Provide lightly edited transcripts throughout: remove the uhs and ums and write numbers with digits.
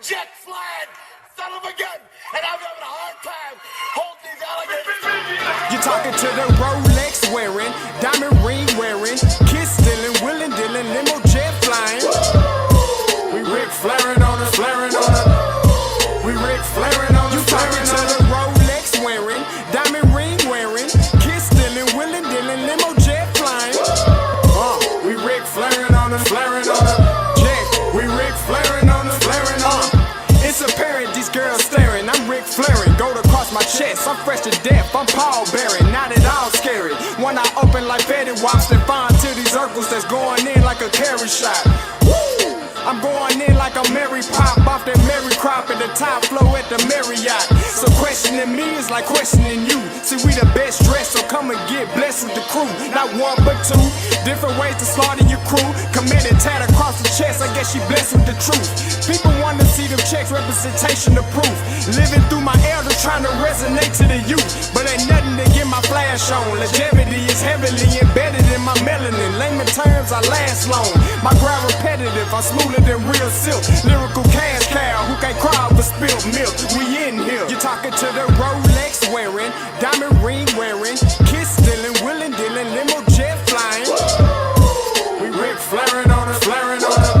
Jet flying, son of a gun, and I'm having a hard time holding these alligators. You're talking to the Rolex wearing, diamond ring wearing, kiss stealing, willing dealing, limo jet flying. We Rick flaring on us, flaring on us. We Rick flaring on us. You talking to the Rolex wearing, diamond ring wearing, kiss stealing, willing dealing, limo jet flying. We Rick flaring on us, flaring on us. We Rick flaring on us, flaring on us. It's apparent these girls staring. I'm Rick flaring, gold across my chest. I'm fresh to death, I'm Paul Bearing. Not at all scary. When I open like Betty Wops and find to these circles that's going in like a carry shot. Woo! I'm going in like a Mary Pop off that Mary Crop at the top flow at the Marriott. So questioning me is like questioning you. See, we the best dressed, so come and get blessed with the crew. Not one but two, different ways to slaughter your crew. Committed tat across the chest, I guess she blessed with the truth. People want to see them checks, representation of proof. Living through my elders trying to resonate to the youth. But ain't nothing to get my flash on. Longevity is heavily embedded in my melanin. Layman terms, I last long. My grind repetitive, I'm smoother than real silk. Lyrical cash cow who can't cry for spilled milk. We in here. You're talking to the Rolex wearing, diamond ring wearing, kiss stealing, willing dealing, limo jet flying. We Rick flaring on us, flaring on us.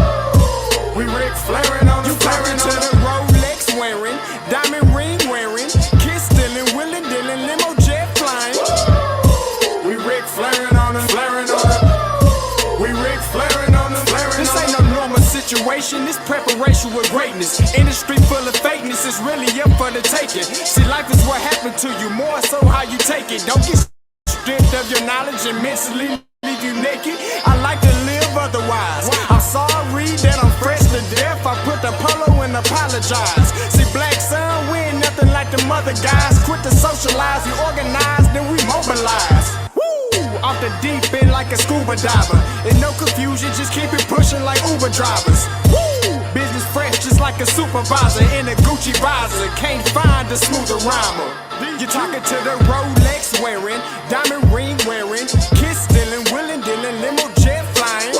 We Rick flaring on us, flaring on us. You talking to the Rolex wearing, diamond ring wearing, kiss stealing, willing dealing, limo jet flying. We Rick flaring on us, flaring on us. We Rick flaring on us, flaring on us. This ain't no normal situation, this preparation with greatness. Industry full of fakeness is really up for the taking. See, life is what happened to you, more so how you take it. Don't get stripped of your knowledge and mentally leave you naked. I like to live otherwise. I'm sorry that I'm fresh to death. I put the polo and apologize. See, black son, we ain't nothing like the mother guys. Quit to socialize, we organize, then we mobilize. Off the deep end like a scuba diver. And no confusion, just keep it pushing like Uber drivers. Woo! Business fresh just like a supervisor in a Gucci visor. Can't find a smoother rhymer. You're talking to the Rolex wearing, diamond ring wearing, kiss stealing, willing dealing, limo jet flying.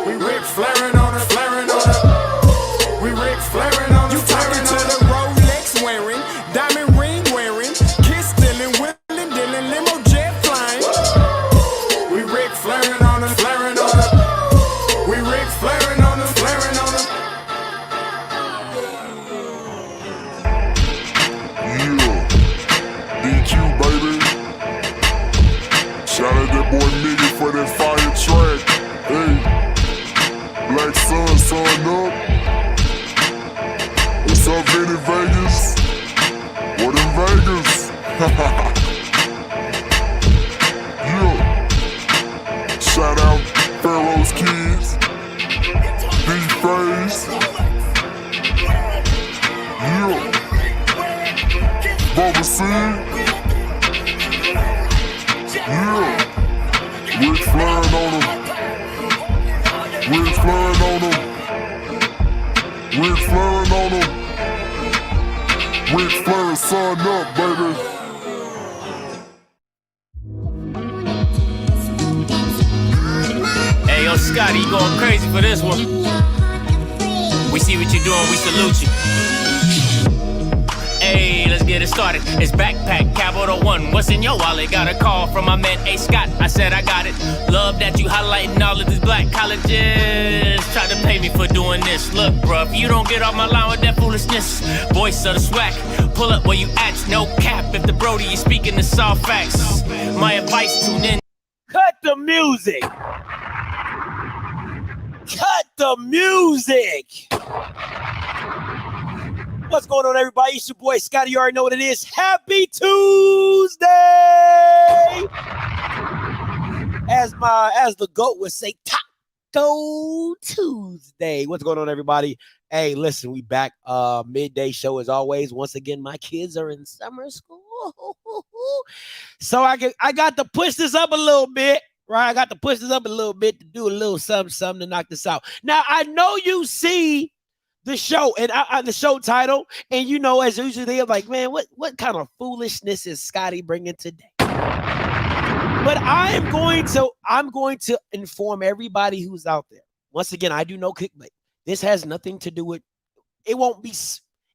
We Rick flaring on us, flaring on us. We Rick flaring on us. You talking to the Rolex wearing, diamond ring wearing, kiss stealing, willing dealing, limo jet flying. We Rick flaring on us, flaring on us. We Rick flaring on us, flaring on us. Yeah, DQ baby. Shout out that boy Nigga for that fire track. Hey, Black Sun, sun up. What's up, Vinny Vegas? What in Vegas? Yeah. Shout out Pharaoh's Kids, D-Phase. Yeah. Bubba C. Yeah. Rick flaring on him. Rick flaring on him. Rick flaring on him. Rick flaring, sun up, baby. Hey, yo, Scotty, you going crazy for this one. We see what you're doing, we salute you. Hey, let's get it started. It's Backpack Capital One. What's in your wallet? Got a call from my man A. Scott. I said I got it. Love that you highlighting all of these black colleges. Try to pay me for doing this. Look, bruh, if you don't get off my line with that foolishness, voice of the swag, pull up where you at. No cap if the Brody is speaking the soft facts. My advice, tune in. Cut the music. Cut the music. What's going on, everybody? It's your boy Scotty. You already know what it is. Happy Tuesday! As the GOAT would say, Taco Tuesday. What's going on, everybody? Hey, listen, we back. Midday show as always. Once again, my kids are in summer school. So I got to push this up a little bit. Right? I got to push this up a little bit to do a little something to knock this out. Now, I know you see the show and the show title, and you know, as usually they're like, man, what kind of foolishness is Scotty bringing today? But I'm going to inform everybody who's out there. Once again, I do no clickbait. This has nothing to do with It won't be.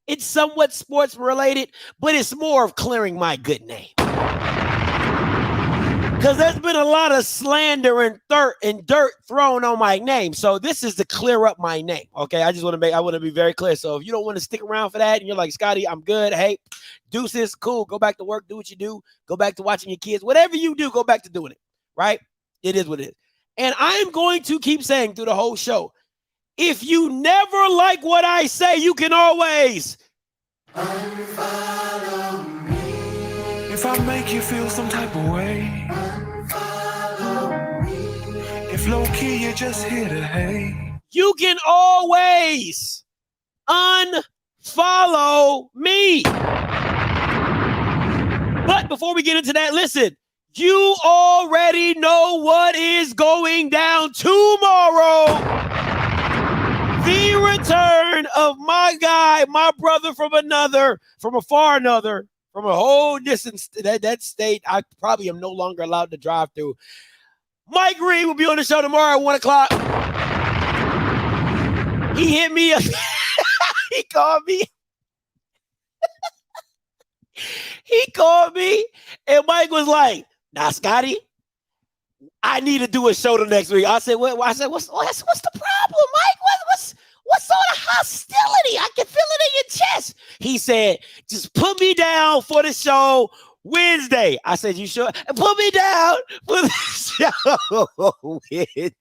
It's somewhat sports related, but it's more of clearing my good name. Because there's been a lot of slander and dirt thrown on my name. So this is to clear up my name. Okay. I want to be very clear. So if you don't want to stick around for that and you're like, Scotty, I'm good. Hey, deuces, cool. Go back to work. Do what you do. Go back to watching your kids. Whatever you do, go back to doing it. Right? It is what it is. And I'm going to keep saying through the whole show, if you never like what I say, you can always unfollow me. If I make you feel some type of way, unfollow me. If low key you're just here to hate, you can always unfollow me. But before we get into that, listen, you already know what is going down tomorrow. The return of my guy, my brother from a whole distance, that state I probably am no longer allowed to drive through. Mike Green will be on the show tomorrow at 1 o'clock. He hit me up. He called me. He called me, and Mike was like, "Now, Scotty, I need to do a show the next week." I said, "What?" I said, "What's the problem, Mike? What's all the hostility? I can feel it in your chest." He said, "Just put me down for the show Wednesday." I said, "You sure?" "Put me down for the show Wednesday."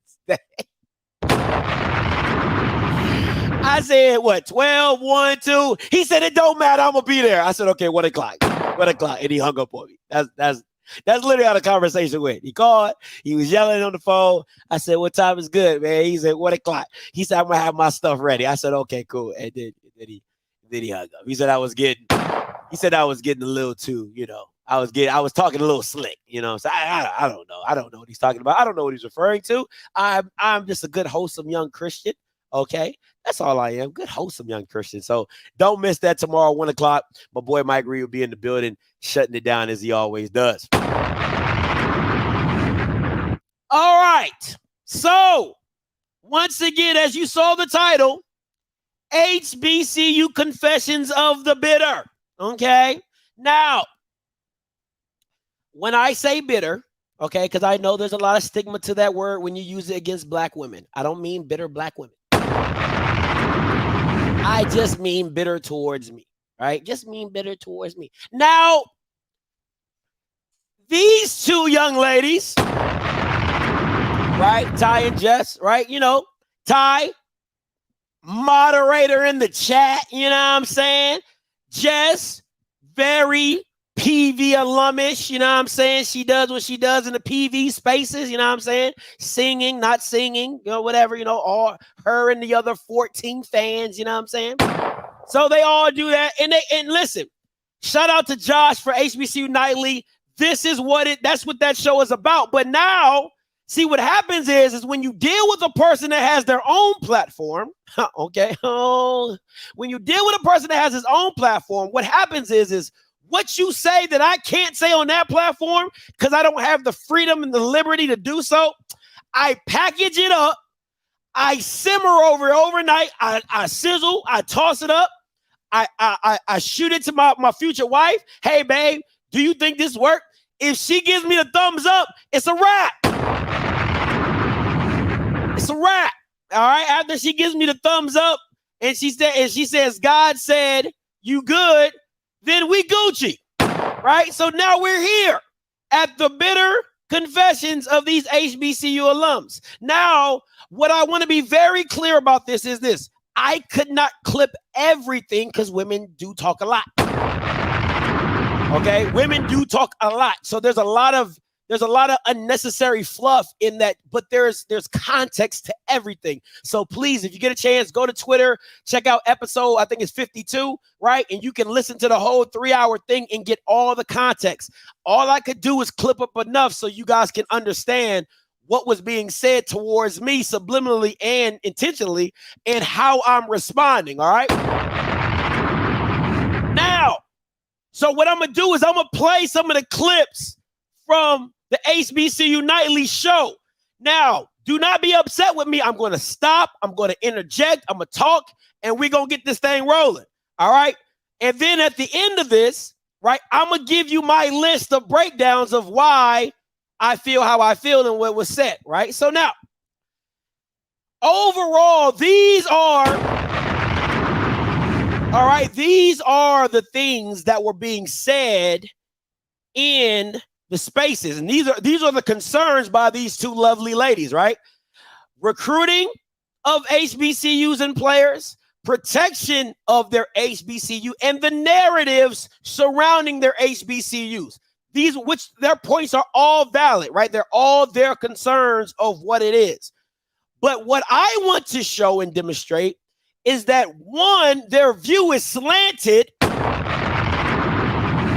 I said, what, 12, 1, 2? He said, "It don't matter. I'm going to be there." I said, "Okay, 1 o'clock. 1 o'clock. And he hung up on me. That's literally how the conversation went. He called. He was yelling on the phone. I said, "What time is good, man?" He said, 1 o'clock. He said, "I'm going to have my stuff ready." I said, "Okay, cool." And then he hung up. He said I was getting a little too, I was talking a little slick, So I don't know. I don't know what he's talking about. I don't know what he's referring to. I'm just a good, wholesome young Christian. Okay. That's all I am. Good, wholesome young Christian. So don't miss that tomorrow, 1 o'clock. My boy Mike Reed will be in the building, shutting it down as he always does. All right. So once again, as you saw the title, HBCU Confessions of the Bitter. Okay. Now, when I say bitter, okay, because I know there's a lot of stigma to that word when you use it against black women. I don't mean bitter black women. I just mean bitter towards me, right? Just mean bitter towards me. Now, these two young ladies, right? Ty and Jess, right? Ty, moderator in the chat, you know what I'm saying? Jess, very PV alumish, you know what I'm saying? She does what she does in the PV spaces, you know what I'm saying? Singing, not singing, whatever, all her and the other 14 fans, you know what I'm saying? So they all do that. And listen, shout out to Josh for HBCU Nightly. That's what that show is about. But now, see, what happens is when you deal with a person that has their own platform, okay? When you deal with a person that has his own platform, what happens is what you say that I can't say on that platform because I don't have the freedom and the liberty to do so, I package it up, I simmer over it overnight, I sizzle, I toss it up, I shoot it to my future wife. "Hey, babe, do you think this worked?" If she gives me the thumbs up, it's a wrap. It's a wrap. All right. After she gives me the thumbs up and she says, "God said you good," then we Gucci, right? So now we're here at the bitter confessions of these HBCU alums. Now, what I want to be very clear about this is this. I could not clip everything because women do talk a lot. Okay? Women do talk a lot. So there's a lot of unnecessary fluff in that, but there's context to everything. So please, if you get a chance, go to Twitter, check out episode, I think it's 52, right? And you can listen to the whole 3-hour thing and get all the context. All I could do is clip up enough so you guys can understand what was being said towards me subliminally and intentionally and how I'm responding, all right? Now, so what I'm going to do is I'm going to play some of the clips from the HBCU Nightly show. Now, Do not be upset with me. I'm going to stop. I'm going to interject. I'm going to talk, and we're going to get this thing rolling. All right. And then at the end of this, right, I'm going to give you my list of breakdowns of why I feel how I feel and what was said. Right. So now, overall, these are the things that were being said in the spaces. And these are the concerns by these two lovely ladies, right? Recruiting of HBCUs and players, protection of their HBCU, and the narratives surrounding their HBCUs. Which their points are all valid, right? They're all their concerns of what it is. But what I want to show and demonstrate is that, one, their view is slanted,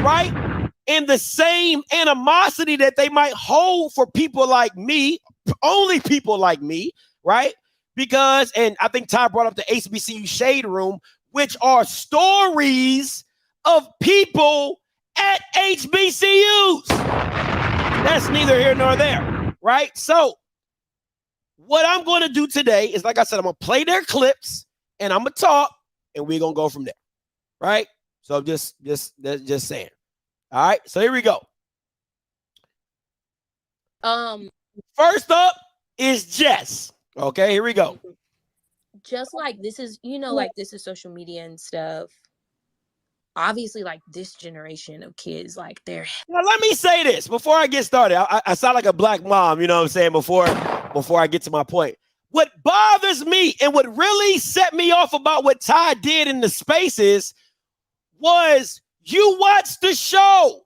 right? In the same animosity that they might hold for people like me, only people like me, right? Because, and I think Ty brought up the HBCU Shade Room, which are stories of people at HBCUs. That's neither here nor there, right? So what I'm going to do today is, like I said, I'm going to play their clips and I'm going to talk and we're going to go from there, right? So just saying. All right, so here we go. First up is Jess. Okay, here we go. Just like this is, like this is social media and stuff. Obviously, like this generation of kids, like they're. Now, let me say this before I get started. I sound like a black mom, you know what I'm saying, before I get to my point. What bothers me and what really set me off about what Ty did in the spaces was you watch the show.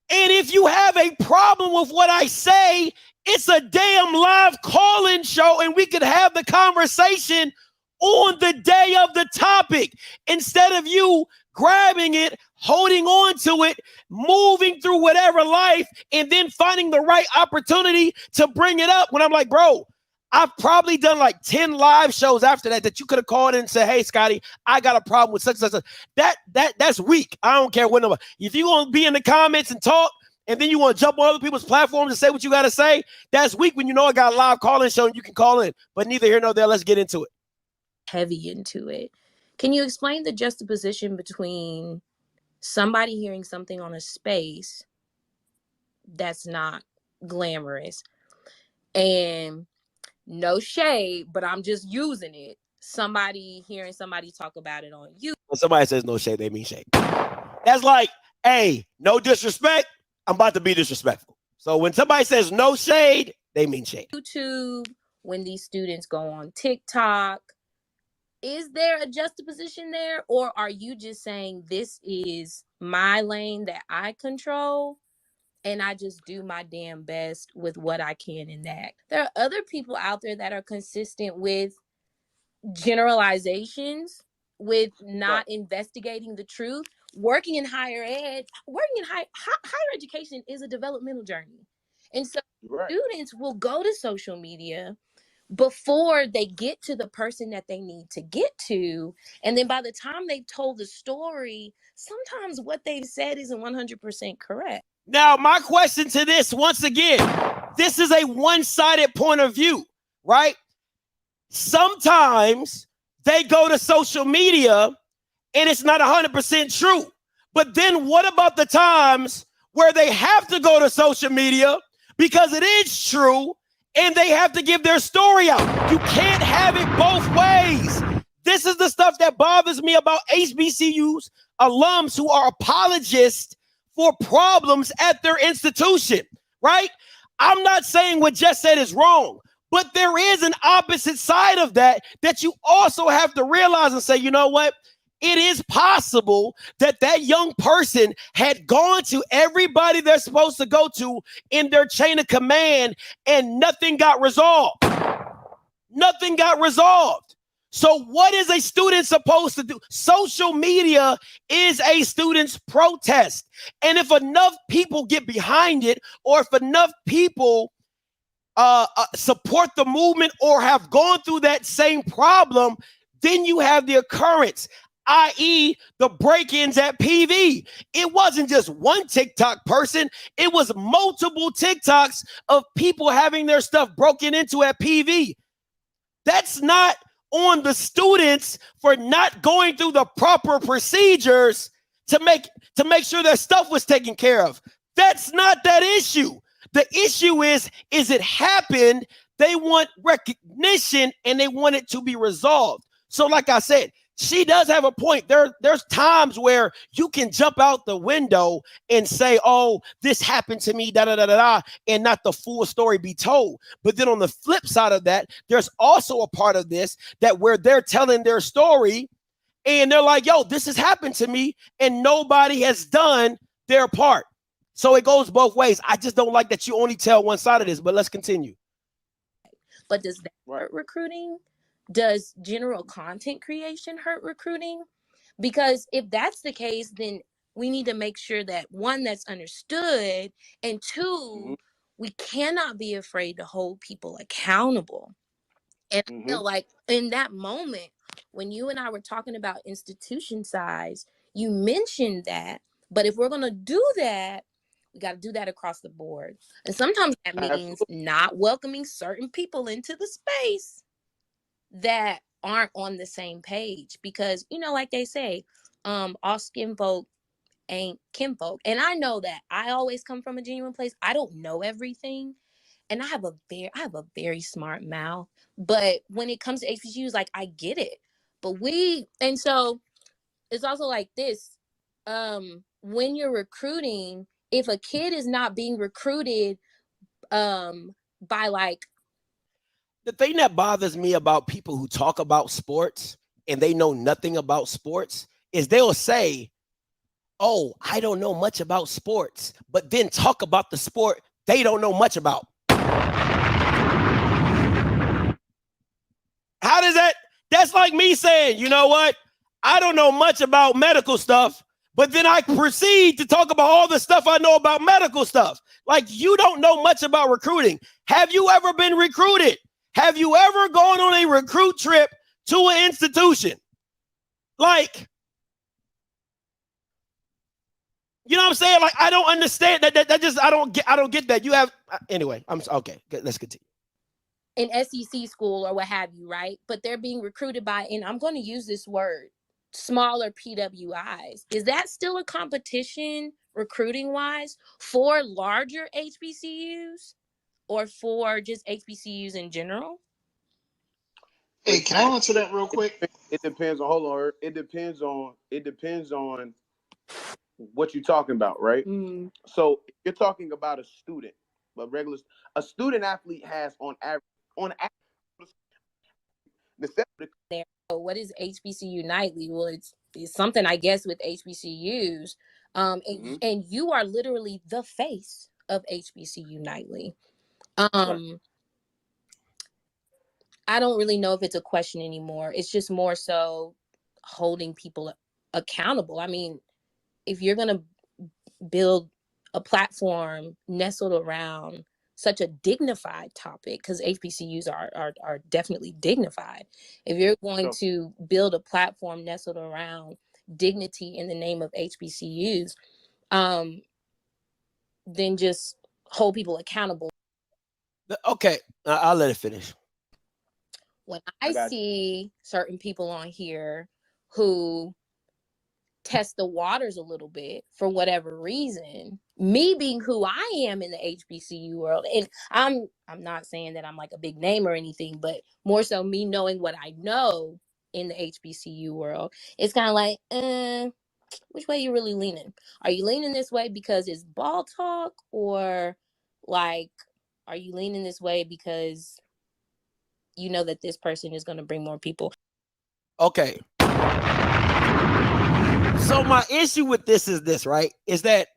And if you have a problem with what I say, it's a damn live call-in show and we could have the conversation on the day of the topic instead of you grabbing it, holding on to it, moving through whatever life, and then finding the right opportunity to bring it up when I'm like, bro, I've probably done like 10 live shows after that you could have called in and said, hey, Scotty, I got a problem with such and such. That's weak. I don't care what number. If you're going to be in the comments and talk, and then you want to jump on other people's platforms and say what you got to say, that's weak when you know I got a live call-in show and you can call in. But neither here nor there. Let's get into it. Heavy into it. Can you explain the juxtaposition between somebody hearing something on a space that's not glamorous and no shade, but I'm just using it, somebody hearing somebody talk about it on you? When somebody says no shade, they mean shade. That's like, hey, no disrespect, I'm about to be disrespectful. So when somebody says no shade, they mean shade. YouTube, when these students go on TikTok, is there a juxtaposition there? Or are you just saying this is my lane that I control and I just do my damn best with what I can enact? There are other people out there that are consistent with generalizations, with not investigating the truth. Working in higher ed, higher education is a developmental journey. And so students will go to social media before they get to the person that they need to get to. And then by the time they've told the story, sometimes what they've said isn't 100% correct. Now, my question to this, once again, this is a one-sided point of view, right? Sometimes they go to social media and it's not 100% true. But then what about the times where they have to go to social media because it is true and they have to give their story out? You can't have it both ways. This is the stuff that bothers me about HBCUs, alums who are apologists for problems at their institution, right? I'm not saying what Jess said is wrong, but there is an opposite side of that you also have to realize and say, you know what? It is possible that young person had gone to everybody they're supposed to go to in their chain of command and nothing got resolved. Nothing got resolved. So what is a student supposed to do? Social media is a student's protest. And if enough people get behind it, or if enough people support the movement or have gone through that same problem, then you have the occurrence. i.e. the break-ins at PV. It wasn't just one TikTok person. It was multiple TikToks of people having their stuff broken into at PV. That's not on the students for not going through the proper procedures to make sure their stuff was taken care of. That's not that issue. The issue is it happened. They want recognition and they want it to be resolved. So like I said, she does have a point. There's times where you can jump out the window and say, oh, this happened to me, da-da-da-da-da, and not the full story be told. But then on the flip side of that, there's also a part of this that where they're telling their story and they're like, yo, this has happened to me, and nobody has done their part. So it goes both ways. I just don't like that you only tell one side of this, but let's continue. But does that hurt recruiting? Does general content creation hurt recruiting? Because if that's the case, then we need to make sure that one, that's understood, and two, we cannot be afraid to hold people accountable. And I feel like in that moment, when you and I were talking about institution size, you mentioned that. But if we're going to do that, we got to do that across the board. And sometimes that means not welcoming certain people into the space that aren't on the same page, because, you know, like they say, all skin folk ain't kinfolk. And I know that I always come from a genuine place. I don't know everything, and I have a very smart mouth, but when it comes to HBCUs, like, I get it. But and so it's also like this, when you're recruiting, if a kid is not being recruited by like, the thing that bothers me about people who talk about sports and they know nothing about sports is they'll say, oh, I don't know much about sports, but then talk about the sport they don't know much about. How does that's like me saying, you know what? I don't know much about medical stuff, but then I proceed to talk about all the stuff I know about medical stuff. Like, you don't know much about recruiting. Have you ever been recruited? Have you ever gone on a recruit trip to an institution? Like, you know what I'm saying? Like, I don't understand that just, I don't get that. You have, anyway, okay, let's continue. An SEC school or what have you, right? But they're being recruited by, and I'm going to use this word, smaller PWIs. Is that still a competition recruiting wise for larger HBCUs or for just HBCUs in general? Hey, can I answer that real quick? It depends on, hold on. It depends on what you're talking about, right? So if you're talking about a student, a student athlete has on average, there. So what is HBCU Nightly? Well, it's something, I guess, with HBCUs. And you are literally the face of HBCU Nightly. Right. I don't really know if it's a question anymore. It's just more so holding people accountable. I mean, if you're going to build a platform nestled around such a dignified topic, because HBCUs are definitely dignified. If you're going to build a platform nestled around dignity in the name of HBCUs, then just hold people accountable. Okay, I'll let it finish. When I see certain people on here who test the waters a little bit for whatever reason, me being who I am in the HBCU world, and I'm not saying that I'm like a big name or anything, but more so me knowing what I know in the HBCU world, it's kind of like, which way you really leaning? Are you leaning this way because it's ball talk, or like, are you leaning this way because you know that this person is going to bring more people? Okay. So my issue with this is this, right? Is that,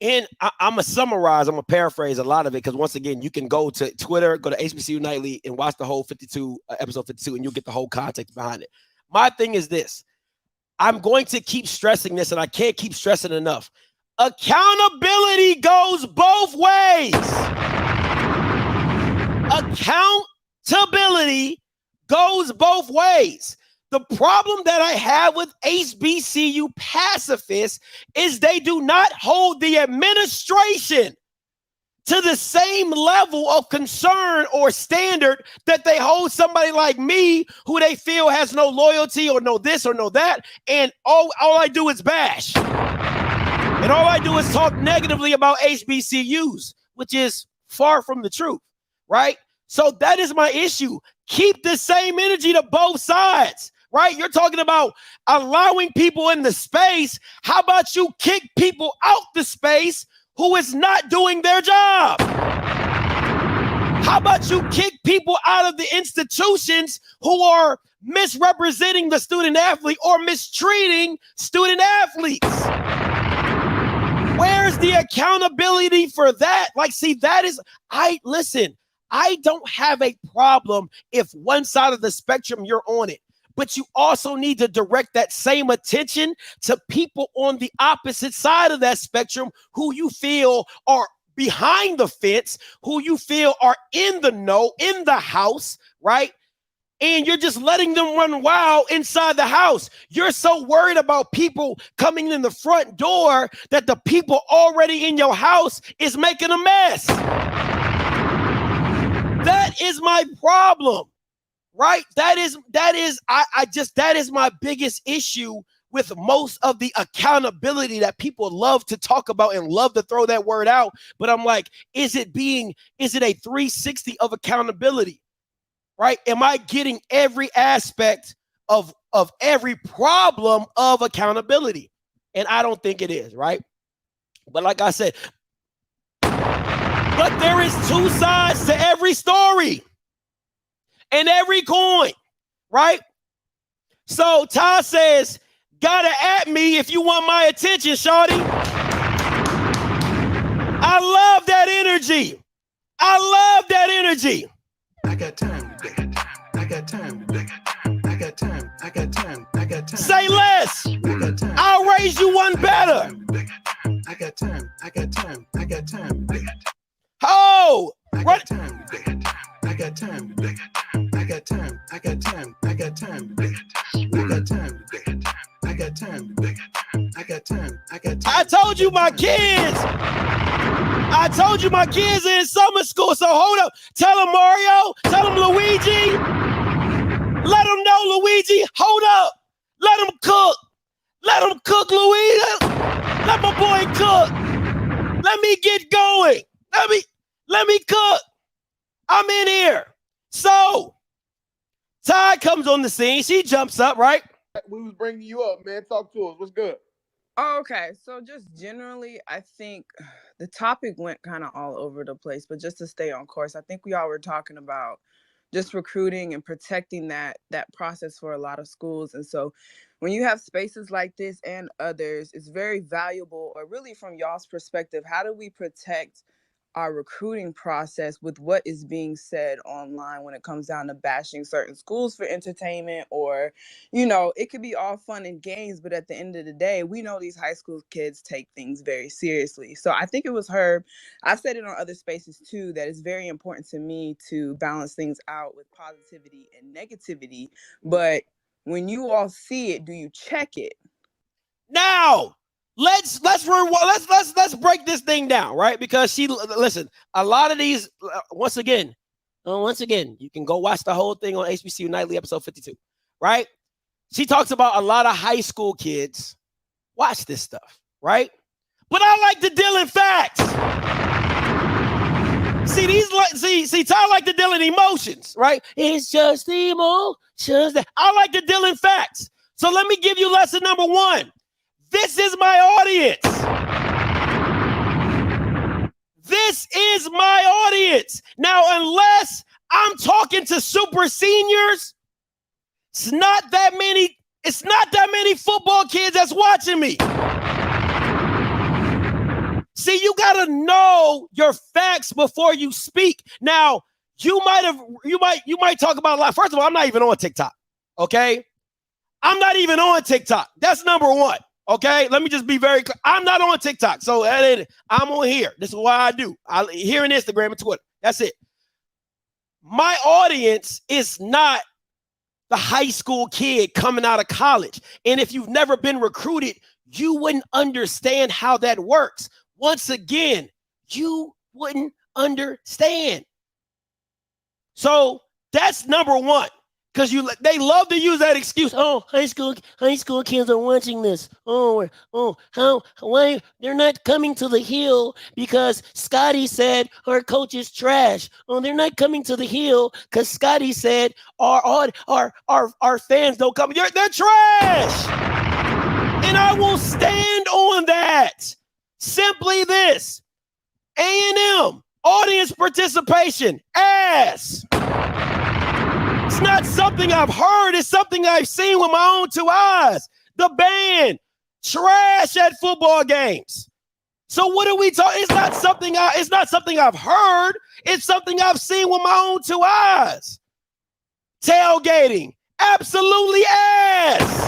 and I'm going to summarize, I'm going to paraphrase a lot of it, because once again, you can go to Twitter, go to HBCU Nightly, and watch the whole episode 52, and you'll get the whole context behind it. My thing is this. I'm going to keep stressing this, and I can't keep stressing enough. Accountability goes both ways. Accountability goes both ways. The problem that I have with HBCU pacifists is they do not hold the administration to the same level of concern or standard that they hold somebody like me who they feel has no loyalty or no this or no that. And all I do is bash. And all I do is talk negatively about HBCUs, which is far from the truth, right? So that is my issue. Keep the same energy to both sides. Right? You're talking about allowing people in the space. How about you kick people out the space who is not doing their job? How about you kick people out of the institutions who are misrepresenting the student athlete or mistreating student athletes? Where's the accountability for that? Like, see, that is, I don't have a problem if one side of the spectrum you're on it. But you also need to direct that same attention to people on the opposite side of that spectrum who you feel are behind the fence, who you feel are in the know, in the house, right? And you're just letting them run wild inside the house. You're so worried about people coming in the front door that the people already in your house is making a mess. That is my problem. Right? That is my biggest issue with most of the accountability that people love to talk about and love to throw that word out. But I'm like, is it a 360 of accountability? Right? Am I getting every aspect of every problem of accountability? And I don't think it is, right? But like I said, but there is two sides to every story. And every coin, right? So Ty says, gotta at me if you want my attention, shawty. I love that energy. I love that energy. I got time today. I got time today. I got time. I got time. I got time. Say less. I'll raise you one better. I got time. I got time. I got time. Oh, I got time today. I got time today. I got time. I got time. I got time today. I got time today. I got time today. I got time. I got time. I told you my kids. I told you my kids are in summer school. So hold up. Tell them Mario. Tell them Luigi. Let them know Luigi. Hold up. Let them cook. Let them cook, Luigi. Let my boy cook. Let me get going. Let me cook. I'm in here. So, Ty comes on the scene. She jumps up, right? We was bringing you up, man. Talk to us. What's good? Okay, so just generally, I think the topic went kind of all over the place, but just to stay on course, I think we all were talking about just recruiting and protecting that process for a lot of schools. And so when you have spaces like this and others, it's very valuable, or really from y'all's perspective, how do we protect our recruiting process with what is being said online when it comes down to bashing certain schools for entertainment, or, it could be all fun and games, but at the end of the day, we know these high school kids take things very seriously. So I think it was Herb. I've said it on other spaces too, that it's very important to me to balance things out with positivity and negativity. But when you all see it, do you check it? Now, let's break this thing down, right? Because listen, a lot of these, once again, you can go watch the whole thing on HBCU Nightly episode 52, right? She talks about a lot of high school kids watch this stuff, right? But I like to deal in facts. See, Ty like to deal in emotions, right? It's just emotions. I like to deal in facts. So let me give you lesson number one. This is my audience. This is my audience. Now, unless I'm talking to super seniors, it's not that many football kids that's watching me. See, you got to know your facts before you speak. Now, you might talk about a lot. First of all, I'm not even on TikTok. Okay? I'm not even on TikTok. That's number one. Okay, let me just be very clear. I'm not on TikTok, so I'm on here. This is what I do. Here on Instagram and Twitter. That's it. My audience is not the high school kid coming out of college. And if you've never been recruited, you wouldn't understand how that works. Once again, you wouldn't understand. So that's number one. Because they love to use that excuse. Oh, high school kids are watching this. Why they're not coming to the Hill because Scotty said our coach is trash. Oh, they're not coming to the Hill because Scotty said our fans don't come. They're trash, and I will stand on that. Simply this: A&M audience participation ass. It's not something I've heard. It's something I've seen with my own two eyes. The band, trash at football games. So what are we talking? It's not something I've heard. It's something I've seen with my own two eyes. Tailgating, absolutely ass.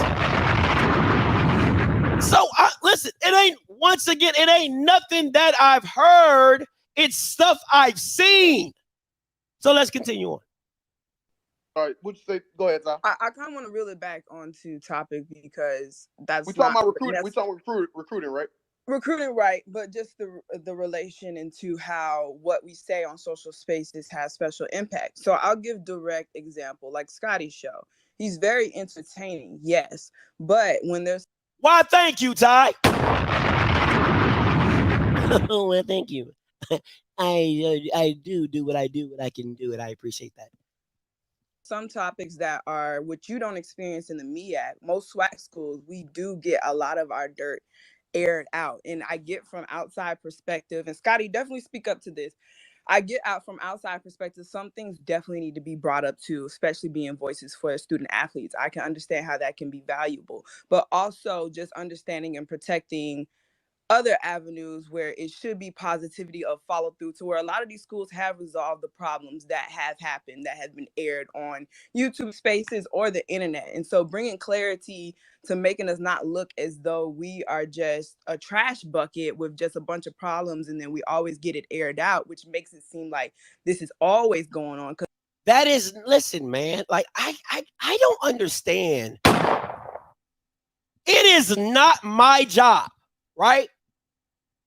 So listen, it ain't nothing that I've heard. It's stuff I've seen. So let's continue on. All right, what you say? Go ahead, Tom. I kind of want to reel it back onto topic because that's we're talking about recruiting. We're talking recruiting, right? Recruiting, right? But just the relation into how what we say on social spaces has special impact. So I'll give direct example, like Scotty's show. He's very entertaining, yes, but when there's why? Thank you, Ty. Oh, well, thank you. I do what I do, what I can do, and I appreciate that. Some topics that are what you don't experience in the MEAC, most SWAC schools, we do get a lot of our dirt aired out. And I get from outside perspective, and Scotty, definitely speak up to this. I get out from outside perspective, some things definitely need to be brought up too, especially being voices for student athletes. I can understand how that can be valuable, but also just understanding and protecting other avenues where it should be positivity of follow through, to where a lot of these schools have resolved the problems that have happened, that have been aired on YouTube spaces or the internet. And so bringing clarity to making us not look as though we are just a trash bucket with just a bunch of problems and then we always get it aired out, which makes it seem like this is always going on. That is, listen, man, like I don't understand. It is not my job, right?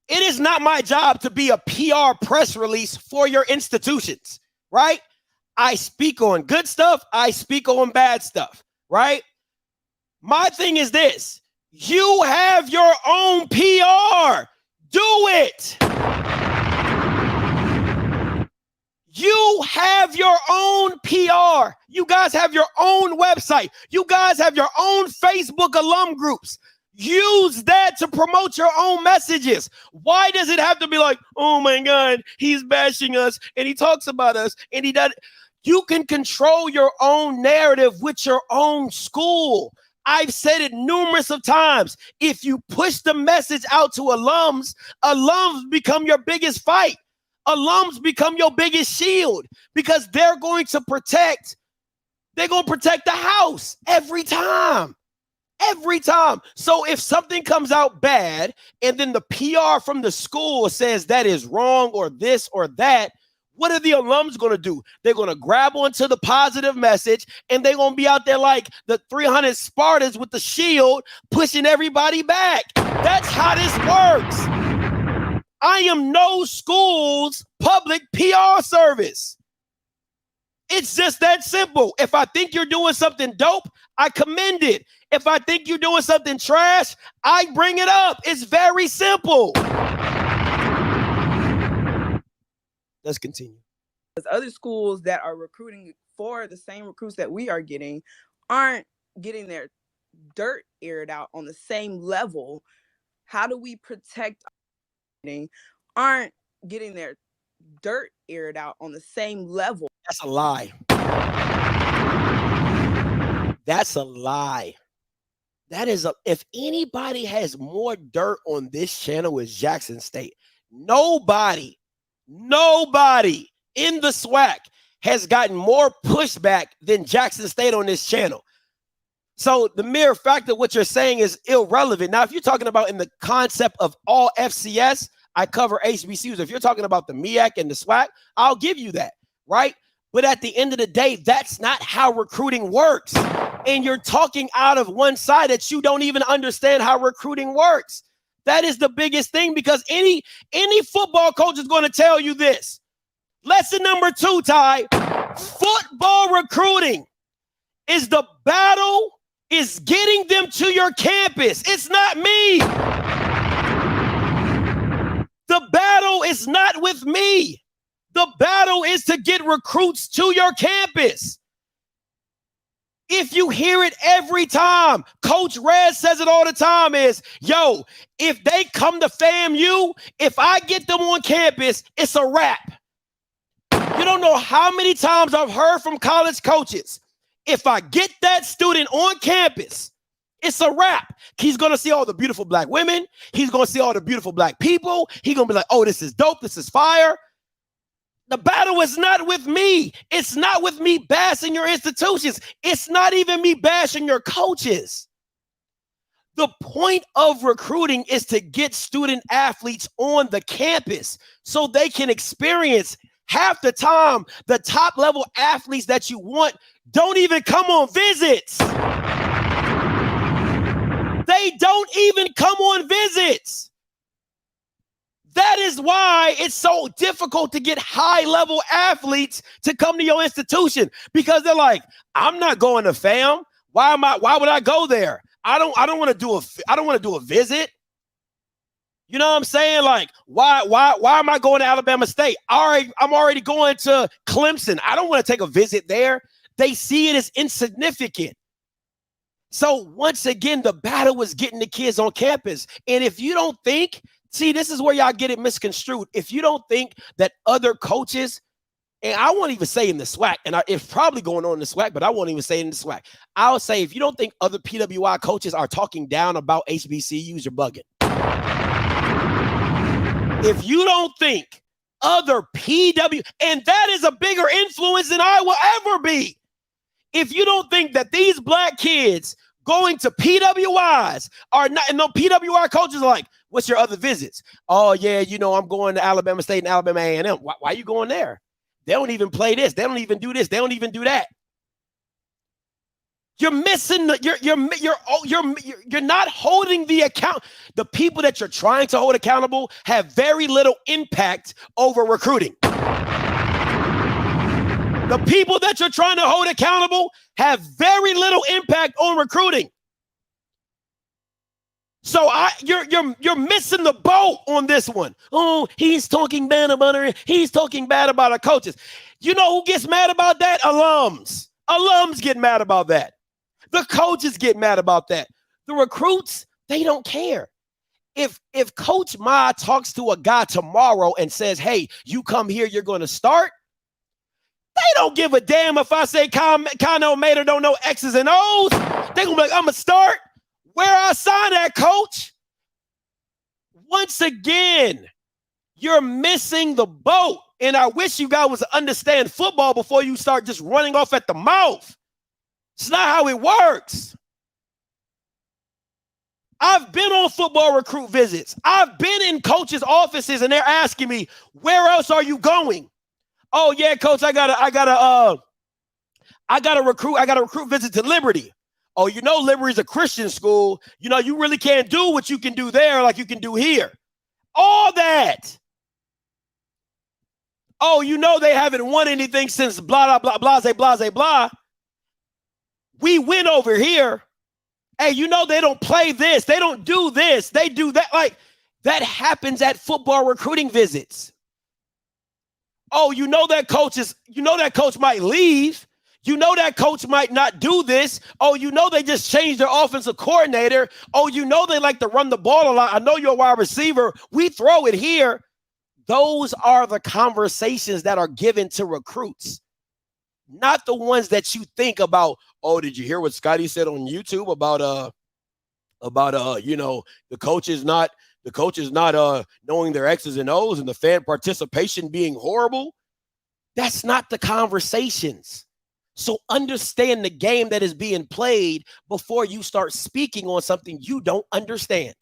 It is not my job to be a PR press release for your institutions, right? I speak on good stuff. I speak on bad stuff, right? My thing is this. You have your own PR. Do it. You have your own PR. You guys have your own website. You guys have your own Facebook alum groups. Use that to promote your own messages. Why does it have to be like, oh my God, he's bashing us and he talks about us and he does? You can control your own narrative with your own school. I've said it numerous of times. If you push the message out to alums become your biggest fight. Alums become your biggest shield because they're going to protect the house every time. Every time. So if something comes out bad and then the PR from the school says that is wrong or this or that, what are the alums going to do? They're going to grab onto the positive message and they're going to be out there like the 300 Spartans with the shield pushing everybody back. That's how this works. I am no school's public PR service. It's just that simple. If I think you're doing something dope, I commend it. If I think you're doing something trash, I bring it up. It's very simple. Let's continue. Because other schools that are recruiting for the same recruits that we are getting aren't getting their dirt aired out on the same level. How do we protect aren't getting their dirt aired out on the same level? That's a lie. That's a lie. That is if anybody has more dirt on this channel is Jackson State. Nobody in the SWAC has gotten more pushback than Jackson State on this channel. So the mere fact of what you're saying is irrelevant. Now, if you're talking about in the concept of all FCS, I cover HBCUs. If you're talking about the MEAC and the SWAC, I'll give you that, right? But at the end of the day, that's not how recruiting works. And you're talking out of one side that you don't even understand how recruiting works. That is the biggest thing, because any football coach is going to tell you this. Lesson number 2, Ty, football recruiting is the battle is getting them to your campus. It's not me. The battle is not with me. The battle is to get recruits to your campus. If you hear it every time, Coach Rez says it all the time is, yo, if they come to FAMU, if I get them on campus, it's a wrap. You don't know how many times I've heard from college coaches, if I get that student on campus, it's a wrap. He's going to see all the beautiful black women. He's going to see all the beautiful black people. He's going to be like, oh, this is dope. This is fire. The battle is not with me. It's not with me bashing your institutions. It's not even me bashing your coaches. The point of recruiting is to get student athletes on the campus so they can experience. Half the time, the top level athletes that you want don't even come on visits. They don't even come on visits. That is why it's so difficult to get high-level athletes to come to your institution, because they're like, I'm not going to FAM. Why would I go there? I don't want to do a visit. You know what I'm saying? Like, why am I going to Alabama State? I'm already going to Clemson. I don't want to take a visit there. They see it as insignificant. So once again, the battle was getting the kids on campus. And if you don't think, see, this is where y'all get it misconstrued. If you don't think that other coaches, and I won't even say in the SWAC, and it's probably going on in the SWAC, but I won't even say it in the SWAC. I'll say, if you don't think other PWI coaches are talking down about HBCUs, you're bugging. If you don't think other and that is a bigger influence than I will ever be. If you don't think that these black kids going to PWIs are not, and no PWI coaches are like, what's your other visits? Oh yeah, I'm going to Alabama State and Alabama A&M. Why are you going there? They don't even play this. They don't even do this. They don't even do that. You're missing you're not holding the account. The people that you're trying to hold accountable have very little impact over recruiting. The people that you're trying to hold accountable have very little impact on recruiting. So you're missing the boat on this one. Oh, he's talking bad about her. He's talking bad about our coaches. You know who gets mad about that? Alums. Alums get mad about that. The coaches get mad about that. The recruits, they don't care. If Coach Ma talks to a guy tomorrow and says, hey, you come here, you're going to start, they don't give a damn if I say Kano Mater don't know X's and O's. They're going to be like, I'm going to start. Where I sign that, coach? Once again, you're missing the boat. And I wish you guys would understand football before you start just running off at the mouth. It's not how it works. I've been on football recruit visits. I've been in coaches' offices and they're asking me, where else are you going? Oh yeah, coach, I got a recruit visit to Liberty. Oh, Liberty's a Christian school. You really can't do what you can do there like you can do here. All that. Oh, they haven't won anything since blah, blah, blah, blase, blase, blah. We win over here. Hey, they don't play this. They don't do this. They do that. Like, that happens at football recruiting visits. Oh, that coach might leave. That coach might not do this. Oh, they just changed their offensive coordinator. Oh, they like to run the ball a lot. I know you're a wide receiver. We throw it here. Those are the conversations that are given to recruits, not the ones that you think about. Oh, did you hear what Scotty said on YouTube about the coach is not knowing their X's and O's and the fan participation being horrible? That's not the conversations. So understand the game that is being played before you start speaking on something you don't understand.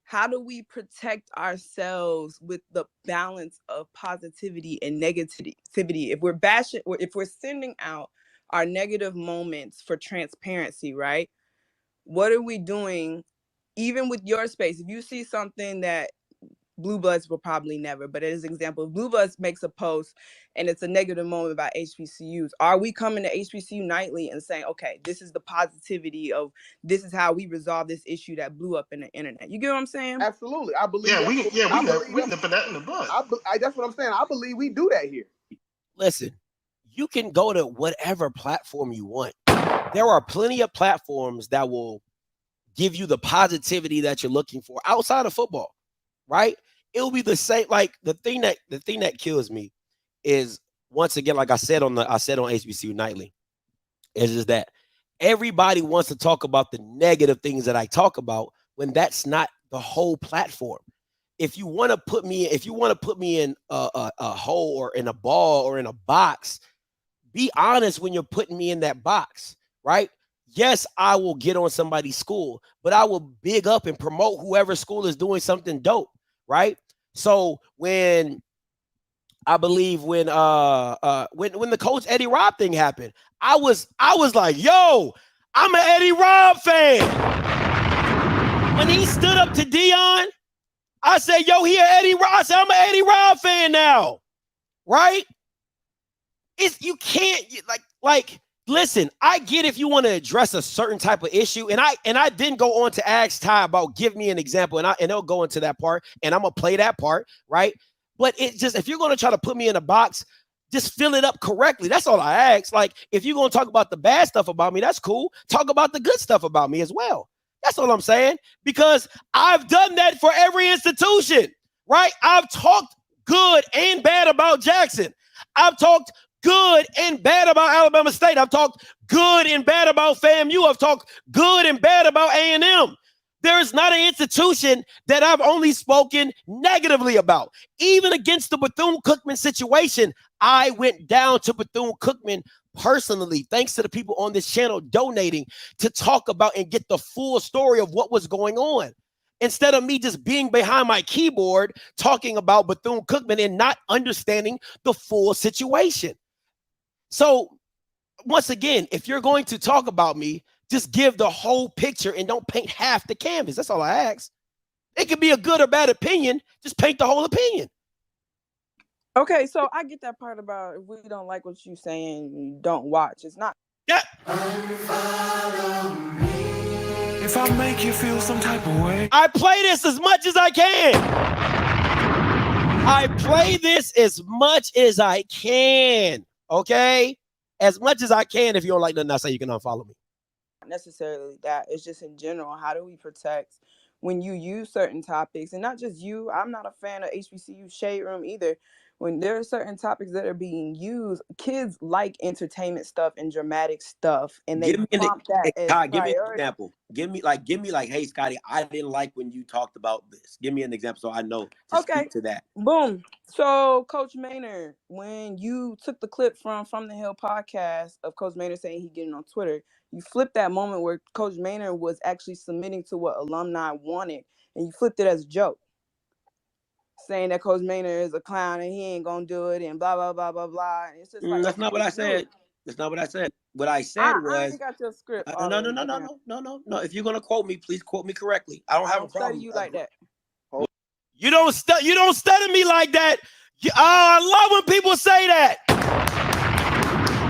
how do we protect ourselves with the balance of positivity and negativity? If we're bashing, or if we're sending out our negative moments for transparency, right? What are we doing? Even with your space, if you see something that Blue Bloods will probably never, but as an example, if Blue Bloods makes a post and it's a negative moment about HBCUs, are we coming to HBCU Nightly and saying, okay, this is the positivity of, this is how we resolve this issue that blew up in the internet? You get what I'm saying? Absolutely. I believe we nipping that in the bud. that's what I'm saying. I believe we do that here. Listen, you can go to whatever platform you want. There are plenty of platforms that will give you the positivity that you're looking for outside of football, right? It'll be the same. Like the thing that kills me is, once again, like I said on HBCU Nightly, is just that everybody wants to talk about the negative things that I talk about when that's not the whole platform. If you want to put me in a hole or in a ball or in a box, be honest when you're putting me in that box, right? Yes, I will get on somebody's school, but I will big up and promote whoever school is doing something dope, right? So when I believe when the Coach Eddie Robb thing happened, I was like, yo, I'm an Eddie Robb fan. When he stood up to Dion, I said, yo, he an Eddie Robb. I said, I'm an Eddie Robb fan now, right? You can't listen, I get if you want to address a certain type of issue, and I didn't go on to ask Ty about give me an example, and they'll go into that part, and I'm gonna play that part, right? But it just, if you're gonna try to put me in a box, just fill it up correctly. That's all I ask. Like, if you're gonna talk about the bad stuff about me, that's cool. Talk about the good stuff about me as well. That's all I'm saying, because I've done that for every institution, right? I've talked good and bad about Jackson. I've talked good and bad about Alabama State. I've talked good and bad about FAMU. I've talked good and bad about A&M. There's not an institution that I've only spoken negatively about. Even against the Bethune-Cookman situation, I went down to Bethune-Cookman personally, thanks to the people on this channel donating, to talk about and get the full story of what was going on, instead of me just being behind my keyboard talking about Bethune-Cookman and not understanding the full situation. So once again, if you're going to talk about me, just give the whole picture and don't paint half the canvas. That's all I ask. It could be a good or bad opinion. Just paint the whole opinion. Okay, so I get that part about if we don't like what you're saying, you don't watch. It's not. Yeah. If I make you feel some type of way, I play this as much as I can. I play this as much as I can. Okay? As much as I can. If you don't like nothing I say, you can unfollow me. Not necessarily that. It's just in general. How do we protect when you use certain topics? And not just you. I'm not a fan of HBCU Shade Room either. When there are certain topics that are being used, kids like entertainment stuff and dramatic stuff, and they prompt that as Todd, give me an priority. example. Give me like, hey, Scotty, I didn't like when you talked about this. Give me an example so I know to speak to that. Boom. So Coach Maynard, when you took the clip from the Hill podcast of Coach Maynard saying he getting on Twitter, you flipped that moment where Coach Maynard was actually submitting to what alumni wanted, and you flipped it as a joke, saying that Coach Maynard is a clown and he ain't gonna do it and blah blah blah blah blah. And it's just like, that's not what I said. That's not what I said. What I said was, I got your script. No. If you're gonna quote me, please quote me correctly. I don't have a problem. Study you like that. You don't study me like that. I love when people say that.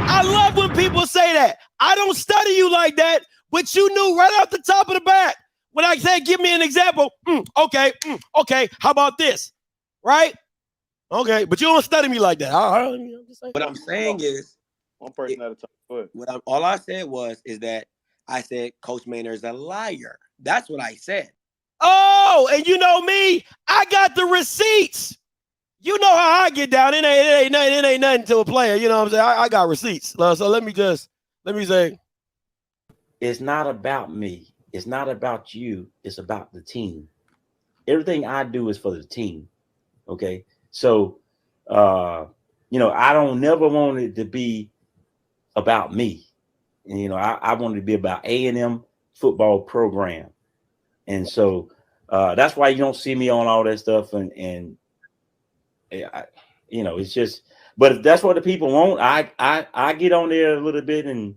I love when people say that. I don't study you like that, but you knew right off the top of the bat when I said, give me an example. Okay. How about this? Right? Okay, but you don't study me like that. What I'm saying is, one person at a time. Go ahead. All I said is that I said Coach Maynard is a liar. That's what I said. Oh, and you know me, I got the receipts. You know how I get down. It ain't nothing to a player. You know what I'm saying? I got receipts. So let me say. It's not about me. It's not about you. It's about the team. Everything I do is for the team. Okay. So, I don't never want it to be about me. And, I want it to be about A&M football program. And so That's why you don't see me on all that stuff. And you know, it's just, but if that's what the people want, I get on there a little bit and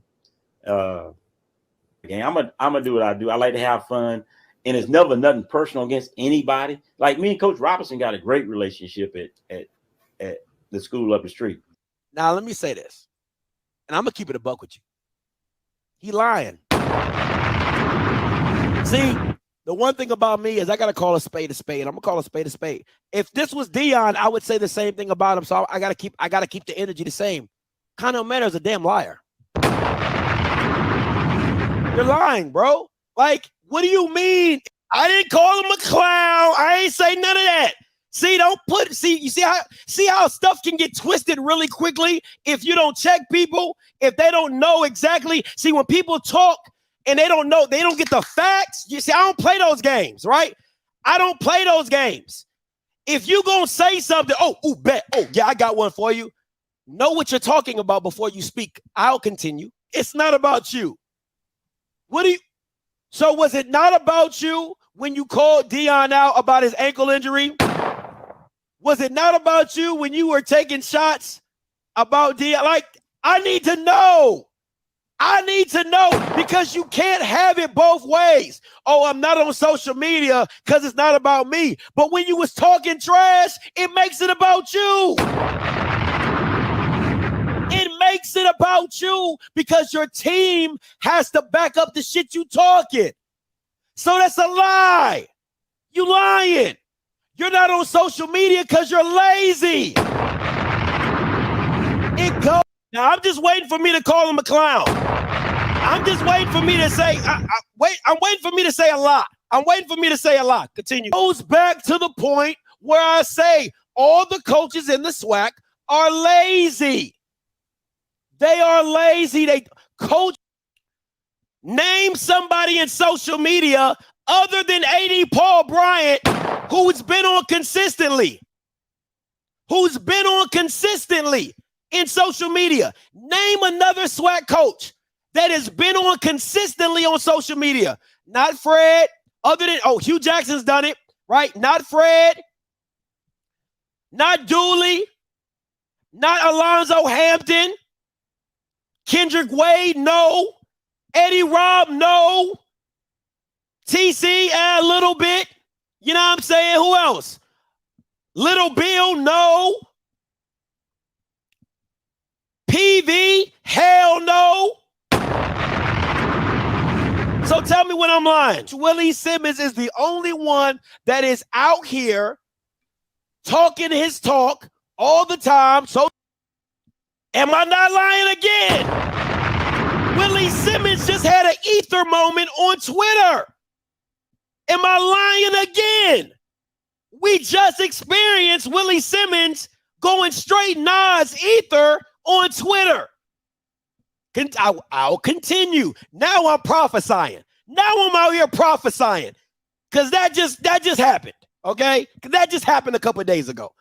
again, I'm gonna do what I do. I like to have fun, and it's never nothing personal against anybody. Like me and Coach Robinson got a great relationship at the school up the street. Now let me say this, and I'm gonna keep it a buck with you. He lying. See, the one thing about me is I gotta call a spade, and I'm gonna call a spade a spade. If this was Dion, I would say the same thing about him. So I gotta keep the energy the same. Conor Mander's a damn liar. You're lying, bro. Like, what do you mean? I didn't call him a clown. I ain't say none of that. See, you see how stuff can get twisted really quickly if you don't check people, if they don't know exactly. See, when people talk and they don't know, they don't get the facts. You see, I don't play those games, right? I don't play those games. If you gonna say something, bet. Oh, yeah, I got one for you. Know what you're talking about before you speak. I'll continue. It's not about you. So was it not about you when you called Dion out about his ankle injury? Was it not about you when you were taking shots about Dion? Like, I need to know. I need to know, because you can't have it both ways. Oh, I'm not on social media because it's not about me. But when you was talking trash, it makes it about you. It makes it about you because your team has to back up the shit you talking. So that's a lie. You lying. You're not on social media because you're lazy. It goes. Now, I'm just waiting for me to call him a clown. I'm just waiting for me to say, I'm waiting for me to say a lot. I'm waiting for me to say a lot. Continue. Goes back to the point where I say all the coaches in the SWAC are lazy. They are lazy. They coach. Name somebody in social media other than AD Paul Bryant who's been on consistently. Who's been on consistently in social media. Name another SWAC coach that has been on consistently on social media. Not Fred. Other than, Hugh Jackson's done it, right? Not Fred. Not Dooley. Not Alonzo Hampton. Kendrick Wade, no. Eddie Robb, no. TC, a little bit. You know what I'm saying? Who else? Little Bill, no. PV, hell no. So tell me when I'm lying. Willie Simmons is the only one that is out here talking his talk all the time. So am I not lying again? Willie Simmons just had an ether moment on Twitter. Am I lying again? We just experienced Willie Simmons going straight Nas ether on Twitter. I'll continue. Now I'm prophesying. Now I'm out here prophesying. Because that just happened. Okay? That just happened a couple of days ago.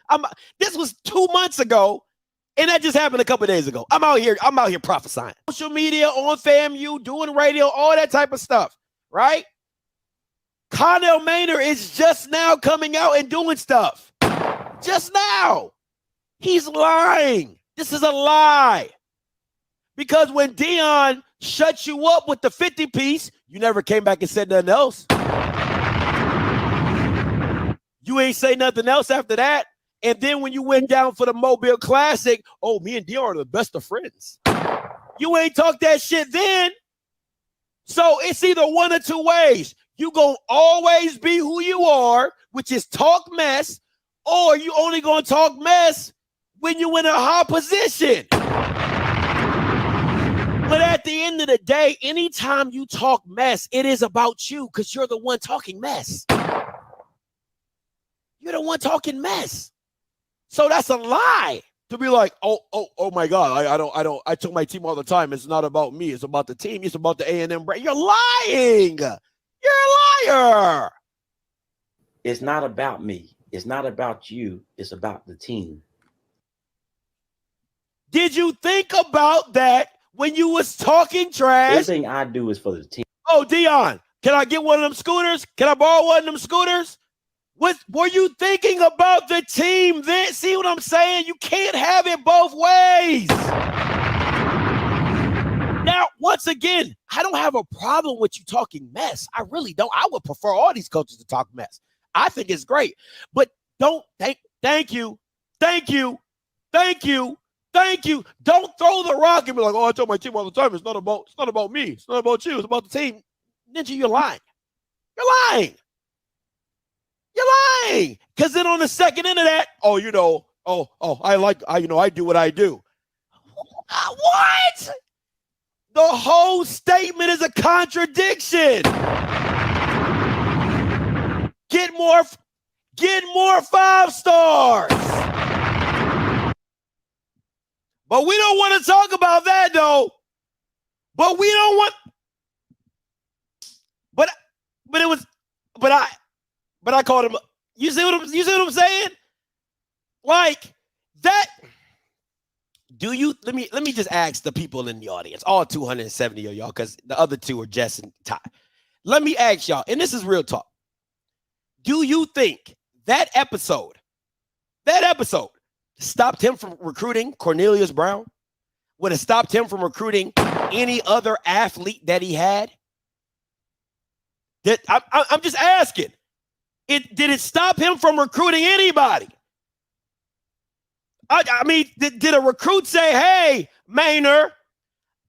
This was 2 months ago. And that just happened a couple of days ago. I'm out here prophesying. Social media, on FAMU, doing radio, all that type of stuff, right? Connell Maynard is just now coming out and doing stuff. Just now. He's lying. This is a lie. Because when Dion shut you up with the 50-piece, you never came back and said nothing else. You ain't say nothing else after that. And then when you went down for the Mobile Classic, me and Dion are the best of friends. You ain't talk that shit then. So it's either one or two ways. You gonna always be who you are, which is talk mess, or you only gonna talk mess when you in a high position. But at the end of the day, anytime you talk mess, it is about you because you're the one talking mess. You're the one talking mess. So that's a lie to be like, oh my God, I tell my team all the time, it's not about me, it's about the team, it's about the A&M brand. You're lying. You're a liar. It's not about me. It's not about you. It's about the team. Did you think about that when you was talking trash? Everything I do is for the team. Oh, Dion, Can I get one of them scooters? Can I borrow one of them scooters? What were you thinking about the team then? See what I'm saying? You can't have it both ways. Now, once again, I don't have a problem with you talking mess. I really don't. I would prefer all these coaches to talk mess. I think it's great. But don't thank you. Don't throw the rock and be like, oh, I tell my team all the time, it's not about me. It's not about you. It's about the team. Ninja, you're lying. You're lying. Because then on the second end of that, I do what I do. What? The whole statement is a contradiction. Get more 5 stars. But we don't want to talk about that though. But we don't want. But I called him. You see what I'm saying? Like that. Do you let me just ask the people in the audience, all 270 of y'all, because the other two are Jess and Ty. Let me ask y'all, and this is real talk. Do you think that episode stopped him from recruiting Cornelius Brown? Would have stopped him from recruiting any other athlete that he had? I'm just asking. Did it stop him from recruiting anybody? I mean, did a recruit say, hey, Maynard,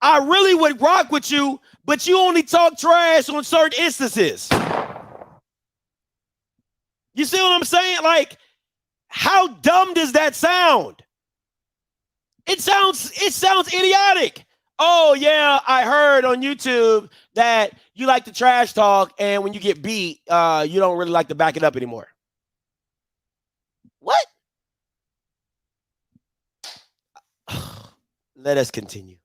I really would rock with you, but you only talk trash on certain instances? You see what I'm saying? Like, how dumb does that sound? It sounds idiotic. Oh, yeah, I heard on YouTube that you like to trash talk, and when you get beat, you don't really like to back it up anymore. What? Let us continue.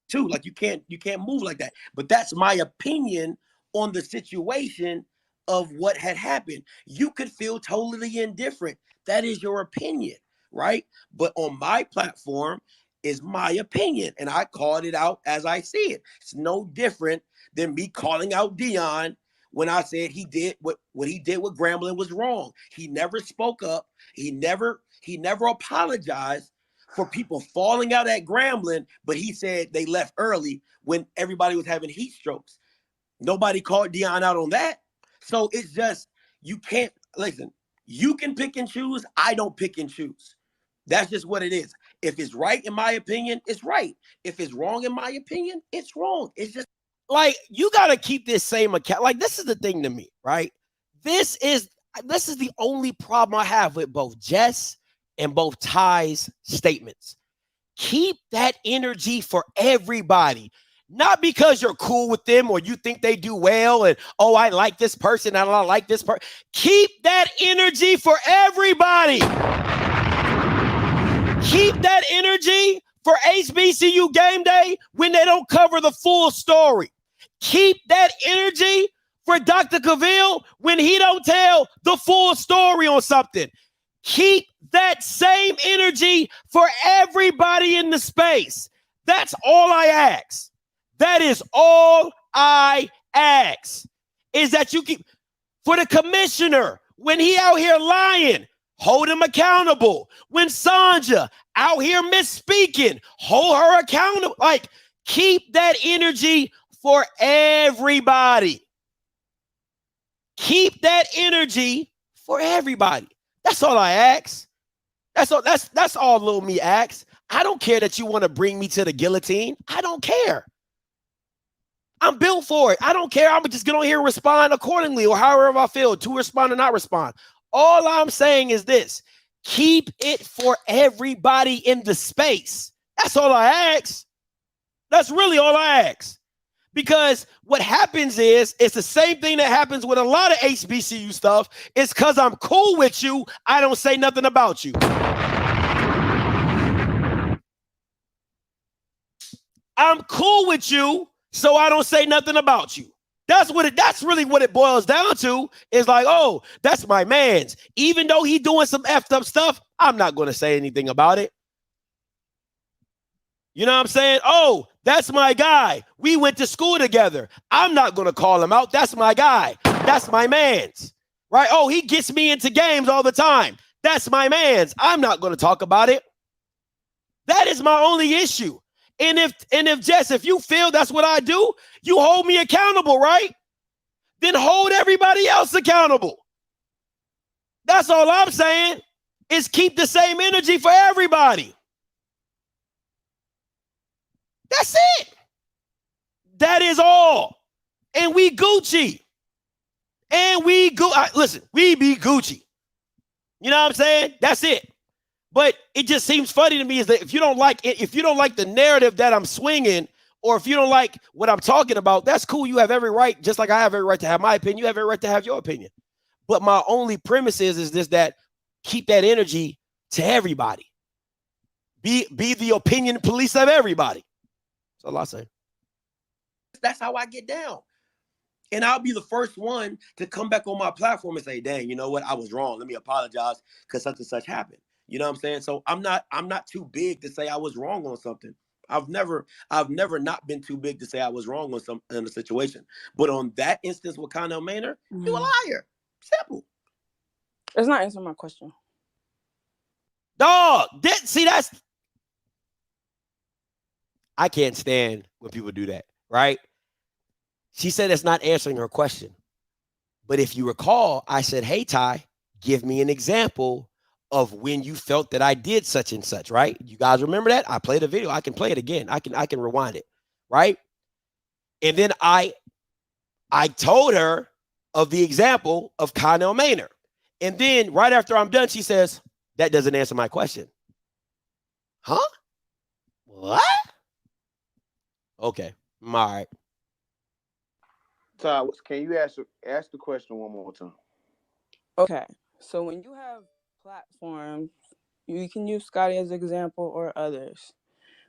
Too, like you can't move like that. But that's my opinion on the situation of what had happened. You could feel totally indifferent. That is your opinion, right? But on my platform is my opinion, and I called it out as I see it. It's no different than me calling out Dion when I said he did what he did with Grambling was wrong. He never spoke up. He never apologized for people falling out at Grambling, but he said they left early when everybody was having heat strokes. Nobody called Dion out on that. So it's just, you can't, listen, you can pick and choose. I don't pick and choose. That's just what it is. If it's right, in my opinion, it's right. If it's wrong, in my opinion, it's wrong. It's just like, you got to keep this same account. Like, this is the thing to me, right? This is the only problem I have with both Jess and both Ty's statements. Keep that energy for everybody. Not because you're cool with them or you think they do well and, oh, I like this person, I don't like this person. Keep that energy for everybody. Keep that energy for HBCU game day when they don't cover the full story. Keep that energy for Dr. Cavill when he don't tell the full story on something. Keep that same energy for everybody in the space. That's all I ask. That is all I ask, is that you keep, for the commissioner, when he out here lying, hold him accountable. When Sanja out here misspeaking, hold her accountable. Like, keep that energy for everybody. Keep that energy for everybody. That's all I ask. That's all little me asks. I don't care that you want to bring me to the guillotine. I don't care. I'm built for it. I don't care. I'm just going to here and respond accordingly or however I feel, to respond or not respond. All I'm saying is this. Keep it for everybody in the space. That's all I ask. That's really all I ask. Because what happens is, it's the same thing that happens with a lot of HBCU stuff. It's because I'm cool with you, I don't say nothing about you. I'm cool with you, so I don't say nothing about you. That's really what it boils down to. Is like, oh, that's my man's. Even though he doing some effed up stuff, I'm not going to say anything about it. You know what I'm saying? Oh, That's my guy. We went to school together. I'm not going to call him out. That's my guy. That's my man's. Right? Oh, he gets me into games all the time. That's my man's. I'm not going to talk about it. That is my only issue. And if Jess, if you feel that's what I do, you hold me accountable, right? Then hold everybody else accountable. That's all I'm saying, is keep the same energy for everybody. That's it. That is all. And we Gucci. And we listen, we be Gucci. You know what I'm saying? That's it. But it just seems funny to me is that if you don't like it, if you don't like the narrative that I'm swinging, or if you don't like what I'm talking about, that's cool. You have every right, just like I have every right to have my opinion. You have every right to have your opinion. But my only premise is this, that keep that energy to everybody. Be the opinion police of everybody. That's all I say. That's how I get down. And I'll be the first one to come back on my platform and say, dang, you know what? I was wrong. Let me apologize because such and such happened. You know what I'm saying? So I'm not too big to say I was wrong on something. I've never not been too big to say I was wrong on in a situation. But on that instance with Connell Maynard, you a liar. Simple. It's not answering my question. Dog, that's I can't stand when people do that, right? She said it's not answering her question. But if you recall, I said, hey, Ty, give me an example of when you felt that I did such and such, right? You guys remember that? I played a video. I can play it again. I can rewind it, right? And then I told her of the example of Connell Maynard. And then right after I'm done, she says, that doesn't answer my question. Huh? What? Okay. All right. Todd, can you ask the question one more time? Okay. So when you have platforms, you can use Scotty as an example or others.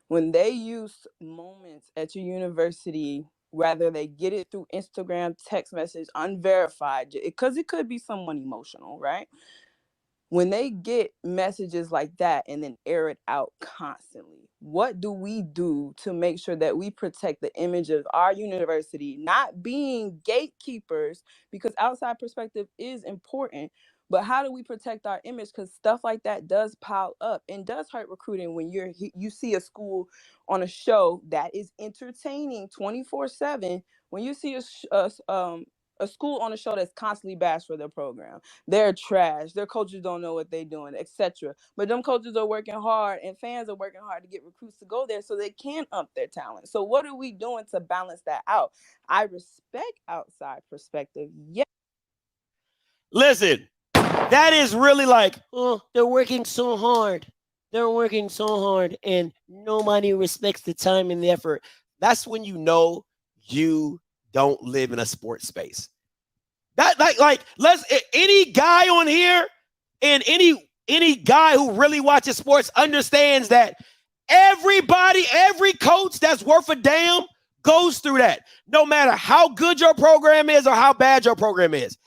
When they use moments at your university, whether they get it through Instagram, text message, unverified, because it could be someone emotional, right? When they get messages like that and then air it out constantly, what do we do to make sure that we protect the image of our university, not being gatekeepers, because outside perspective is important, but how do we protect our image? Because stuff like that does pile up and does hurt recruiting when you see a school on a show that is entertaining 24/7. When you see a school on a show that's constantly bashed for their program, they're trash, their coaches don't know what they're doing, etc. But them coaches are working hard and fans are working hard to get recruits to go there so they can up their talent. So what are we doing to balance that out? I respect outside perspective. Yeah. Listen, that is really like, oh, they're working so hard. They're working so hard and nobody respects the time and the effort. That's when you know you don't live in a sports space. That like let's any guy on here and any guy who really watches sports understands that everybody, every coach that's worth a damn goes through that. No matter how good your program is or how bad your program is.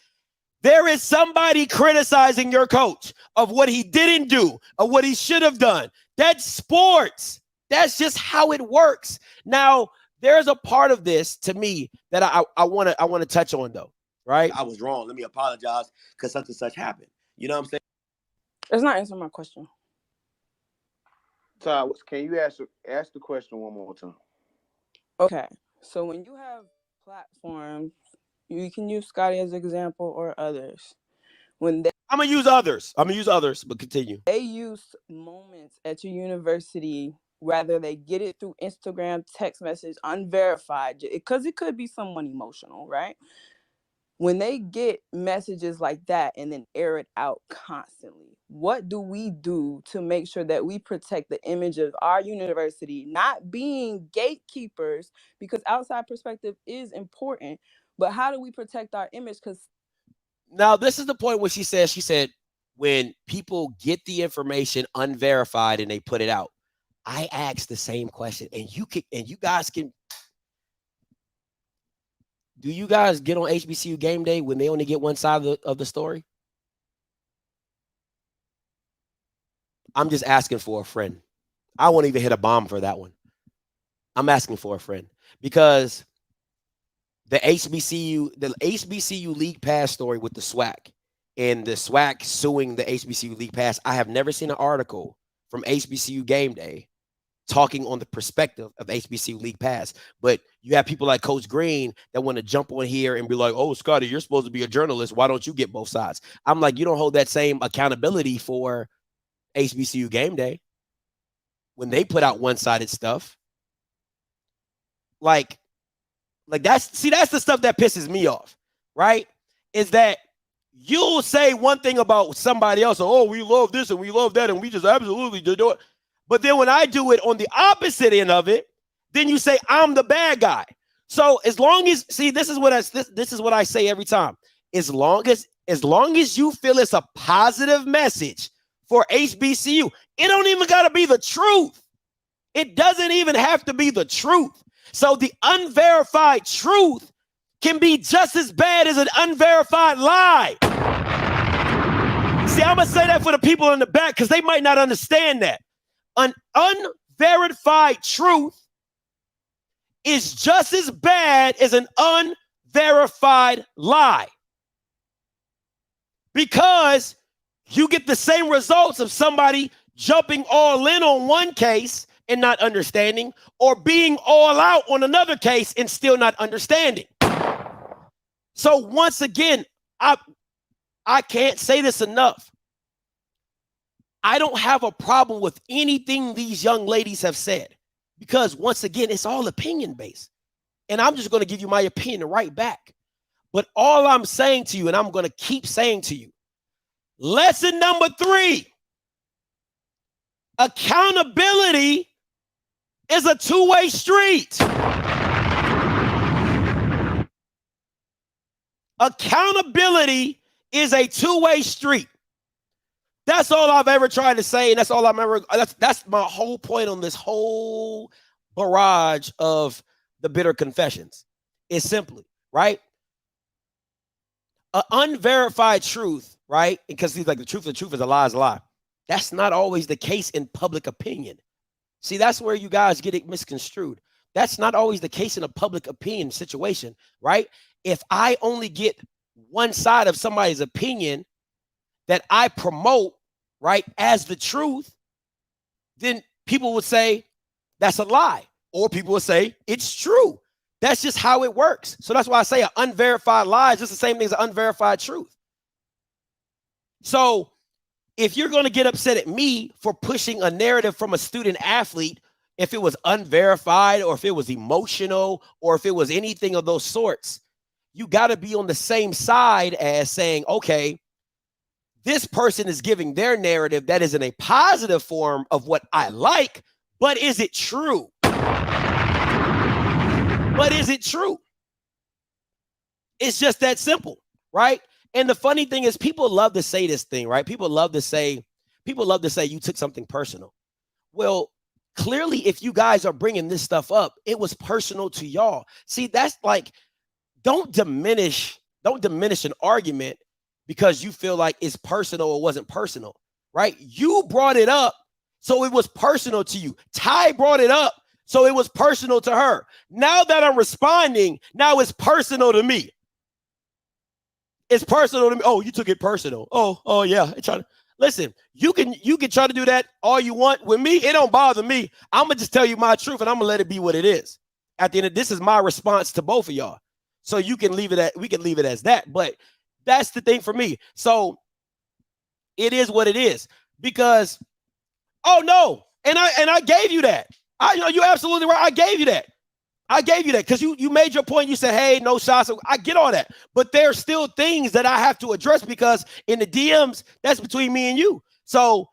There is somebody criticizing your coach of what he didn't do, or what he should have done. That's sports. That's just how it works. Now, there's a part of this to me that I want to touch on though, right? I was wrong. Let me apologize because such and such happened. You know what I'm saying? It's not answering my question. Todd, can you ask the question one more time? Okay. So when you have platforms, you can use Scotty as an example or others. I'm gonna use others, but continue. They use moments at your university, whether they get it through Instagram, text message, unverified, because it could be someone emotional, right? When they get messages like that and then air it out constantly, what do we do to make sure that we protect the image of our university, not being gatekeepers, because outside perspective is important, but how do we protect our image? Because now this is the point where she said, when people get the information unverified and they put it out, I asked the same question, and you guys can. Do you guys get on HBCU game day when they only get one side of the story? I'm just asking for a friend. I won't even hit a bomb for that one. I'm asking for a friend because the HBCU League Pass story with the SWAC and the SWAC suing the HBCU League Pass. I have never seen an article from HBCU Game Day talking on the perspective of HBCU League Pass. But you have people like Coach Green that want to jump on here and be like, oh, Scotty, you're supposed to be a journalist. Why don't you get both sides? I'm like, you don't hold that same accountability for HBCU Game Day when they put out one-sided stuff. Like that's the stuff that pisses me off, right? Is that you'll say one thing about somebody else, oh, we love this and we love that and we just absolutely do it. But then when I do it on the opposite end of it, then you say I'm the bad guy. So as long as this is what I say every time. As long as you feel it's a positive message for HBCU, it don't even got to be the truth. It doesn't even have to be the truth. So the unverified truth can be just as bad as an unverified lie. See, I'm going to say that for the people in the back because they might not understand that. An unverified truth is just as bad as an unverified lie. Because you get the same results of somebody jumping all in on one case and not understanding, or being all out on another case and still not understanding. So once again, I can't say this enough. I don't have a problem with anything these young ladies have said because once again, it's all opinion based. And I'm just going to give you my opinion right back. But all I'm saying to you, and I'm going to keep saying to you, lesson number 3, accountability is a two-way street. Accountability is a two-way street. That's all I've ever tried to say, and that's all I'm ever. That's my whole point on this whole barrage of the bitter confessions. It's simply right. An unverified truth, right? Because he's like the truth is a lie is a lie. That's not always the case in public opinion. See, that's where you guys get it misconstrued. That's not always the case in a public opinion situation, right? If I only get one side of somebody's opinion that I promote, right, as the truth, then people would say that's a lie, or people would say it's true. That's just how it works. So that's why I say an unverified lie is just the same thing as an unverified truth. So if you're going to get upset at me for pushing a narrative from a student athlete, if it was unverified or if it was emotional or if it was anything of those sorts, you got to be on the same side as saying, okay, this person is giving their narrative that is in a positive form of what I like, but is it true? But is it true? It's just that simple, right? And the funny thing is people love to say this thing, right? People love to say you took something personal. Well, clearly, if you guys are bringing this stuff up, it was personal to y'all. See, that's like, don't diminish an argument because you feel like it's personal or wasn't personal, right? You brought it up, so it was personal to you. Ty brought it up, so it was personal to her. Now that I'm responding, now it's personal to me. It's personal to me. Oh, you took it personal. Oh yeah. Listen, you can try to do that all you want. With me, it don't bother me. I'm gonna just tell you my truth and I'm gonna let it be what it is. At the end of this is my response to both of y'all. So we can leave it as that. But that's the thing for me. So it is what it is. Because oh no, and I gave you that. You're absolutely right. I gave you that because you made your point. You said, hey, no shots. I get all that. But there's still things that I have to address because in the DMs, that's between me and you. So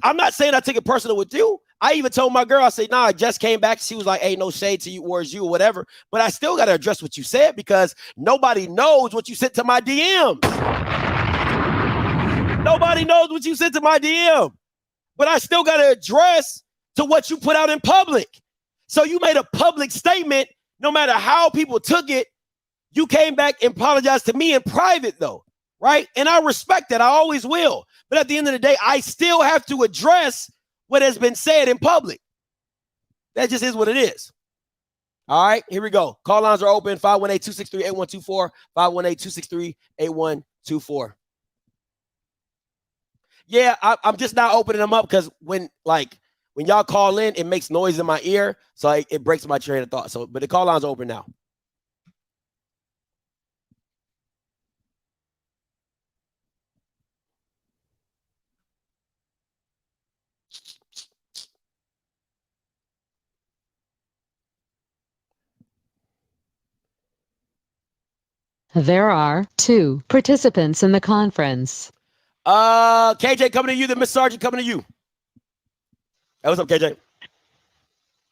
I'm not saying I take it personal with you. I even told my girl, I said, nah, I just came back. She was like, hey, no shade to you or you or whatever. But I still got to address what you said because nobody knows what you sent to my DMs. Nobody knows what you sent to my DM. But I still got to address to what you put out in public. So you made a public statement, no matter how people took it, you came back and apologized to me in private though, right? And I respect that, I always will. But at the end of the day, I still have to address what has been said in public. That just is what it is. All right, here we go. Call lines are open. 518-263-8124. 518-263-8124. Yeah, I'm just not opening them up because when y'all call in, it makes noise in my ear, so it breaks my train of thought. So, but the call lines are open now. There are 2 participants in the conference. KJ coming to you. The Miss Sergeant coming to you. Hey, what's up, KJ?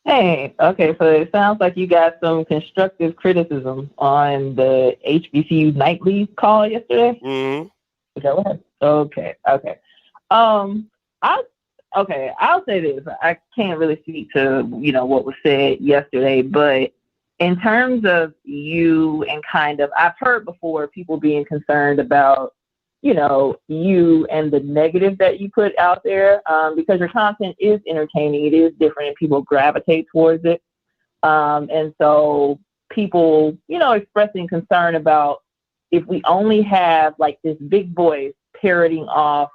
Hey, okay, so it sounds like you got some constructive criticism on the HBCU nightly call yesterday. Mm-hmm. Is that what happened? Okay. I'll say this. I can't really speak to, what was said yesterday, but in terms of you and I've heard before people being concerned about, you and the negative that you put out there, because your content is entertaining, it is different, and people gravitate towards it. And so people, expressing concern about if we only have like this big voice parroting off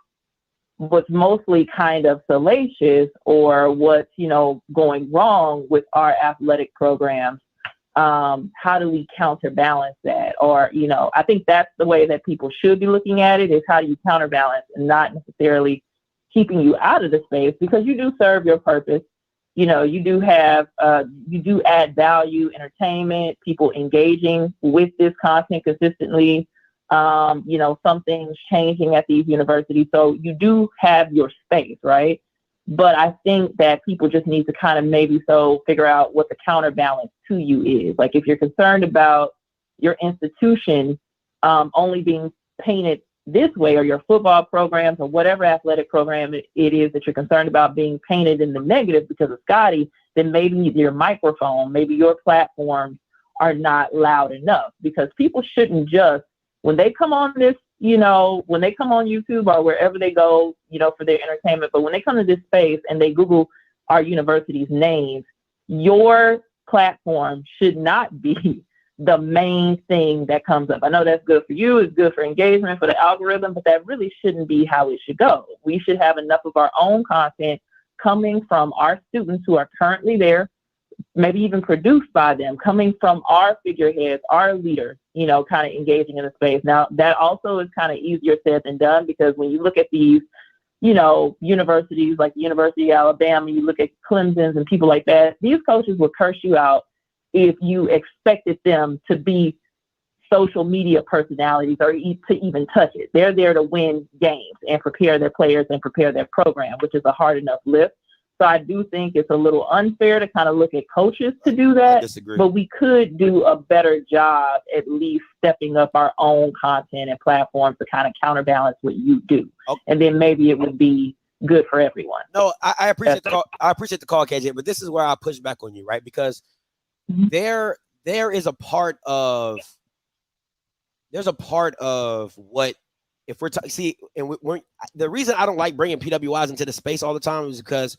what's mostly kind of salacious or what's, going wrong with our athletic programs. How do we counterbalance that? Or, I think that's the way that people should be looking at it, is how do you counterbalance, and not necessarily keeping you out of the space, because you do serve your purpose. You do have, you do add value, entertainment, people engaging with this content consistently. Some things changing at these universities. So you do have your space, right? But I think that people just need to kind of figure out what the counterbalance to you is. Like, if you're concerned about your institution only being painted this way, or your football programs or whatever athletic program it is that you're concerned about being painted in the negative because of Scotty, then maybe your microphone, maybe your platforms are not loud enough, because people shouldn't just, when they come on this, when they come on YouTube or wherever they go, for their entertainment, but when they come to this space and they Google our university's names, your platform should not be the main thing that comes up. I know that's good for you, it's good for engagement, for the algorithm, but that really shouldn't be how it should go. We should have enough of our own content coming from our students who are currently there, maybe even produced by them, coming from our figureheads, our leaders, kind of engaging in the space. Now, that also is kind of easier said than done, because when you look at these, universities like the University of Alabama, you look at Clemson's and people like that, these coaches will curse you out if you expected them to be social media personalities or to even touch it. They're there to win games and prepare their players and prepare their program, which is a hard enough lift. So I do think it's a little unfair to kind of look at coaches to do that, but we could do a better job at least stepping up our own content and platforms to kind of counterbalance what you do. Okay. And then maybe it would be good for everyone. No, I appreciate the call. I appreciate the call, KJ, but this is where I push back on you, right? Because there is a part of, what, if we're the reason I don't like bringing PWIs into the space all the time is because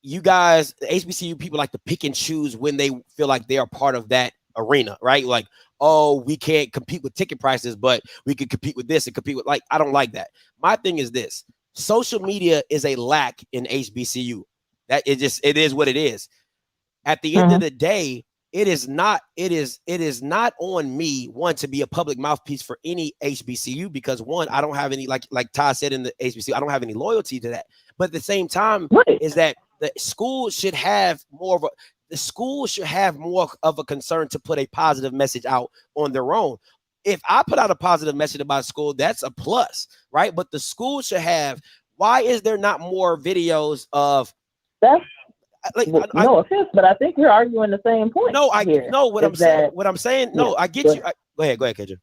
you guys, the HBCU people, like to pick and choose when they feel like they are part of that arena, right? Like, oh, we can't compete with ticket prices, but we can compete with this and compete with, like, I don't like that. My thing is this: social media is a lack in HBCU. That it is what it is. At the end of the day, it is not on me, one, to be a public mouthpiece for any HBCU, because one, I don't have any, like Ty said in the HBCU, I don't have any loyalty to that. But at the same time, is that the school should have more of a concern to put a positive message out on their own. If I put out a positive message about school, that's a plus, right? But the school should have. Why is there not more videos of that? No offense, but I think you're arguing the same point. No, I know what I'm saying. What I'm saying. No, I get you. Go ahead, KJ.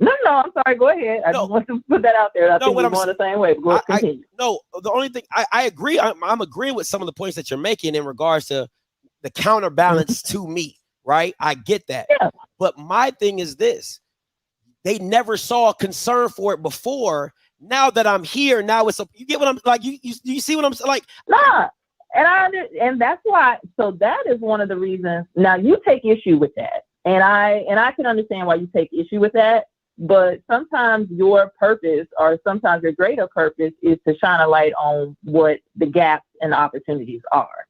No, I'm sorry. Go ahead. I just want to put that out there. I think we're going the same way. Go continue. The only thing I agree. I'm agreeing with some of the points that you're making in regards to the counterbalance to me. Right? I get that. Yeah. But my thing is this: they never saw a concern for it before. Now that I'm here, now it's you get what I'm like. You see what I'm like? Nah. And that's why. So that is one of the reasons. Now you take issue with that, and I can understand why you take issue with that. But sometimes your purpose, or sometimes your greater purpose, is to shine a light on what the gaps and opportunities are.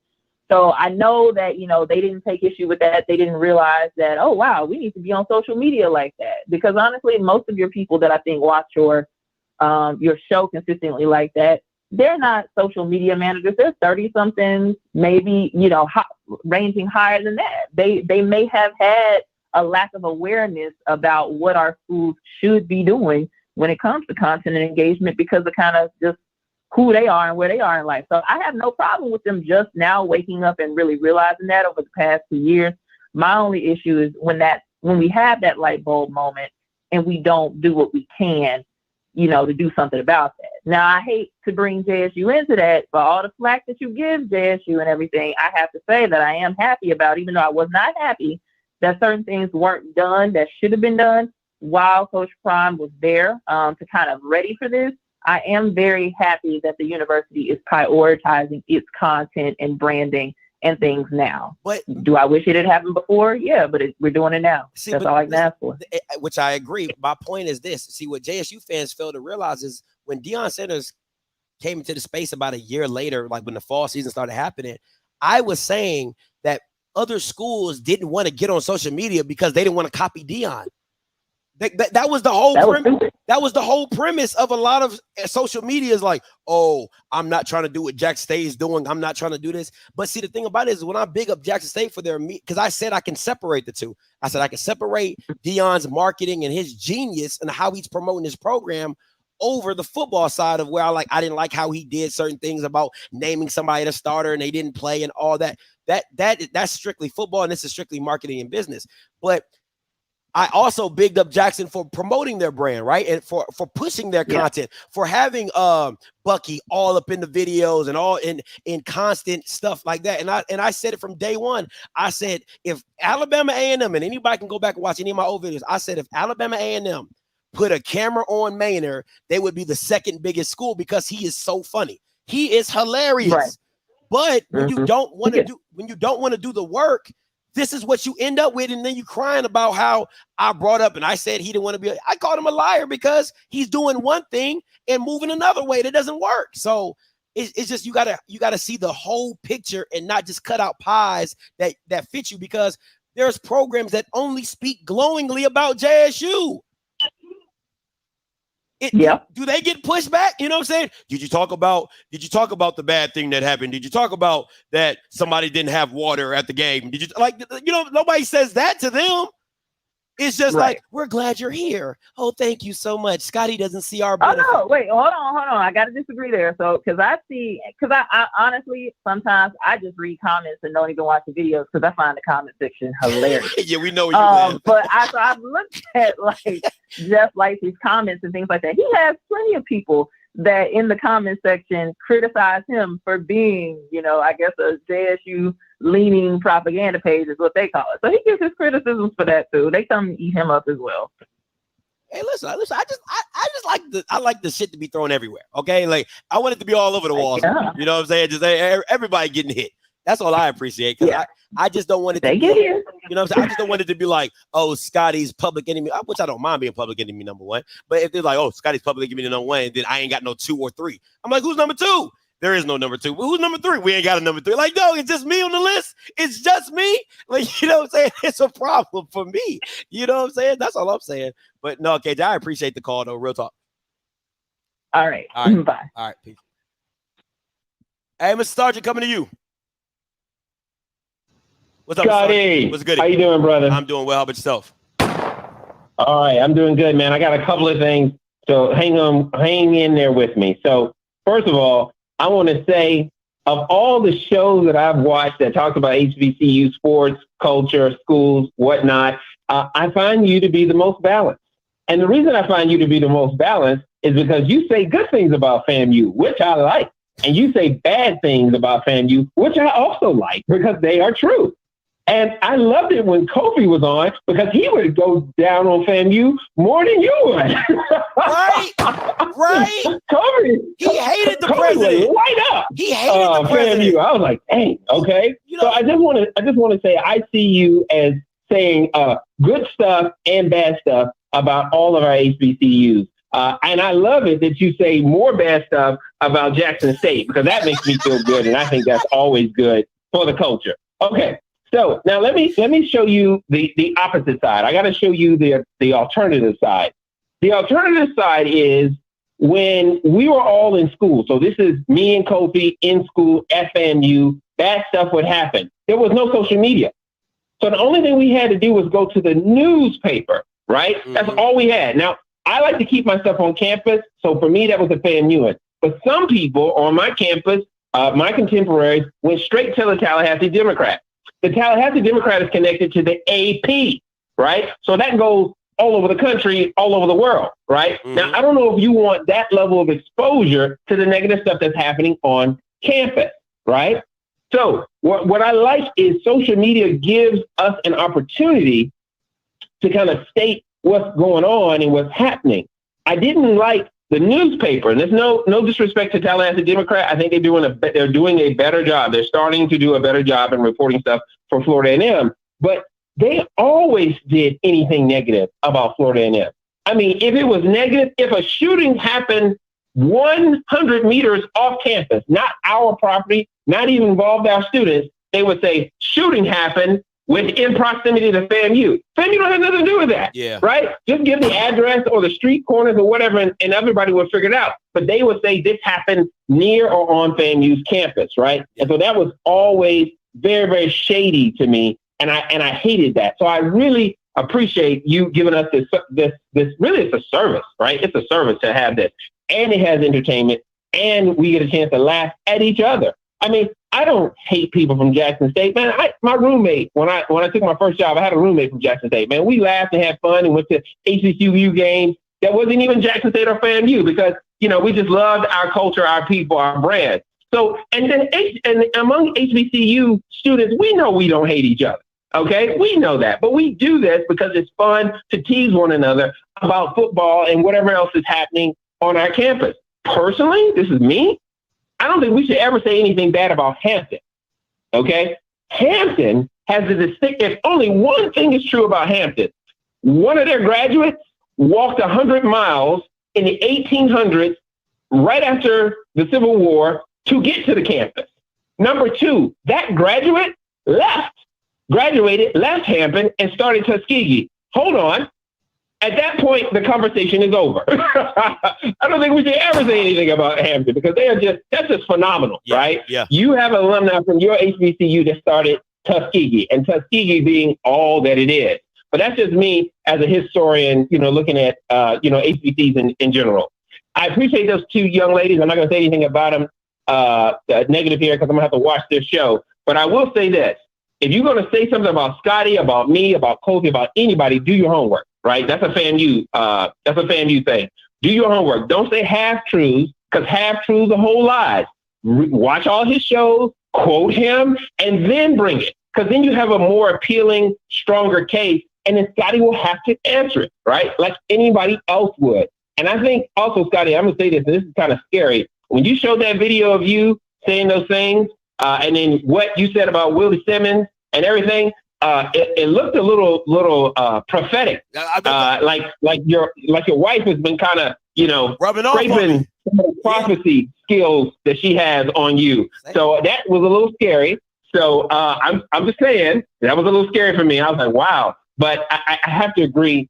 So I know that, they didn't take issue with that. They didn't realize that, oh, wow, we need to be on social media like that. Because honestly, most of your people that I think watch your show consistently like that, they're not social media managers. They're 30-somethings, maybe, ranging higher than that. They may have had a lack of awareness about what our schools should be doing when it comes to content and engagement because of kind of just who they are and where they are in life. So I have no problem with them just now waking up and really realizing that over the past 2 years. My only issue is when we have that light bulb moment and we don't do what we can, to do something about that. Now, I hate to bring JSU into that, but all the flack that you give JSU and everything, I have to say that I am happy about, even though I was not happy that certain things weren't done that should have been done while Coach Prime was there to kind of ready for this. I am very happy that the university is prioritizing its content and branding and things now. But do I wish it had happened before? Yeah, but we're doing it now. That's all I can ask for. Which I agree. My point is this. See, what JSU fans fail to realize is when Deion Sanders came into the space about a year later, like when the fall season started happening, I was saying that other schools didn't want to get on social media because they didn't want to copy Deion. That was the whole premise. That was the whole premise of a lot of social media is like, oh, I'm not trying to do what Jackson State is doing. I'm not trying to do this. But see, the thing about it is when I big up Jackson State for their because I said I can separate the two. I said I can separate Deion's marketing and his genius and how he's promoting his program over the football side of where I didn't like how he did certain things about naming somebody the starter and they didn't play and all that. That's strictly football and this is strictly marketing and business. But I also bigged up Jackson for promoting their brand, right? And for pushing their content, for having Bucky all up in the videos and all in constant stuff like that. And I said it from day one. I said, if Alabama A&M, and anybody can go back and watch any of my old videos, I said if Alabama A&M put a camera on Maynard, they would be the second biggest school because he is so funny. He is hilarious. Right. But when you don't want to do the work, this is what you end up with. And then you crying about how I brought up and I said he didn't want to be. I called him a liar because he's doing one thing and moving another way that doesn't work. So it's just you gotta see the whole picture and not just cut out pies that fit you, because there's programs that only speak glowingly about JSU. Do they get pushed back? You know what I'm saying? Did you talk about the bad thing that happened? Did you talk about that somebody didn't have water at the game? Did you nobody says that to them. It's just like, we're glad you're here. Oh, thank you so much. Scotty doesn't see our benefit. Oh, no, wait, hold on. I got to disagree there. So, because I honestly, sometimes I just read comments and don't even watch the videos because I find the comment section hilarious. Yeah, we know you. But I've looked at Jeff Lightsey's comments and things like that. He has plenty of people that in the comment section criticize him for being, I guess a JSU leaning propaganda page is what they call it. So he gets his criticisms for that too. They come eat him up as well. Hey, listen. I like the shit to be thrown everywhere. Okay, I want it to be all over the walls. Yeah. You know what I'm saying? Just everybody getting hit. That's all I appreciate. Because I just don't want it to be, you know what I'm saying? I just don't want it to be like, oh, Scotty's public enemy, which I don't mind being public enemy number one. But if they're like, oh, Scotty's public enemy number one, then I ain't got no 2 or 3. I'm like, who's number 2? There is no number 2. Well, who's number 3? We ain't got a number 3. Like, no, it's just me on the list. It's just me. You know what I'm saying? It's a problem for me. You know what I'm saying? That's all I'm saying. But no, KJ, I appreciate the call, though. Real talk. All right. Bye. All right. Peace. Hey, Mr. Sergeant, coming to you. What's up, Scotty? What's good? How you doing, brother? I'm doing well. How about yourself? All right, I'm doing good, man. I got a couple of things, so hang in there with me. So, first of all, I want to say, of all the shows that I've watched that talk about HBCU sports, culture, schools, whatnot, I find you to be the most balanced. And the reason I find you to be the most balanced is because you say good things about FAMU, which I like, and you say bad things about FAMU, which I also like because they are true. And I loved it when Kofi was on because he would go down on FAMU more than you would. Right. Kofi, he hated the Kofi president. Would light up. He hated the president. FAMU. I was like, dang, okay. So I just want to say I see you as saying good stuff and bad stuff about all of our HBCUs. And I love it that you say more bad stuff about Jackson State because that makes me feel good, and I think that's always good for the culture. Okay, so now let me show you the opposite side. I got to show you the alternative side. The alternative side is when we were all in school. So this is me and Kofi in school, FAMU. Bad stuff would happen. There was no social media. So the only thing we had to do was go to the newspaper, right? Mm-hmm. That's all we had. Now, I like to keep myself on campus. So for me, that was a FAMU. But some people on my campus, my contemporaries, went straight to the Tallahassee Democrat. The Tallahassee Democrat is connected to the AP, right? So that goes all over the country, all over the world, right? Mm-hmm. Now, I don't know if you want that level of exposure to the negative stuff that's happening on campus, right? So what I like is social media gives us an opportunity to kind of state what's going on and what's happening. I didn't like the newspaper, and there's no disrespect to Tallahassee Democrat. I think they're doing a better job. They're starting to do a better job in reporting stuff for Florida A&M, but they always did anything negative about Florida A&M. I mean, if it was negative, if a shooting happened 100 meters off campus, not our property, not even involved our students, they would say shooting happened within proximity to FAMU. FAMU don't have nothing to do with that, right? Just give the address or the street corners or whatever, and everybody would figure it out. But they would say this happened near or on FAMU's campus, right? And so that was always very, very shady to me, and I hated that. So I really appreciate you giving us this. Really, it's a service, right? It's a service to have this, and it has entertainment, and we get a chance to laugh at each other. I mean, I don't hate people from Jackson State, man. My roommate, when I took my first job, I had a roommate from Jackson State, man. We laughed and had fun and went to HBCU games that wasn't even Jackson State or FAMU because, we just loved our culture, our people, our brand. So, and then among HBCU students, we know we don't hate each other, okay? We know that, but we do this because it's fun to tease one another about football and whatever else is happening on our campus. Personally, this is me. I don't think we should ever say anything bad about Hampton, okay? Hampton has the distinct, if only one thing is true about Hampton, one of their graduates walked 100 miles in the 1800s, right after the Civil War, to get to the campus. Number two, that graduate graduated, left Hampton, and started Tuskegee. Hold on. At that point, the conversation is over. I don't think we should ever say anything about Hampton because that's just phenomenal, right? Yeah. You have an alumni from your HBCU that started Tuskegee, and Tuskegee being all that it is. But that's just me as a historian, looking at, HBCs in general. I appreciate those two young ladies. I'm not going to say anything about them negative here because I'm going to have to watch this show. But I will say this. If you're going to say something about Scotty, about me, about Kofi, about anybody, do your homework. Right? That's a FAMU thing. Do your homework. Don't say half-truths, because half-truths are whole lies. Watch all his shows, quote him, and then bring it. Because then you have a more appealing, stronger case, and then Scotty will have to answer it, right? Like anybody else would. And I think also, Scotty, I'm going to say this, and this is kind of scary. When you showed that video of you saying those things, and then what you said about Willie Simmons and everything, it looked a little prophetic, like your wife has been kind of rubbing scraping prophecy skills that she has on you. So that was a little scary. So I'm just saying that was a little scary for me. I was like, wow. But I have to agree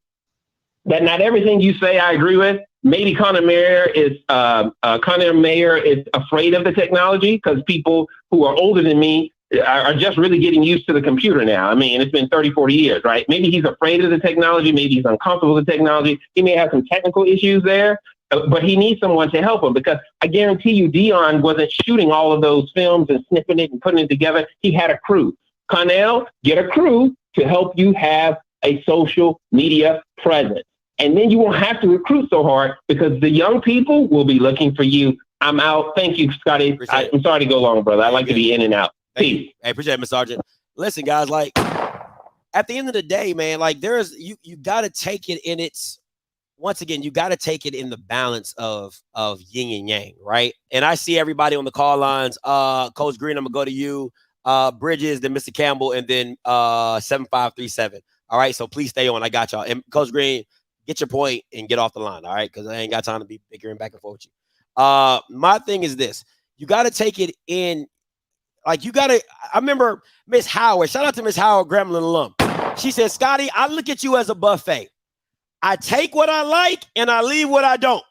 that not everything you say I agree with. Maybe Connor Mayer is afraid of the technology because people who are older than me are just really getting used to the computer now. I mean, it's been 30, 40 years, right? Maybe he's afraid of the technology. Maybe he's uncomfortable with the technology. He may have some technical issues there, but he needs someone to help him because I guarantee you Dion wasn't shooting all of those films and snipping it and putting it together. He had a crew. Connell, get a crew to help you have a social media presence. And then you won't have to recruit so hard because the young people will be looking for you. I'm out. Thank you, Scotty. I'm sorry to go long, brother. I like to be in and out. Peace. Hey, appreciate it, Ms. Sergeant. listen, guys, like at the end of the day, man, like you got to take it in its, once again, you got to take it in the balance of yin and yang, right? And I see everybody on the call lines. Coach Green, I'm gonna go to you. Bridges, then Mr. Campbell, and then 7537. All right, so please stay on. I got y'all. And Coach Green, get your point and get off the line, all right? Because I ain't got time to be bickering back and forth with you. My thing is this. You got to take it in, like you got to, I remember Miss Howard, shout out to Miss Howard, Gremlin alum. She said, Scotty, I look at you as a buffet. I take what I like and I leave what I don't.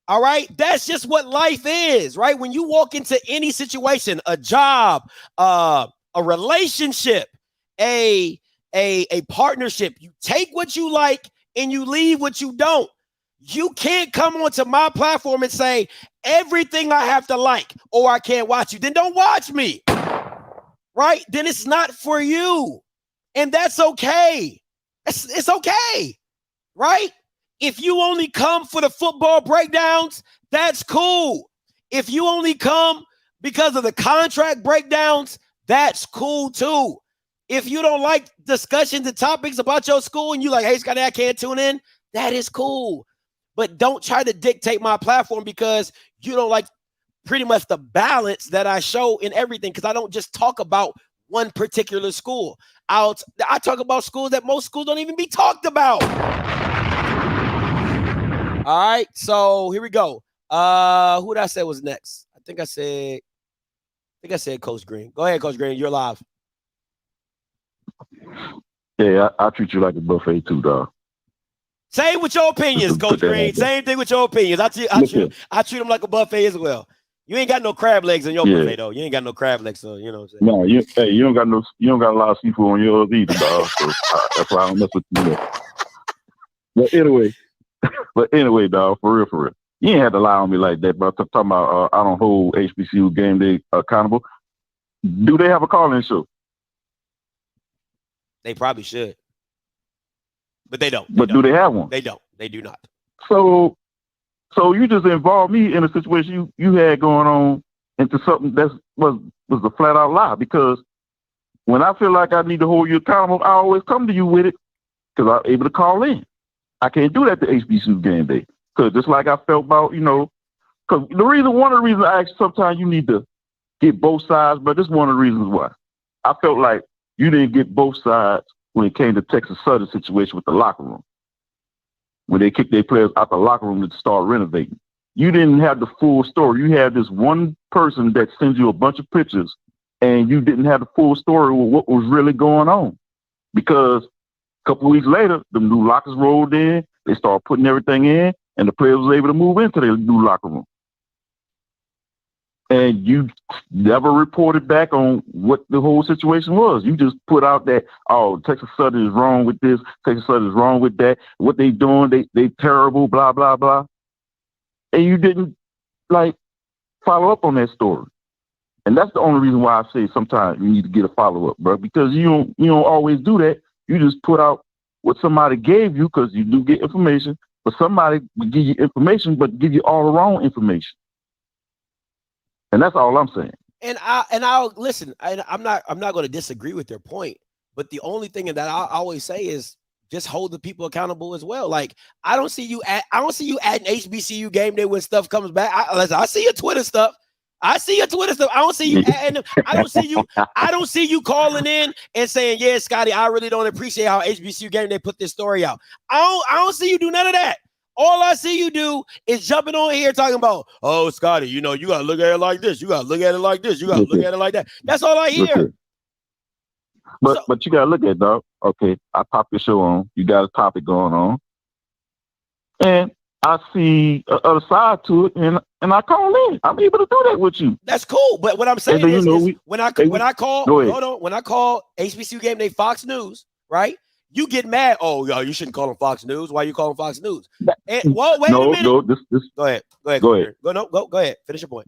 All right. That's just what life is, right? When you walk into any situation, a job, a relationship, a partnership, you take what you like and you leave what you don't. You can't come onto my platform and say everything I have to like, or I can't watch you. Then don't watch me. Right? Then it's not for you. And that's okay. It's okay. Right? If you only come for the football breakdowns, that's cool. If you only come because of the contract breakdowns, that's cool too. If you don't like discussions and topics about your school and you like, hey, Scotty, I can't tune in, that is cool. But don't try to dictate my platform because you don't like pretty much the balance that I show in everything, because I don't just talk about one particular school. I talk about schools that most schools don't even be talked about. All right, so here we go. Who did I say was next? I think I said Coach Green. Go ahead, Coach Green. You're live. Yeah, I treat you like a buffet too, dog. Same with your opinions, Coach Green. Same thing with your opinions. I treat them like a buffet as well. You ain't got no crab legs in your buffet though. You ain't got no crab legs, so you know what I'm saying. No, you don't got a lot of seafood on yours either, dog. So that's why I don't mess with you. But anyway, dog, for real. You ain't had to lie on me like that, bro. Talking about I don't hold HBCU game day accountable. Do they have a call-in show? They probably should. But they don't. Do they have one? They don't. They do not. So you just involved me in a situation you had going on into something that was a flat out lie, because when I feel like I need to hold you accountable, I always come to you with it because I'm able to call in. I can't do that to HBCU game day, because just like I felt about, because one of the reasons I actually sometimes you need to get both sides, but this is one of the reasons why. I felt like you didn't get both sides when it came to Texas Southern situation with the locker room. When they kicked their players out the locker room to start renovating. You didn't have the full story. You had this one person that sends you a bunch of pictures, and you didn't have the full story of what was really going on. Because a couple of weeks later, the new lockers rolled in, they started putting everything in, and the players was able to move into their new locker room. And you never reported back on what the whole situation was. You just put out that, oh, Texas Southern is wrong with this, Texas Southern is wrong with that, what they doing, they terrible, blah, blah, blah. And you didn't, follow up on that story. And that's the only reason why I say sometimes you need to get a follow-up, bro, because you don't always do that. You just put out what somebody gave you, because you do get information, but somebody will give you information, but give you all the wrong information. And that's all I'm saying. And I'll listen. I'm not going to disagree with their point, but the only thing that I always say is just hold the people accountable as well. Like I don't see you adding HBCU game day when stuff comes back. I see your Twitter stuff. I don't see you adding. I don't see you calling in and saying, "Yeah, Scotty, I really don't appreciate how HBCU game day put this story out." I don't see you do none of that. All I see you do is jumping on here talking about, oh, Scotty, you got to look at it like this. You got to look at it like this. You got to look at it like that. That's all I hear. But you got to look at it, dog. Okay, I pop your show on. You got a topic going on. And I see a other side to it, and I call in. I'm able to do that with you. That's cool. But what I'm saying is when I call HBCU game day Fox News, right? You get mad. Oh, yo, you shouldn't call them Fox News. Why you call them Fox News? Wait a minute. No, this. Go ahead. Go ahead. Finish your point.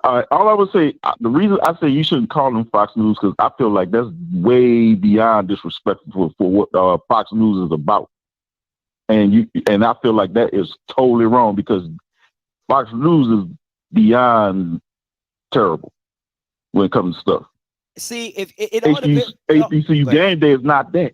All right. All I would say, the reason I say you shouldn't call them Fox News, because I feel like that's way beyond disrespectful for what Fox News is about. And I feel like that is totally wrong, because Fox News is beyond terrible when it comes to stuff. See, if it all depends. HBCU game day is not that.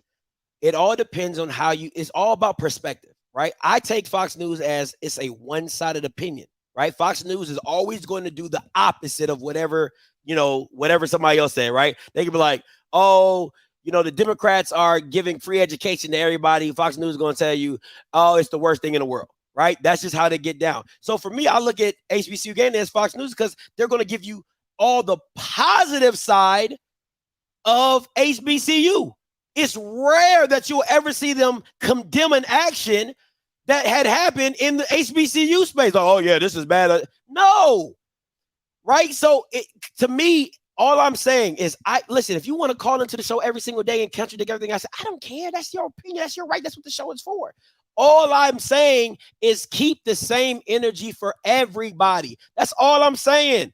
It all depends on how you. It's all about perspective, right? I take Fox News as it's a one-sided opinion, right? Fox News is always going to do the opposite of whatever whatever somebody else said, right? They could be like, oh, the Democrats are giving free education to everybody. Fox News is going to tell you, oh, it's the worst thing in the world, right? That's just how they get down. So for me, I look at HBCU game day as Fox News because they're going to give you all the positive side of HBCU. It's rare that you'll ever see them condemn an action that had happened in the HBCU space. Like, oh yeah, this is bad. No, right? So to me, all I'm saying is, listen, if you want to call into the show every single day and contradict everything I say, I don't care. That's your opinion. That's your right. That's what the show is for. All I'm saying is keep the same energy for everybody. That's all I'm saying.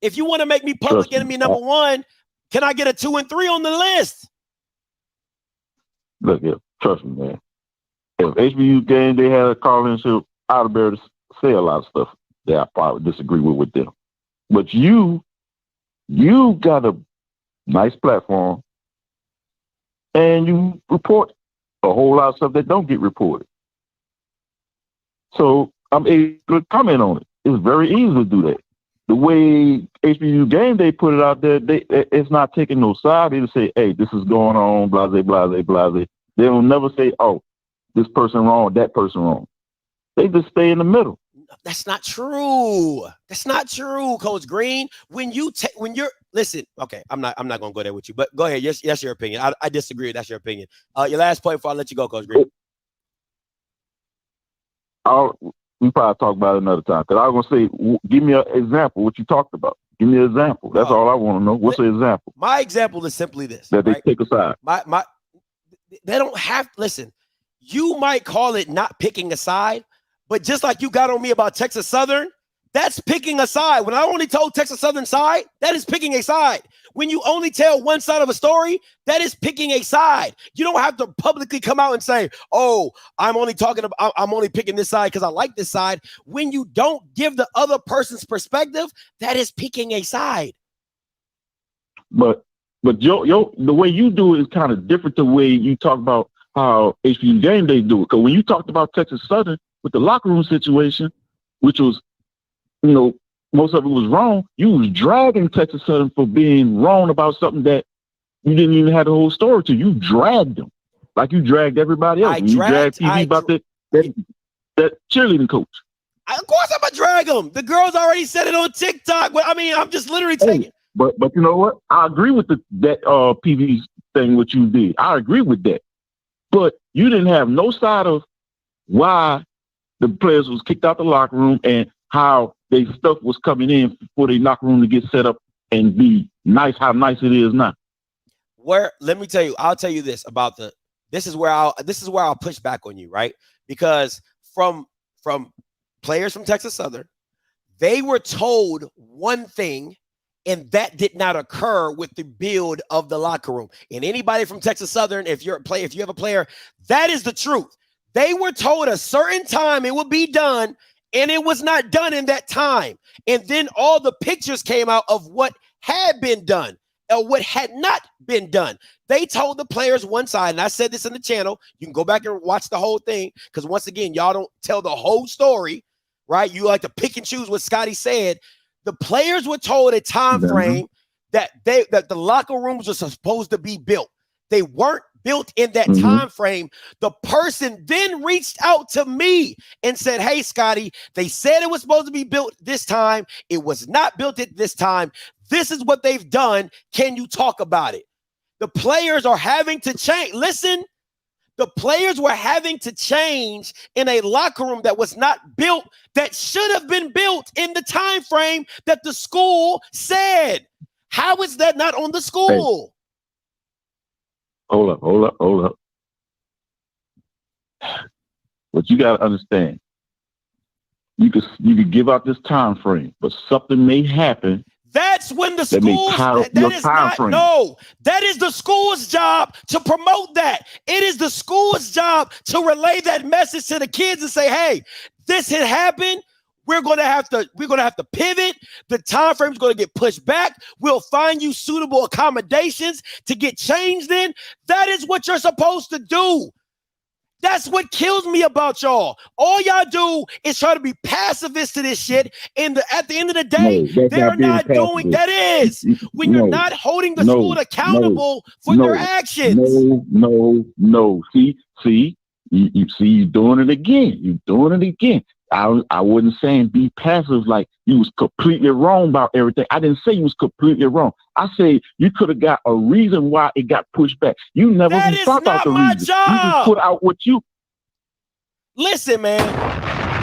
If you want to make me public enemy number one, can I get a 2 and 3 on the list? Look, trust me, man. If HBU game they had a call-in show, I'd have been able to say a lot of stuff that I probably disagree with them. But you got a nice platform, and you report a whole lot of stuff that don't get reported. So I'm able to comment on it. It's very easy to do that. The way HBU game they put it out there, it's not taking no side. They just say, hey, this is going on, blase, blase, blase. They don't never say, oh, this person wrong, that person wrong. They just stay in the middle. That's not true. That's not true, Coach Green. When you're listen, okay, I'm not gonna go there with you, but go ahead. Yes, that's your opinion. I disagree. That's your opinion. Your last point before I let you go, Coach Green. We probably talk about it another time. Because I was going to say, give me an example, what you talked about. Give me an example. That's all I want to know. What's the example? My example is simply this. That they take aside. They don't have, listen, you might call it not picking a side, but just like you got on me about Texas Southern, that's picking a side. When I only told Texas Southern side, that is picking a side. When you only tell one side of a story, that is picking a side. You don't have to publicly come out and say, oh, I'm only picking this side because I like this side. When you don't give the other person's perspective, that is picking a side. But the way you do it is kind of different the way you talk about how HBU game day do it. Because when you talked about Texas Southern with the locker room situation, which was, most of it was wrong. You was dragging Texas Southern for being wrong about something that you didn't even have the whole story to. You dragged them like you dragged everybody else. You dragged TV about that cheerleading coach. Of course I'm going to drag them. The girls already said it on TikTok. I'm just literally taking. But you know what? I agree with that PV thing, what you did. I agree with that. But you didn't have no side of why the players was kicked out the locker room and how their stuff was coming in for the locker room to get set up and be nice, how nice it is now. Let me tell you, I'll tell you this about this is where I'll push back on you, right? Because from players from Texas Southern, they were told one thing, and that did not occur with the build of the locker room. And anybody from Texas Southern, if you have a player, that is the truth. They were told a certain time it would be done, and it was not done in that time. And then all the pictures came out of what had been done or what had not been done. They told the players one side, and I said this in the channel. You can go back and watch the whole thing because, once again, y'all don't tell the whole story, right? You like to pick and choose what Scotty said. The players were told a time frame that the locker rooms were supposed to be built. They weren't built in that time frame. The person then reached out to me and said, hey, Scotty, they said it was supposed to be built this time. It was not built at this time. This is what they've done. Can you talk about it? The players are having to change. Listen, the players were having to change in a locker room that was not built, that should have been built in the time frame that the school said. How is that not on the school? Hey. Hold up. What you got to understand, you could give out this time frame, but something may happen. That's when the schools, that is the school's job to promote that. It is the school's job to relay that message to the kids and say, hey, this had happened. We're gonna have to pivot. The time frame is gonna get pushed back. We'll find you suitable accommodations to get changed in. That is what you're supposed to do. That's what kills me about y'all. All y'all do is try to be pacifist to this shit. And at the end of the day, they're not doing that. Is when you're not holding the school accountable for their actions. No. See, you're doing it again. You're doing it again. I wasn't saying be passive like you was completely wrong about everything. I didn't say you was completely wrong. I say you could have got a reason why it got pushed back. You never even thought out the reason. Job. You just put out what you... Listen, man,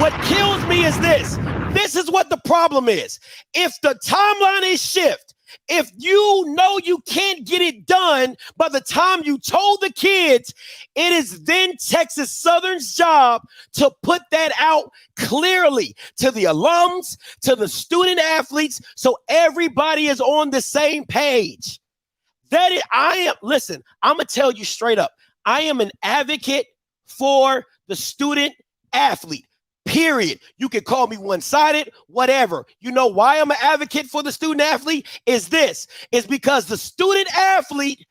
what kills me is this. This is what the problem is. If the timeline is shift, if you know you can't get it done by the time you told the kids, it is then Texas Southern's job to put that out clearly to the alums, to the student athletes, so everybody is on the same page. Listen, I'm going to tell you straight up, I am an advocate for the student athlete. Period. You can call me one-sided, whatever. You know why I'm an advocate for the student athlete? Is because the student athlete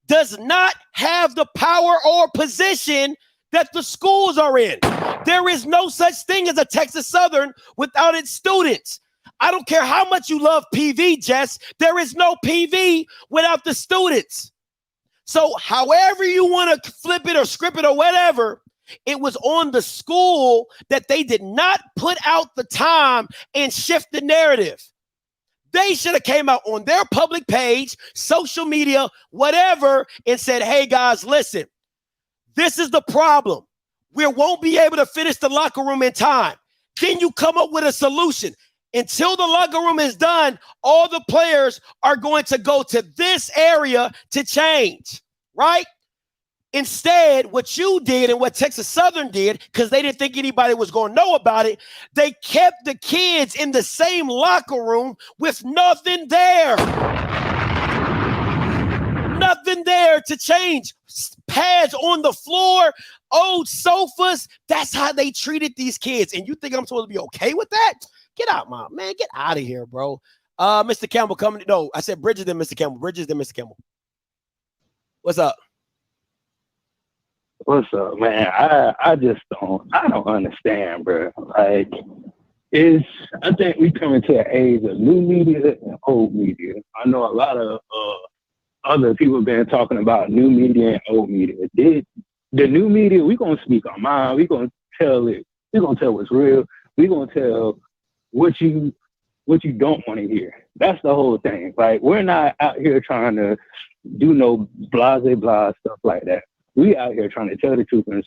does not have the power or position that the schools are in. There is no such thing as a Texas Southern without its students. I don't care how much you love PV, Jess. There is no PV without the students. So however you want to flip it or script it or whatever, it was on the school that they did not put out the time and shift the narrative. They should have came out on their public page, social media, whatever, and said, hey, guys, listen, this is the problem. We won't be able to finish the locker room in time. Then you come up with a solution. Until the locker room is done, all the players are going to go to this area to change, right? Instead, what you did and what Texas Southern did, because they didn't think anybody was going to know about it, they kept the kids in the same locker room with nothing there. Nothing there to change. Pads on the floor, old sofas. That's how they treated these kids. And you think I'm supposed to be okay with that? Get out, man. Get out of here, bro. Mr. Campbell coming. No, I said Bridges then Mr. Campbell. Bridges then Mr. Campbell. What's up? What's up, man? I don't understand, bro. Like, I think we coming to an age of new media and old media. I know a lot of other people have been talking about new media and old media. The new media, we're gonna speak our mind. We're gonna tell it. We're gonna tell what's real. We're gonna tell what you don't want to hear. That's the whole thing. Like, we're not out here trying to do no blah stuff like that. We out here trying to tell the truth and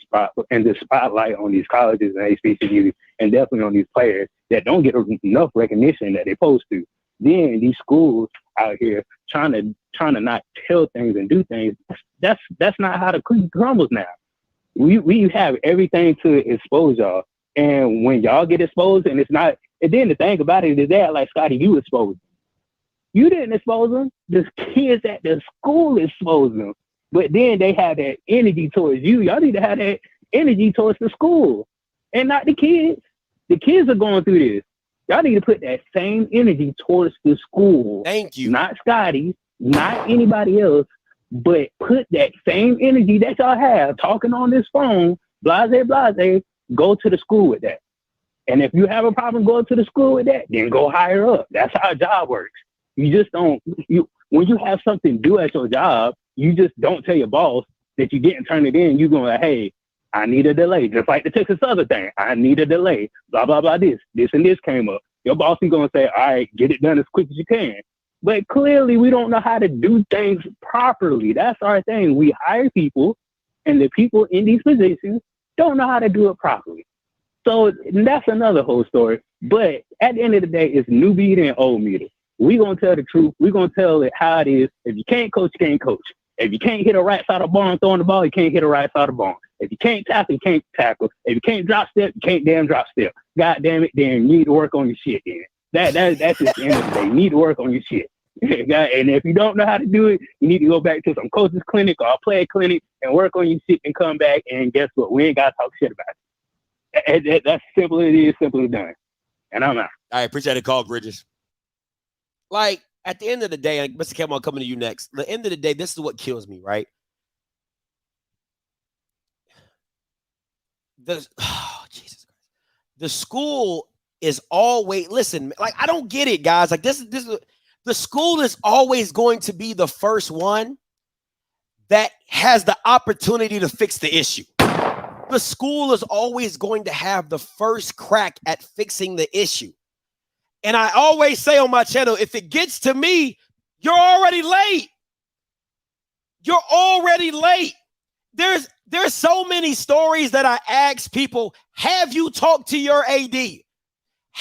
the spotlight on these colleges and HBCUs, and definitely on these players that don't get enough recognition that they're supposed to. Then these schools out here trying to not tell things and do things. That's not how the cookie crumbles now. We have everything to expose y'all, and when y'all get exposed, and it's not. And then the thing about it is that, like, Scotty, you exposed them. You didn't expose them. The kids at the school exposed them. But then they have that energy towards you. Y'all need to have that energy towards the school and not the kids. The kids are going through this. Y'all need to put that same energy towards the school. Thank you. Not Scotty, not anybody else, but put that same energy that y'all have talking on this phone, blase, go to the school with that. And if you have a problem going to the school with that, then go higher up. That's how a job works. You just don't, when you have something to do at your job, you just don't tell your boss that you didn't turn it in. You're going like, hey, I need a delay. Just like the Texas Southern thing. I need a delay. Blah, blah, blah, this and this came up. Your boss is going to say, all right, get it done as quick as you can. But clearly we don't know how to do things properly. That's our thing. We hire people, and the people in these positions don't know how to do it properly. So that's another whole story. But at the end of the day, it's new media and old media. We're going to tell the truth. We're going to tell it how it is. If you can't coach, you can't coach. If you can't hit a right side of the ball throwing the ball, you can't hit a right side of the ball. If you can't tackle, you can't tackle. If you can't drop step, you can't damn drop step. God damn it, then you need to work on your shit then. That's just the end of the day. You need to work on your shit. And if you don't know how to do it, you need to go back to some coach's clinic or a player clinic and work on your shit and come back, and guess what? We ain't got to talk shit about it. That's simple as it is, simply done. And I'm out. I appreciate the call, Bridges. Like, at the end of the day, Mr. Cameron, I'm coming to you next. At the end of the day, this is what kills me, right? Jesus Christ. The school is always, listen, like, I don't get it, guys. Like, this is the school is always going to be the first one that has the opportunity to fix the issue. The school is always going to have the first crack at fixing the issue. And I always say on my channel, if it gets to me, you're already late. You're already late. There's so many stories that I ask people, have you talked to your AD?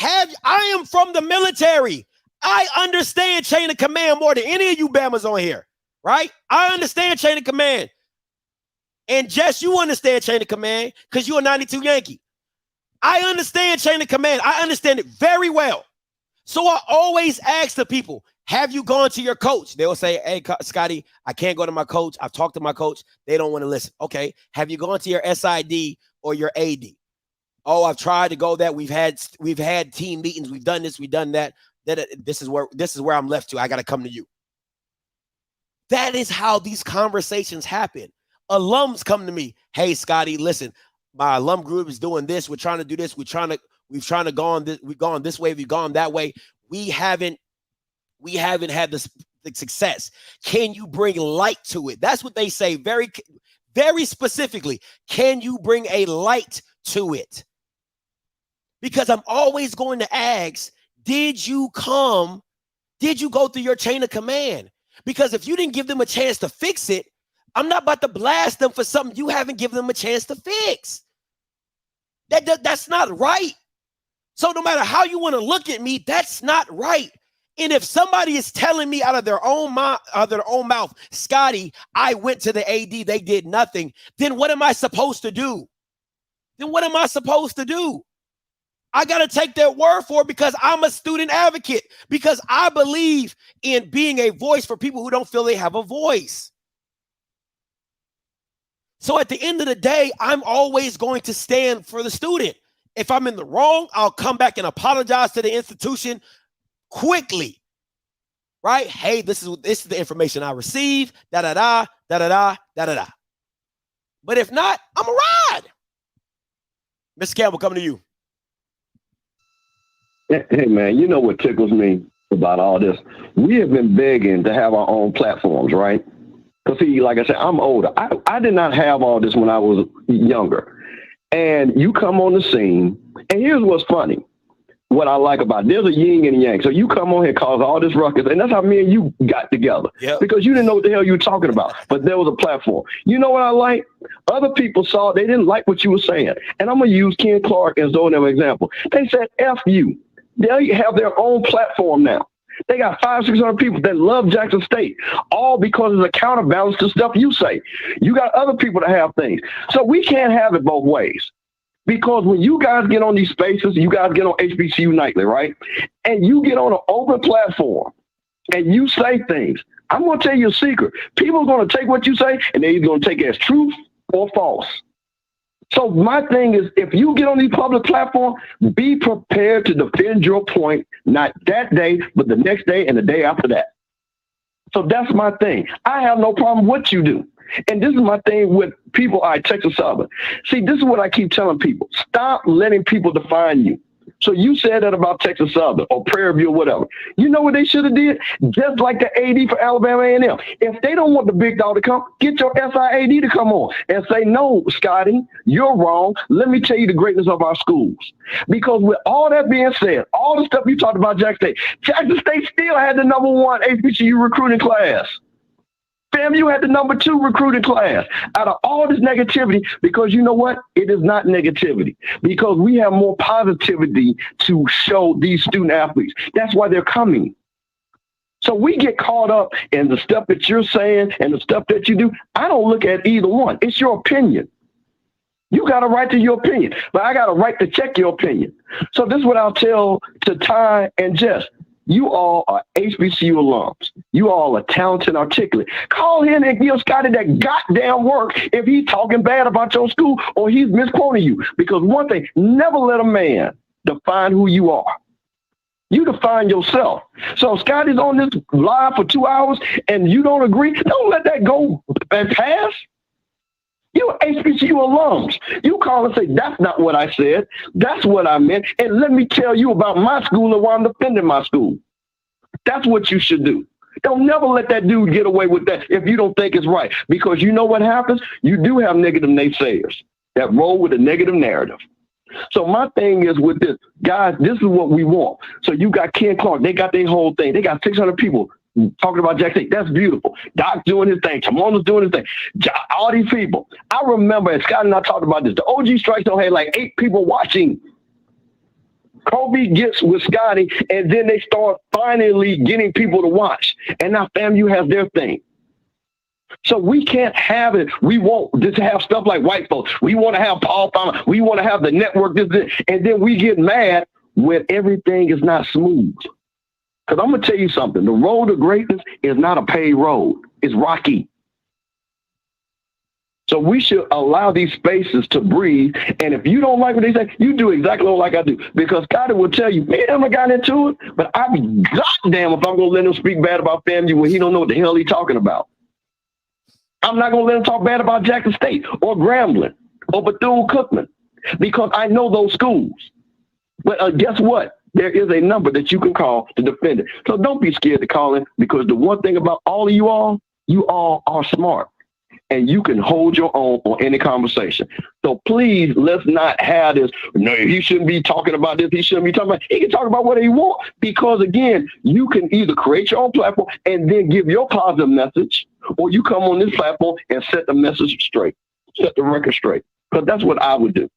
I am from the military. I understand chain of command more than any of you Bammers on here, right? I understand chain of command. And Jess, you understand chain of command because you're a 92 Yankee. I understand chain of command. I understand it very well. So I always ask the people, have you gone to your coach? They will say, hey, Scotty, I can't go to my coach. I've talked to my coach. They don't want to listen. Okay. Have you gone to your SID or your AD? Oh, I've tried to go that. We've had team meetings. We've done this. We've done that. This is where I'm left to. I got to come to you. That is how these conversations happen. Alums come to me. Hey, Scotty, listen, my alum group is doing this. We're trying to do this. We've trying to go on this. We've gone this way. We've gone that way. We haven't had the success. Can you bring light to it? That's what they say very, very specifically. Can you bring a light to it? Because I'm always going to ask, did you go through your chain of command? Because if you didn't give them a chance to fix it, I'm not about to blast them for something you haven't given them a chance to fix. That's not right. So no matter how you want to look at me, that's not right. And if somebody is telling me out of their own mouth, Scotty, I went to the AD, they did nothing, then what am I supposed to do? I got to take their word for it because I'm a student advocate, because I believe in being a voice for people who don't feel they have a voice. So at the end of the day, I'm always going to stand for the student. If I'm in the wrong, I'll come back and apologize to the institution quickly, right? Hey, this is the information I received, da-da-da, da-da-da, da-da-da. But if not, I'm a ride. Mr. Campbell, coming to you. Hey, man, you know what tickles me about all this? We have been begging to have our own platforms, right? Because, see, like I said, I'm older. I did not have all this when I was younger. And you come on the scene, and here's what's funny. What I like about it, there's a yin and a yang. So you come on here, cause all this ruckus, and that's how me and you got together. Yep. Because you didn't know what the hell you were talking about, but there was a platform. You know what I like? Other people saw, they didn't like what you were saying. And I'm going to use Ken Clark as an example. They said, F you. They have their own platform now. They got 500-600 people that love Jackson State, all because of the counterbalance to stuff you say. You got other people that have things. So we can't have it both ways. Because when you guys get on these spaces, you guys get on HBCU Nightly, right? And you get on an open platform and you say things. I'm going to tell you a secret. People are going to take what you say and they're either going to take it as truth or false. So my thing is, if you get on these public platforms, be prepared to defend your point, not that day, but the next day and the day after that. So that's my thing. I have no problem with what you do. And this is my thing with people, Texas Southern. See, this is what I keep telling people. Stop letting people define you. So you said that about Texas Southern or Prairie View or whatever. You know what they should have did? Just like the AD for Alabama A&M. If they don't want the big dog to come, get your SIAD to come on and say, no, Scotty, you're wrong. Let me tell you the greatness of our schools. Because with all that being said, all the stuff you talked about Jackson State still had the #1 HBCU recruiting class. FAMU had the #2 recruiting class out of all this negativity, because you know what? It is not negativity, because we have more positivity to show these student athletes. That's why they're coming. So we get caught up in the stuff that you're saying and the stuff that you do. I don't look at either one. It's your opinion. You got a right to your opinion, but I got a right to check your opinion. So this is what I'll tell to Ty and Jess. You all are HBCU alums. You all are talented, articulate. Call him and give Scotty that goddamn work if he's talking bad about your school or he's misquoting you. Because one thing, never let a man Define who you are. You define yourself. So Scotty's on this live for 2 hours and you don't agree. Don't let that go and pass. You HBCU alums. You call and say, that's not what I said. That's what I meant. And let me tell you about my school and why I'm defending my school. That's what you should do. Don't never let that dude get away with that if you don't think it's right. Because you know what happens? You do have negative naysayers that roll with a negative narrative. So my thing is with this, guys, this is what we want. So you got Ken Clark. They got their whole thing. They got 600 people talking about Jack State. That's beautiful. Doc's doing his thing. Tamona's doing his thing. All these people. I remember, and Scott and I talked about this, the OG Strike Zone had like 8 people watching. Kobe gets with Scotty, and then they start finally getting people to watch. And now FAMU has their thing. So we can't have it. We want just to have stuff like white folks. We want to have Paul Farmer. We want to have the network, this, and then we get mad when everything is not smooth. Because I'm going to tell you something. The road to greatness is not a paved road. It's rocky. So we should allow these spaces to breathe. And if you don't like what they say, you do exactly like I do. Because Scotty will tell you, man, I got into it, but I'd be goddamn if I'm going to let him speak bad about FAMU when he don't know what the hell he's talking about. I'm not going to let him talk bad about Jackson State or Grambling or Bethune-Cookman because I know those schools. But guess what? There is a number that you can call to defend it. So don't be scared to call in, because the one thing about all of you all are smart and you can hold your own on any conversation. So please, let's not have this, no, he shouldn't be talking about this, he shouldn't be talking about, he can talk about what he wants, because again, you can either create your own platform and then give your positive message, or you come on this platform and set the message straight, set the record straight, because that's what I would do.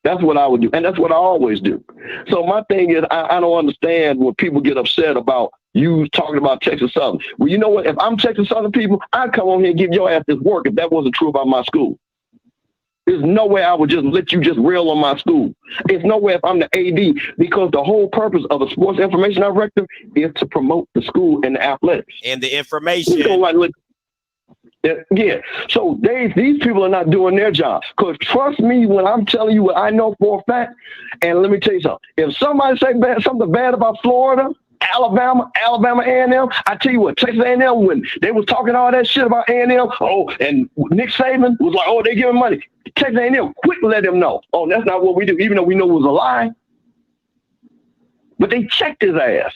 That's what I would do. And that's what I always do. So my thing is, I don't understand when people get upset about you talking about Texas Southern. Well, you know what? If I'm Texas Southern people, I'd come on here and give your ass this work if that wasn't true about my school. There's no way I would just let you just rail on my school. There's no way if I'm the AD, because the whole purpose of a sports information director is to promote the school and the athletics. And the information. Yeah. So these people are not doing their job. Because trust me when I'm telling you what I know for a fact, and let me tell you something. If somebody say something bad about Florida, Alabama A&M, I tell you what, Texas A&M, when they was talking all that shit about A&M, and Nick Saban was like, they giving money. Texas A&M, quick let them know. That's not what we do, even though we know it was a lie. But they checked his ass.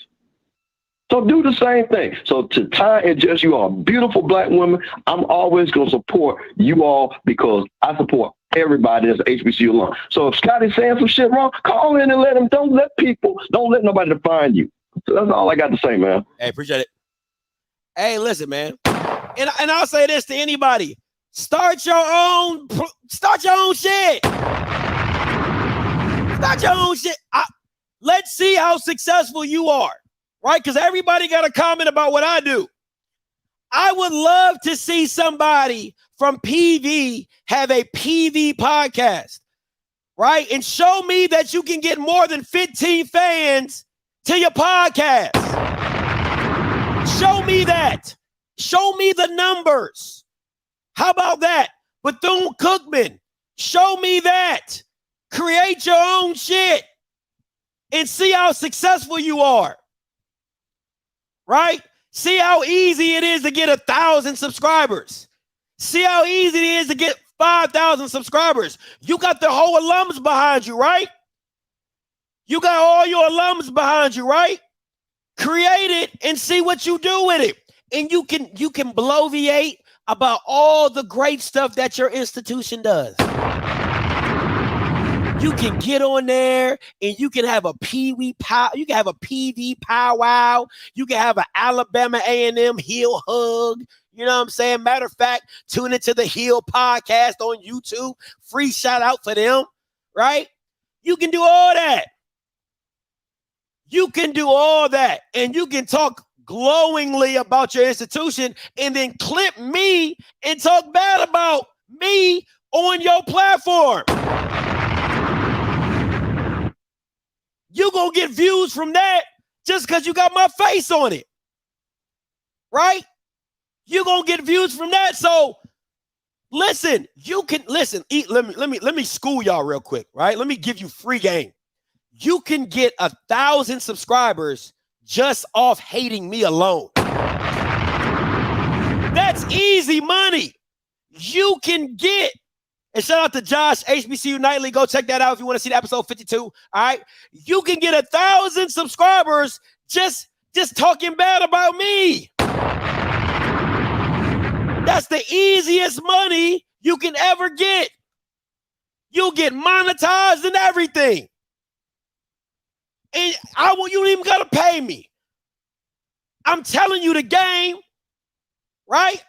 So do the same thing. So to Ty and Jess, you are beautiful black women. I'm always going to support you all because I support everybody that's HBCU alum. So if Scotty's saying some shit wrong, call in and let him. Don't let nobody define you. So that's all I got to say, man. Hey, appreciate it. Hey, listen, man. And I'll say this to anybody. Start your own shit. Start your own shit. Let's see how successful you are. Right? Because everybody got a comment about what I do. I would love to see somebody from PV have a PV podcast, right? And show me that you can get more than 15 fans to your podcast. Show me that. Show me the numbers. How about that? Bethune-Cookman, show me that. Create your own shit and see how successful you are. Right? See how easy it is to get 1,000 subscribers. See how easy it is to get 5,000 subscribers. You got the whole alums behind you, right? You got all your alums behind you, right? Create it and see what you do with it. And you can bloviate about all the great stuff that your institution does. You can get on there and you can have a PV powwow. You can have an Alabama A&M heel hug. You know what I'm saying? Matter of fact, tune into the Heel podcast on YouTube. Free shout out for them, right? You can do all that. You can do all that. And you can talk glowingly about your institution and then clip me and talk bad about me on your platform. You're going to get views from that just because you got my face on it. Right? You're going to get views from that. So listen, let me school y'all real quick, right? Let me give you free game. You can get 1,000 subscribers just off hating me alone. That's easy money. You can get, and shout out to Josh, HBCU Nightly. Go check that out if you want to see the episode 52. All right. You can get 1,000 subscribers just talking bad about me. That's the easiest money you can ever get. You'll get monetized and everything. And you don't even gotta pay me. I'm telling you the game, right?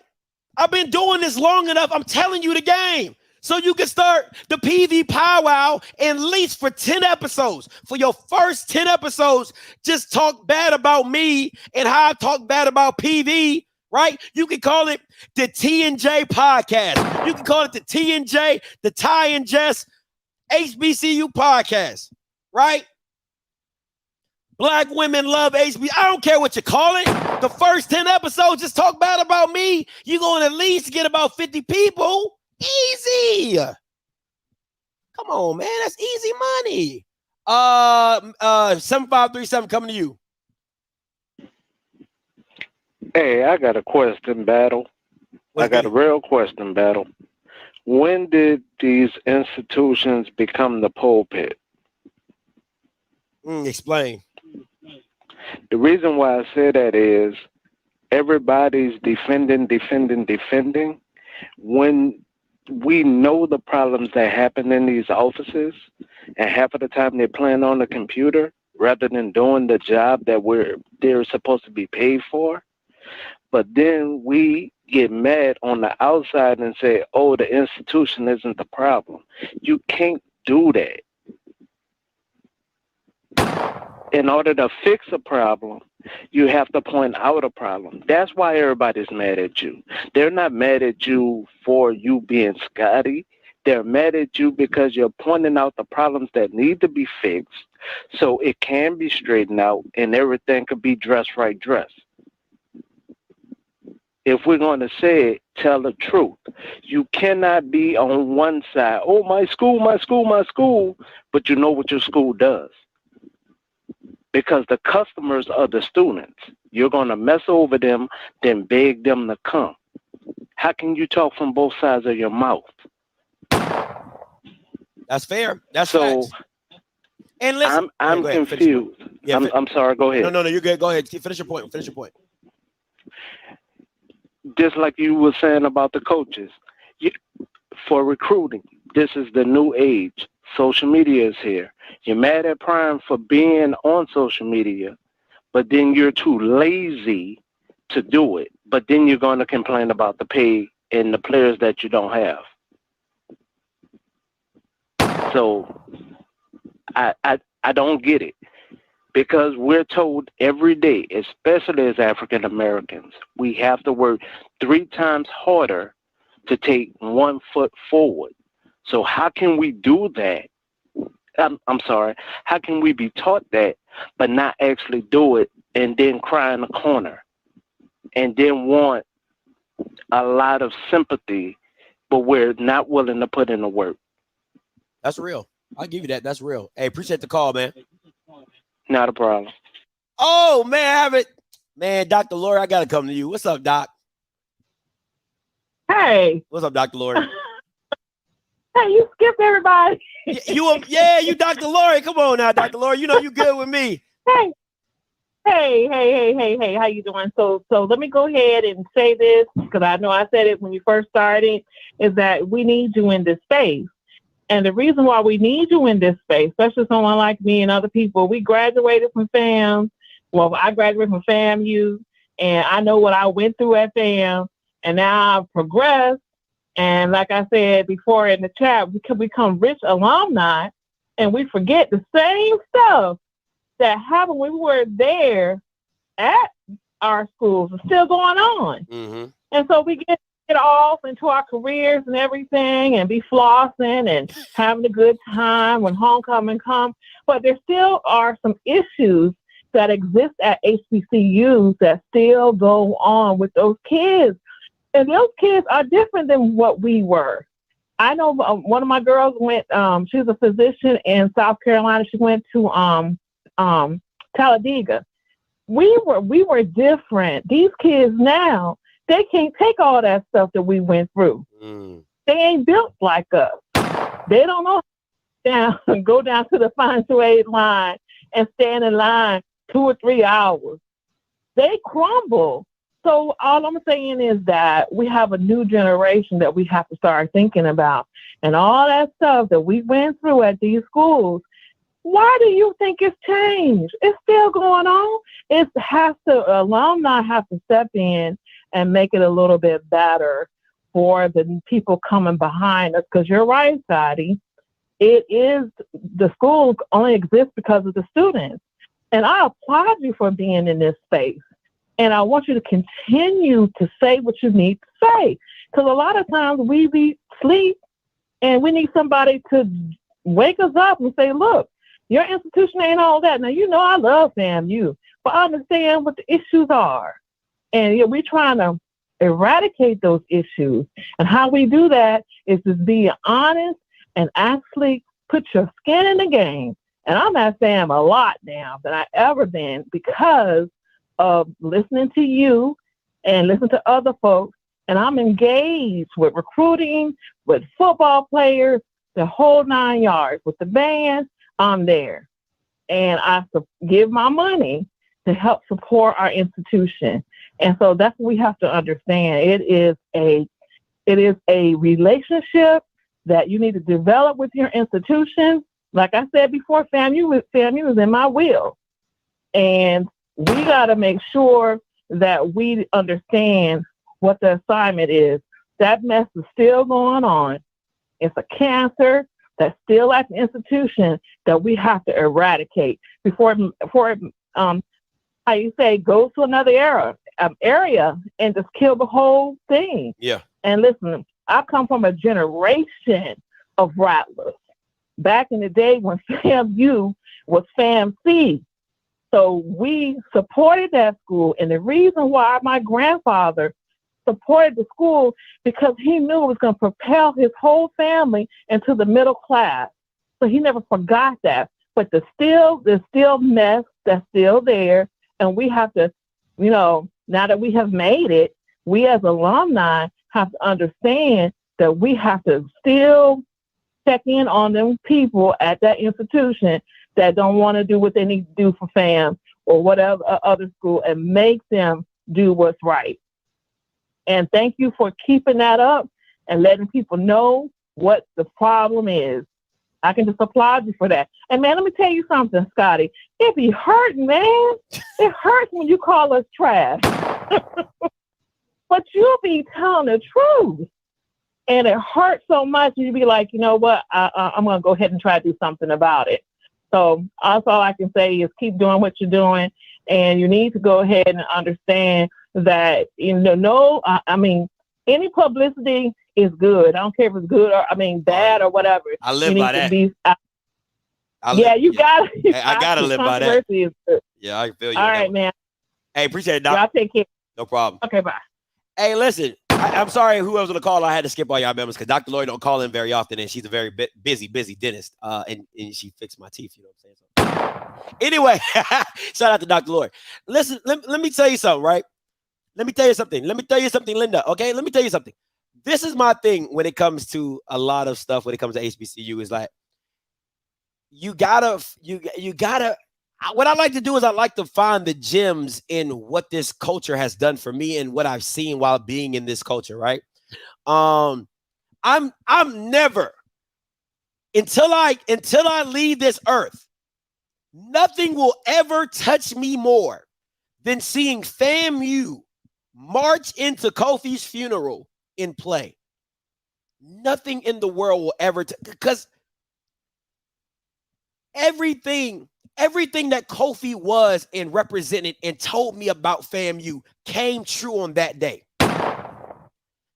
I've been doing this long enough. I'm telling you the game. So you can start the PV powwow at least for 10 episodes. For your first 10 episodes, just talk bad about me and how I talk bad about PV, right? You can call it the T&J podcast. You can call it the T&J, the Ty and Jess HBCU podcast, right? Black women love HBCU. I don't care what you call it. The first 10 episodes, just talk bad about me. You're going to at least get about 50 people. Easy. Come on, man. That's easy money. 7537 coming to you. Hey, I got a question, Battle. I got a real question, Battle. When did these institutions become the pulpit? Explain. The reason why I say that is everybody's defending. When we know the problems that happen in these offices, and half of the time they're playing on the computer rather than doing the job that they're supposed to be paid for. But then we get mad on the outside and say, oh, the institution isn't the problem. You can't do that. In order to fix a problem, you have to point out a problem. That's why everybody's mad at you. They're not mad at you for you being Scotty. They're mad at you because you're pointing out the problems that need to be fixed so it can be straightened out and everything could be dressed right. If we're going to say it, tell the truth. You cannot be on one side, oh, my school, but you know what your school does. Because the customers are the students. You're going to mess over them, then beg them to come. How can you talk from both sides of your mouth? That's fair. That's so. Facts. And listen, I'm confused. Yeah, I'm sorry. Go ahead. No, you're good. Go ahead. Finish your point. Just like you were saying about the coaches, for recruiting, this is the new age. Social media is here. You're mad at Prime for being on social media, but then you're too lazy to do it. But then you're going to complain about the pay and the players that you don't have. So I don't get it. Because we're told every day, especially as African Americans, we have to work 3 times harder to take 1 foot forward. So how can we do that? I'm sorry. How can we be taught that, but not actually do it and then cry in the corner and then want a lot of sympathy, but we're not willing to put in the work? That's real. I'll give you that. That's real. Hey, appreciate the call, man. Not a problem. Oh, man, I have it. Man, Dr. Lori, I got to come to you. What's up, Doc? Hey. What's up, Dr. Lori? Hey, you skipped everybody. you Dr. Lori. Come on now, Dr. Lori. You know you good with me. Hey, how you doing? So let me go ahead and say this, because I know I said it when you first started, is that we need you in this space. And the reason why we need you in this space, especially someone like me and other people, we graduated from FAM. Well, I graduated from FAMU, and I know what I went through at FAM, and now I've progressed. And like I said before in the chat, we can become rich alumni, and we forget the same stuff that happened when we were there at our schools is still going on. Mm-hmm. And so we get off into our careers and everything and be flossing and having a good time when homecoming comes. But there still are some issues that exist at HBCUs that still go on with those kids. And those kids are different than what we were. I know one of my girls went. She's a physician in South Carolina. She went to Talladega. We were different. These kids now, they can't take all that stuff that we went through. They ain't built like us. They don't know go down to the financial aid line and stand in line 2 or 3 hours. They crumble. So all I'm saying is that we have a new generation that we have to start thinking about. And all that stuff that we went through at these schools, why do you think it's changed? It's still going on. Alumni have to step in and make it a little bit better for the people coming behind us. Because you're right, Scotty. The schools only exist because of the students. And I applaud you for being in this space. And I want you to continue to say what you need to say. Because a lot of times we be asleep and we need somebody to wake us up and say, look, your institution ain't all that. Now, you know I love FAMU, but I understand what the issues are. And we're trying to eradicate those issues. And how we do that is to be honest and actually put your skin in the game. And I'm at FAM a lot now than I ever been because of listening to you and listening to other folks. And I'm engaged with recruiting, with football players, the whole 9 yards. With the band, I'm there. And I give my money to help support our institution. And so that's what we have to understand. It is a relationship that you need to develop with your institution. Like I said before, FAMU is in my will. And we got to make sure that we understand what the assignment is. That mess is still going on. It's a cancer that's still at the institution that we have to eradicate before how you say, go to another area and just kill the whole thing. Yeah. And listen, I come from a generation of rattlers. Back in the day when FAMU was FAMC. So we supported that school. And the reason why my grandfather supported the school, because he knew it was going to propel his whole family into the middle class. So he never forgot that. But there's still mess that's still there. And we have to, now that we have made it, we as alumni have to understand that we have to still check in on them people at that institution that don't want to do what they need to do for FAM or whatever other school, and make them do what's right. And thank you for keeping that up and letting people know what the problem is. I can just applaud you for that. And man, let me tell you something, Scotty. It be hurting, man. It hurts when you call us trash. But you be telling the truth. And it hurts so much, you be like, you know what? I'm going to go ahead and try to do something about it. So that's all I can say is keep doing what you're doing. And you need to go ahead and understand that, any publicity is good. I don't care if it's good or, bad or whatever. I live by that. I got to live by that. Yeah, I feel you. All right, man. Hey, appreciate it, Doc. Y'all take care. No problem. Okay, bye. Hey, listen, I'm sorry who else was on the call. I had to skip all y'all members because Dr. Lloyd don't call in very often, and she's a very busy dentist. And she fixed my teeth, you know what I'm saying? So, anyway, shout out to Dr. Lloyd. Listen, let me tell you something, right? Let me tell you something, Linda, okay? Let me tell you something. This is my thing when it comes to a lot of stuff, when it comes to HBCU, is like, you gotta, what I like to do is I like to find the gems in what this culture has done for me and what I've seen while being in this culture, right? I'm never, until I leave this earth, nothing will ever touch me more than seeing FAMU march into Kofi's funeral in play. Nothing in the world will ever, because everything that Kofi was and represented and told me about FAMU came true on that day.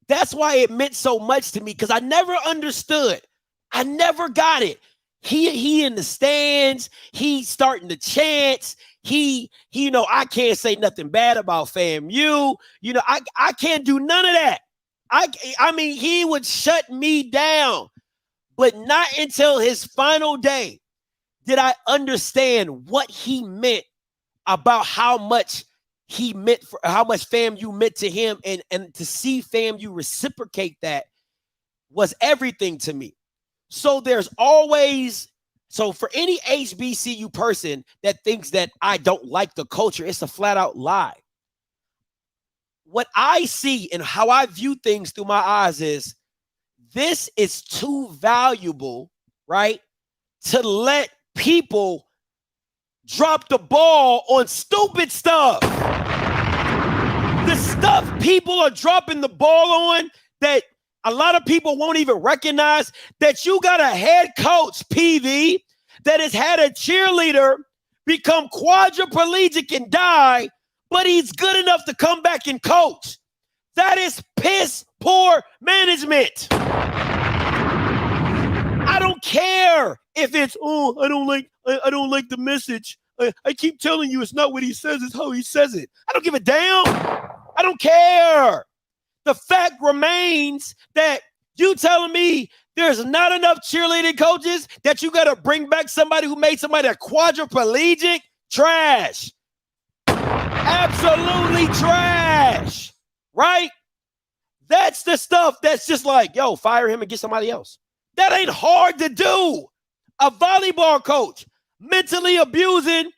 That's why it meant so much to me, because I never understood. I never got it. He in the stands, he starting the chants. I can't say nothing bad about FAMU. I can't do none of that. I mean, he would shut me down, but not until his final day did I understand what he meant about how much he meant for how much FAMU meant to him, and to see FAMU reciprocate that was everything to me. So there's always, so for any HBCU person that thinks that I don't like the culture, it's a flat out lie. What I see and how I view things through my eyes is this is too valuable, right, to let people drop the ball on stupid stuff. The stuff people are dropping the ball on that a lot of people won't even recognize, that you got a head coach, PV, that has had a cheerleader become quadriplegic and die, but he's good enough to come back and coach. That is piss poor management. I don't care if it's, oh, I don't like the message. I keep telling you it's not what he says, it's how he says it. I don't give a damn. I don't care. The fact remains that you telling me there's not enough cheerleading coaches that you got to bring back somebody who made somebody a quadriplegic? Trash. Absolutely trash. Right? That's the stuff that's just like, yo, fire him and get somebody else. That ain't hard to do. A volleyball coach mentally abusing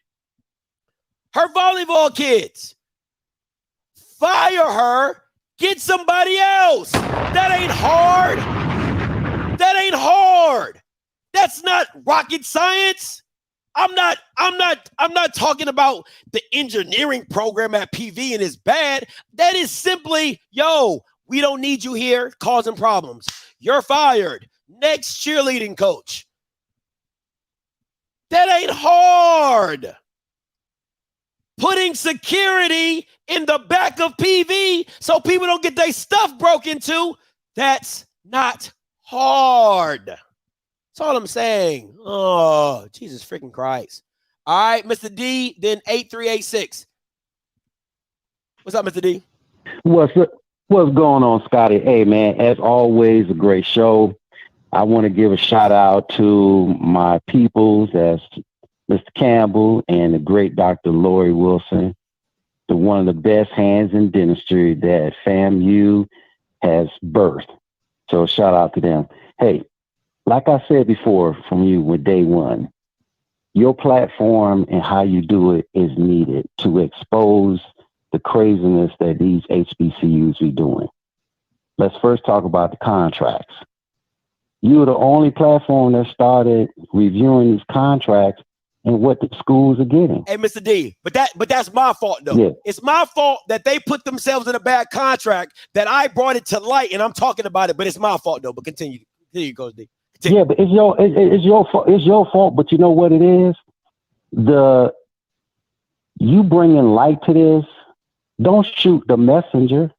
her volleyball kids. Fire her, get somebody else. That ain't hard. That ain't hard. That's not rocket science. I'm not talking about the engineering program at PV and it's bad. That is simply, yo, we don't need you here causing problems. You're fired. Next cheerleading coach. That ain't hard. Putting security in the back of PV so people don't get their stuff broken into, that's not hard. That's all I'm saying. Oh, Jesus freaking Christ. All right, Mr. D, then 8386. What's up, Mr. D? What's going on, Scotty? Hey, man, as always, a great show. I want to give a shout out to my peoples, as Mr. Campbell and the great Dr. Lori Wilson, the one of the best hands in dentistry that FAMU has birthed. So shout out to them. Hey, like I said before from you with day one, your platform and how you do it is needed to expose the craziness that these HBCUs are doing. Let's first talk about the contracts. You are the only platform that started reviewing these contracts and what the schools are getting. Hey, Mr. D, but that's my fault, though. Yeah. It's my fault that they put themselves in a bad contract, that I brought it to light, and I'm talking about it, but it's my fault, though. But continue, Coach D. Continue. Yeah, but it's your fault. It's your fault, but you know what it is? You bringing light to this, don't shoot the messenger,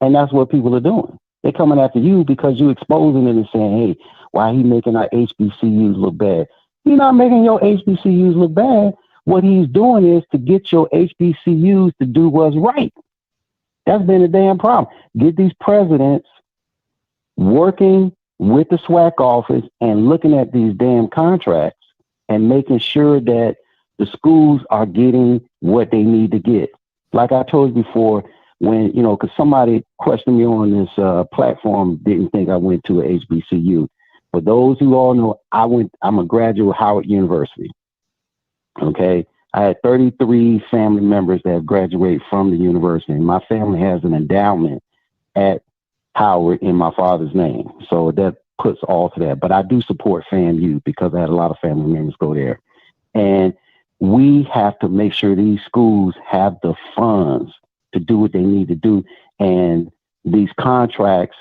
and that's what people are doing. They're coming after you because you exposing it and saying, hey, why he making our HBCUs look bad? He's not making your HBCUs look bad. What he's doing is to get your HBCUs to do what's right. That's been a damn problem. Get these presidents working with the SWAC office and looking at these damn contracts and making sure that the schools are getting what they need to get. Like I told you before, when, because somebody questioned me on this platform, didn't think I went to a HBCU. For those who all know, I'm a graduate of Howard University. Okay. I had 33 family members that have graduated from the university. My family has an endowment at Howard in my father's name. So that puts all to that. But I do support FAMU because I had a lot of family members go there. And we have to make sure these schools have the funds to do what they need to do. And these contracts,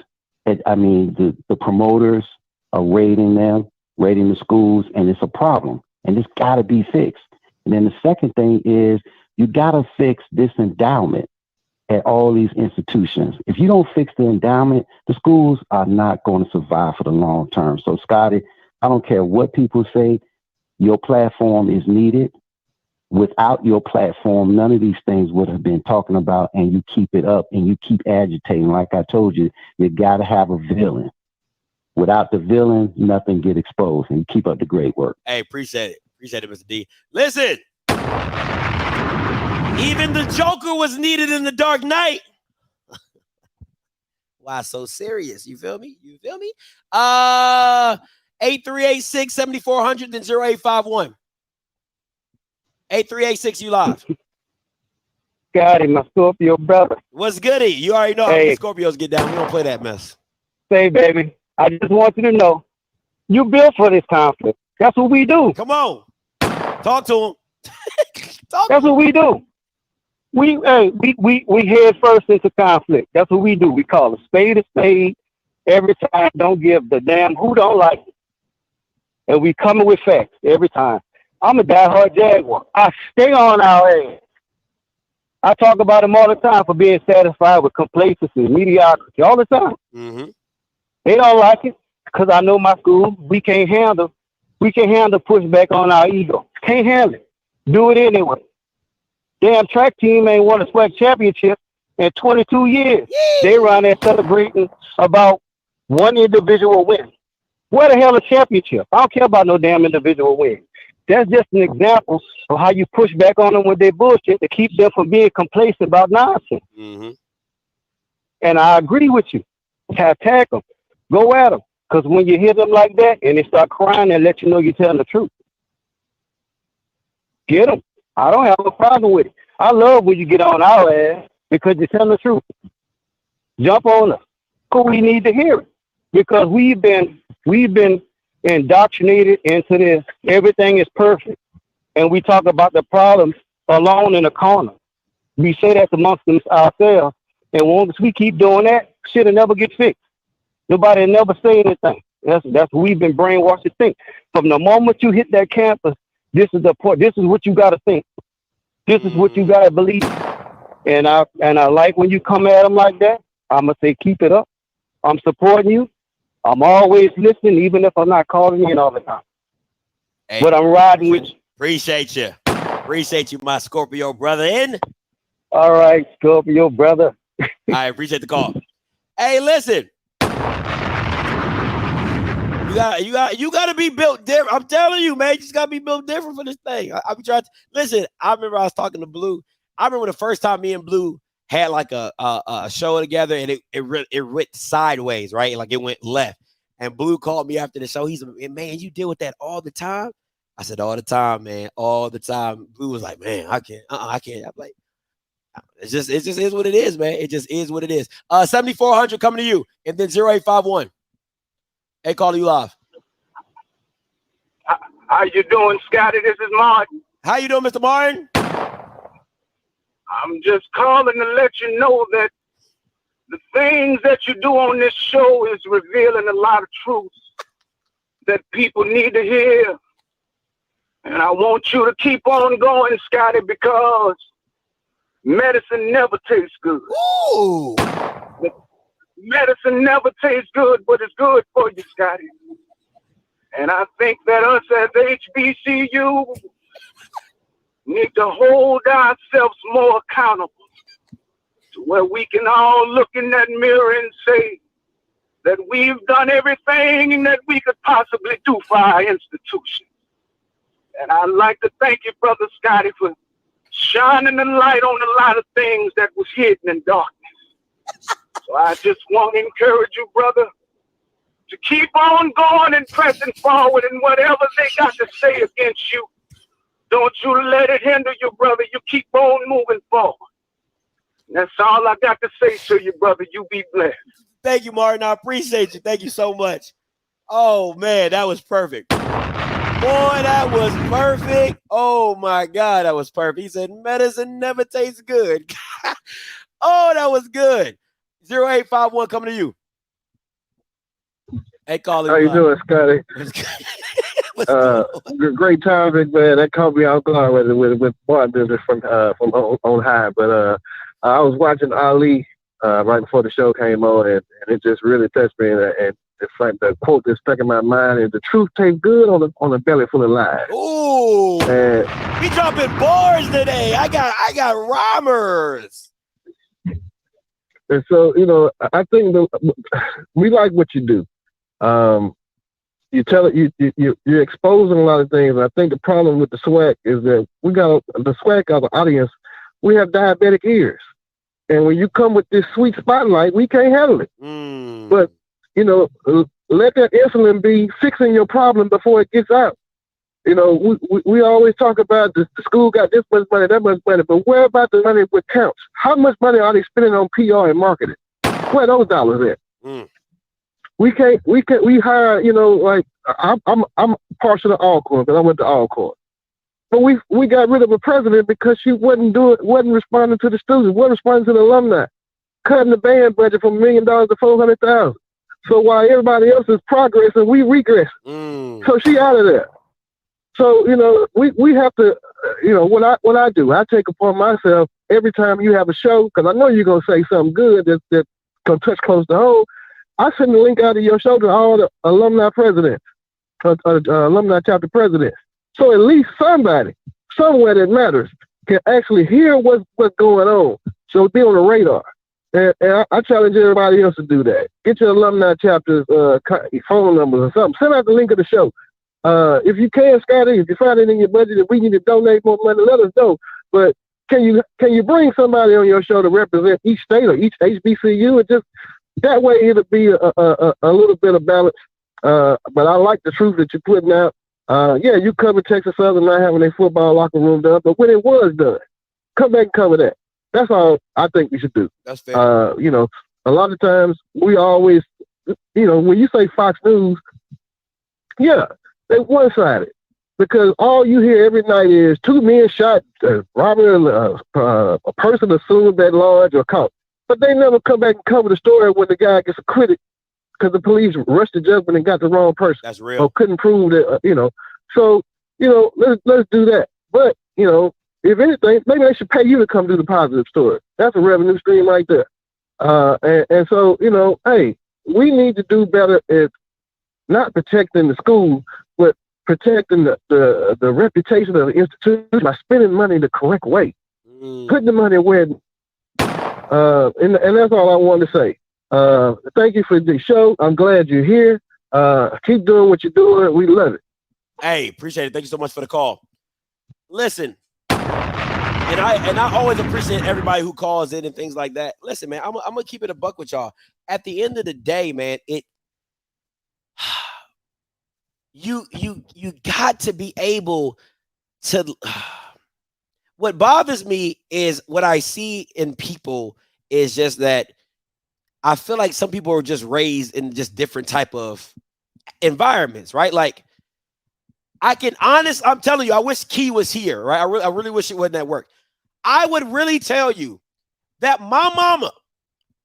the promoters are rating the schools, and it's a problem. And it's got to be fixed. And then the second thing is you got to fix this endowment at all these institutions. If you don't fix the endowment, the schools are not going to survive for the long term. So, Scotty, I don't care what people say, your platform is needed. Without your platform, none of these things would have been talking about, and you keep it up and you keep agitating. Like I told you, you got to have a villain. Without the villain, nothing get exposed, and you keep up the great work. Hey, appreciate it. Appreciate it, Mr. D. Listen, even the Joker was needed in the Dark Knight. Why so serious? You feel me? 8386-7400 then 0851. 8386, you live. Scotty, my Scorpio brother. What's goody? You already know how the Scorpios get down. We don't play that mess. Say, baby, I just want you to know, you built for this conflict. That's what we do. Come on. Talk to him. That's what we do. We head first into conflict. That's what we do. We call a spade every time. Don't give the damn who don't like it. And we coming with facts every time. I'm a diehard Jaguar. I stay on our ass. I talk about them all the time for being satisfied with complacency, mediocrity, all the time. Mm-hmm. They don't like it because I know my school. We can't handle pushback on our ego. Can't handle it. Do it anyway. Damn track team ain't won a SWAC championship in 22 years. They around there celebrating about one individual win. Where the hell a championship? I don't care about no damn individual win. That's just an example of how you push back on them with their bullshit to keep them from being complacent about nonsense. Mm-hmm. And I agree with you. Attack them. Go at them. Because when you hear them like that and they start crying and let you know you're telling the truth, get them. I don't have a problem with it. I love when you get on our ass because you're telling the truth. Jump on us. Cool, we need to hear it. Because we've been indoctrinated into this. Everything is perfect. And we talk about the problems alone in a corner. We say that amongst ourselves. And once we keep doing that, shit'll never get fixed. Nobody will never say anything. That's what we've been brainwashed to think. From the moment you hit that campus, this is the point. This is what you got to think. This is what you got to believe. And I like when you come at them like that. I'm going to say, keep it up. I'm supporting you. I'm always listening, even if I'm not calling in all the time. Hey, but I'm riding with you. Appreciate you. Appreciate you, my Scorpio brother. All right, Scorpio brother. I appreciate the call. Hey, listen. You gotta be built different. I'm telling you, man, you just gotta be built different for this thing. I be trying to listen. I remember I was talking to Blue. I remember the first time me and Blue had like a show together, and it went sideways, right? Like it went left. And Blue called me after the show. He's like, man, you deal with that all the time? I said, all the time, man, all the time. Blue was like, man, I can't. I can't. I'm like, it just is what it is, man. It just is what it is. 7400 coming to you, and then 0851. Hey, call you live. How you doing, Scotty? This is Martin. How you doing, Mr. Martin? I'm just calling to let you know that the things that you do on this show is revealing a lot of truths that people need to hear. And I want you to keep on going, Scotty, because medicine never tastes good. Ooh. Medicine never tastes good, but it's good for you, Scotty. And I think that us as HBCU need to hold ourselves more accountable to where we can all look in that mirror and say that we've done everything that we could possibly do for our institution. And I'd like to thank you, Brother Scotty, for shining the light on a lot of things that was hidden in darkness. So I just want to encourage you, brother, to keep on going and pressing forward, and whatever they got to say against you, don't you let it hinder you, brother. You keep on moving forward. And that's all I got to say to you, brother. You be blessed. Thank you, Martin. I appreciate you. Thank you so much. Oh, man, that was perfect. Boy, that was perfect. Oh, my God, that was perfect. He said, medicine never tastes good. Oh, that was good. 0851 coming to you. Hey, Carly. How you doing, Scotty? Great topic, man. That caught me off guard with bartenders from on high. But I was watching Ali right before the show came on, and it just really touched me. And It's like the quote that's stuck in my mind is, "The truth tastes good on a belly full of lies." Ooh, we dropping bars today. I got rhymers. And so, I think we like what you do. You tell it, you're exposing a lot of things. And I think the problem with the SWAC is that the SWAC of the audience, we have diabetic ears. And when you come with this sweet spotlight, we can't handle it. But, let that insulin be fixing your problem before it gets out. We always talk about the school got this much money, that much money, but where about the money what counts? How much money are they spending on PR and marketing? Where are those dollars at? We hire, like I'm partial to Alcorn because I went to Alcorn. But we got rid of a president because she wasn't responding to the students, wasn't responding to the alumni, cutting the band budget from $1 million to $400,000. So while everybody else is progressing, we regress. So she out of there. So, we have to, what I do, I take upon myself every time you have a show, because I know you're going to say something good that's going to touch close to home. I send the link out of your show to all the alumni presidents, alumni chapter presidents. So at least somebody, somewhere that matters, can actually hear what's going on. So be on the radar. And I challenge everybody else to do that. Get your alumni chapters, phone numbers or something. Send out the link of the show. If you can, Scotty, if you find it in your budget, if we need to donate more money, let us know. But can you bring somebody on your show to represent each state or each HBCU? And just that way it'll be a little bit of balance. But I like the truth that you're putting out. Yeah, you covered Texas Southern not having a football locker room done, but when it was done, come back and cover that. That's all I think we should do. That's fair. A lot of times we always, when you say Fox News, yeah, they one-sided because all you hear every night is 2 men shot, robbery, a person assumed at large or caught. But they never come back and cover the story when the guy gets acquitted because the police rushed the judgment and got the wrong person. That's real. Or couldn't prove that, So, let's do that. But, if anything, maybe they should pay you to come do the positive story. That's a revenue stream right there. And so, hey, we need to do better at not protecting the school, but protecting the reputation of the institution by spending money the correct way. Putting the money where, and that's all I wanted to say. Thank you for the show. I'm glad you're here. Keep doing what you're doing. We love it. Hey, appreciate it. Thank you so much for the call. Listen, and I always appreciate everybody who calls in and things like that. Listen, man, I'm gonna keep it a buck with y'all. At the end of the day, man, you got to be able to. What bothers me is what I see in people is just that I feel like some people are just raised in just different type of environments, right? Like I'm telling you, I wish Key was here, right? I really wish it wasn't at work. I would really tell you that my mama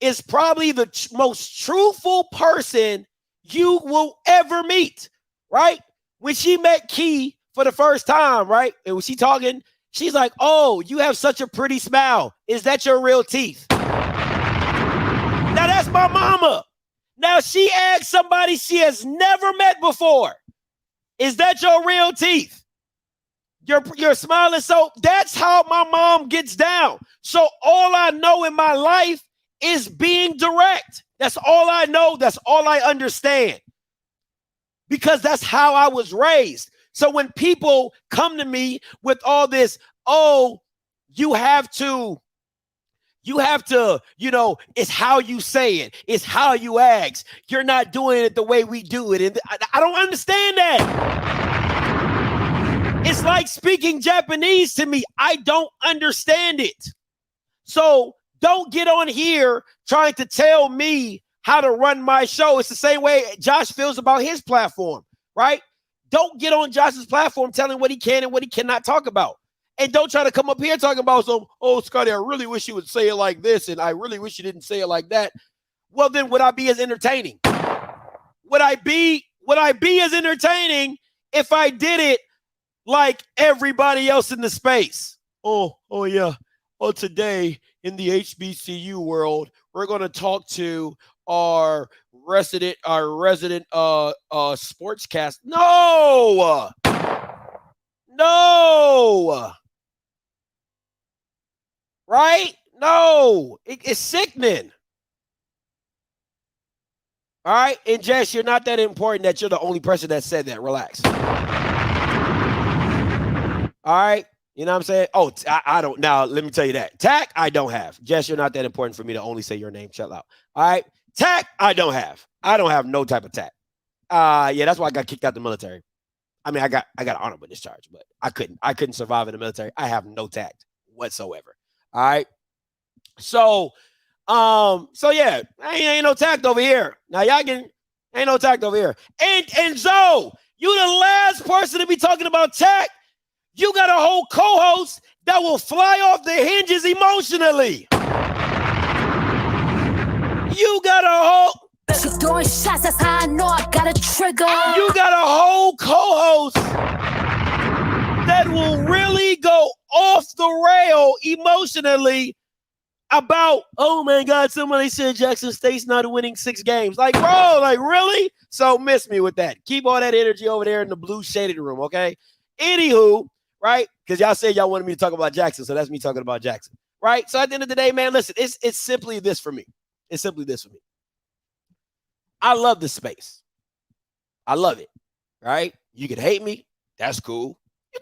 is probably the most truthful person you will ever meet, right? When she met Key for the first time, right? And when she talking, she's like, "Oh, you have such a pretty smile. Is that your real teeth?" Now that's my mama. Now she asked somebody she has never met before, "Is that your real teeth? You're smiling." So that's how my mom gets down. So all I know in my life is being direct. That's all I know. That's all I understand. Because that's how I was raised. So when people come to me with all this, "Oh, you have to, it's how you say it. It's how you ask. You're not doing it the way we do it." And I don't understand that. It's like speaking Japanese to me. I don't understand it. So don't get on here trying to tell me how to run my show. It's the same way Josh feels about his platform, right? Don't get on Josh's platform telling what he can and what he cannot talk about. And don't try to come up here talking about some, "Oh, Scotty, I really wish you would say it like this, and I really wish you didn't say it like that." Well, then would I be as entertaining? Would I be as entertaining if I did it like everybody else in the space? Oh yeah. Well, today in the HBCU world, we're going to talk to our resident sportscast. No. Right? No. It's sickening. All right. And Jess, you're not that important that you're the only person that said that. Relax. All right. You know what I'm saying? Oh, I don't. Now, let me tell you that. Tack, I don't have. Jess, you're not that important for me to only say your name. Shut out. All right. Tack, I don't have. I don't have no type of tack. Yeah, that's why I got kicked out the military. I mean, I got an honorable discharge, but I couldn't survive in the military. I have no tact whatsoever. All right. So yeah, ain't no tact over here. Now y'all ain't no tact over here. And Zoe, you the last person to be talking about tact. You got a whole co-host that will fly off the hinges emotionally. You got a whole. She throwing shots, that's how I know I got a trigger. You got a whole co-host that will really go off the rail emotionally about, oh my God, somebody said Jackson State's not winning 6 games. Like, bro, like, really? So miss me with that. Keep all that energy over there in the blue shaded room, okay? Anywho, right? Because y'all said y'all wanted me to talk about Jackson, so that's me talking about Jackson, right? So at the end of the day, man, listen, it's simply this for me. It's simply this for me. I love this space. I love it, right? You can hate me. That's cool. You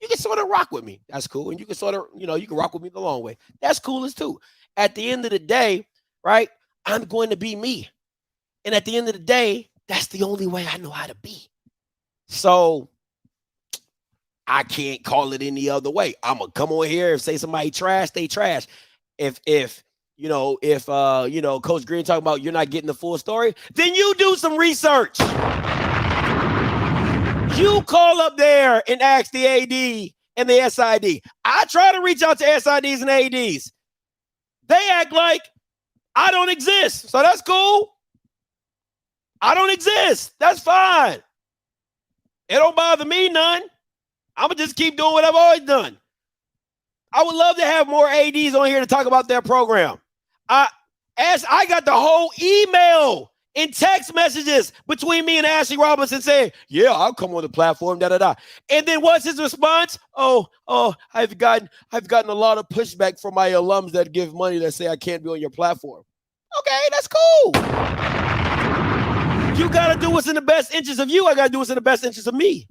can sort of rock with me. That's cool. And you can sort of, you can rock with me the long way. That's cool as too. At the end of the day, right, I'm going to be me. And at the end of the day, that's the only way I know how to be. So I can't call it any other way. I'm going to come on here and say somebody trash, they trash. If Coach Green talking about you're not getting the full story, then you do some research. You call up there and ask the AD and the SID. I try to reach out to SIDs and ADs. They act like I don't exist. So that's cool. I don't exist. That's fine. It don't bother me none. I'm going to just keep doing what I've always done. I would love to have more ADs on here to talk about their program. As I got the whole email and text messages between me and Ashley Robinson saying, yeah, I'll come on the platform, da-da-da. And then what's his response? Oh, I've gotten a lot of pushback from my alums that give money that say I can't be on your platform. Okay, that's cool. You got to do what's in the best interest of you. I got to do what's in the best interest of me.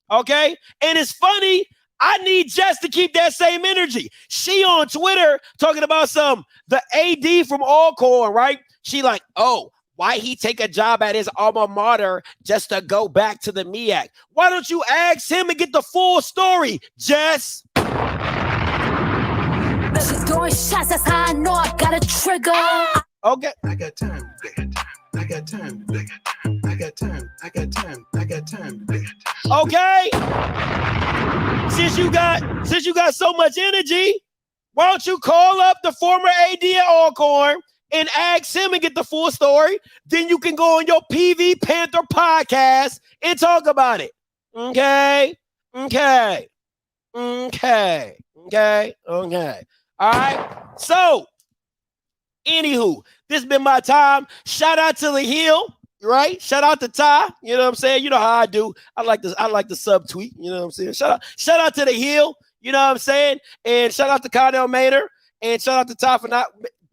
Okay? And it's funny, I need Jess to keep that same energy. She on Twitter talking about the AD from Alcorn, right? She like, oh, why he take a job at his alma mater just to go back to the MEAC? Why don't you ask him and get the full story, Jess? She throwing shots, that's how I know I got a trigger. Okay. I got time. I got time. I got time. I got time. I got time. Okay. Since you got so much energy, why don't you call up the former AD at Alcorn and ask him and get the full story? Then you can go on your PV Panther podcast and talk about it. Okay. All right. So, anywho, this has been my time. Shout out to the Hill, right? Shout out to Ty. You know what I'm saying? You know how I do. I like the subtweet. You know what I'm saying? Shout out to the Hill. You know what I'm saying? And shout out to Connell Maynard. And shout out to Ty for not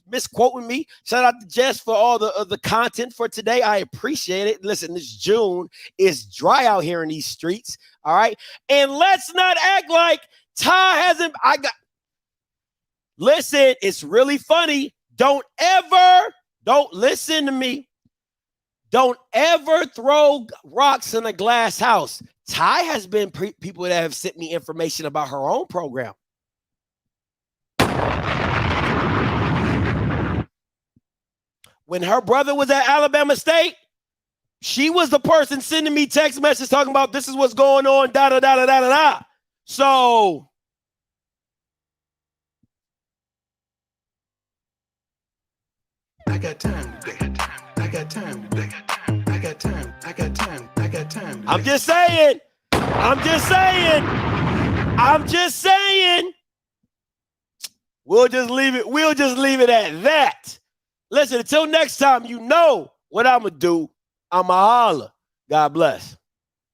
misquoting me. Shout out to Jess for all the content for today. I appreciate it. Listen, this June is dry out here in these streets. All right. And let's not act like Ty hasn't. Listen, it's really funny. Don't listen to me. Don't ever throw rocks in a glass house. Ty has been people that have sent me information about her own program. When her brother was at Alabama State, she was the person sending me text messages talking about this is what's going on, da-da-da-da-da-da-da. So I got time. I got time. I got time. I got time. I got time. I'm just saying. We'll just leave it at that. Listen, until next time, you know what I'm going to do, I'm going to holler. God bless.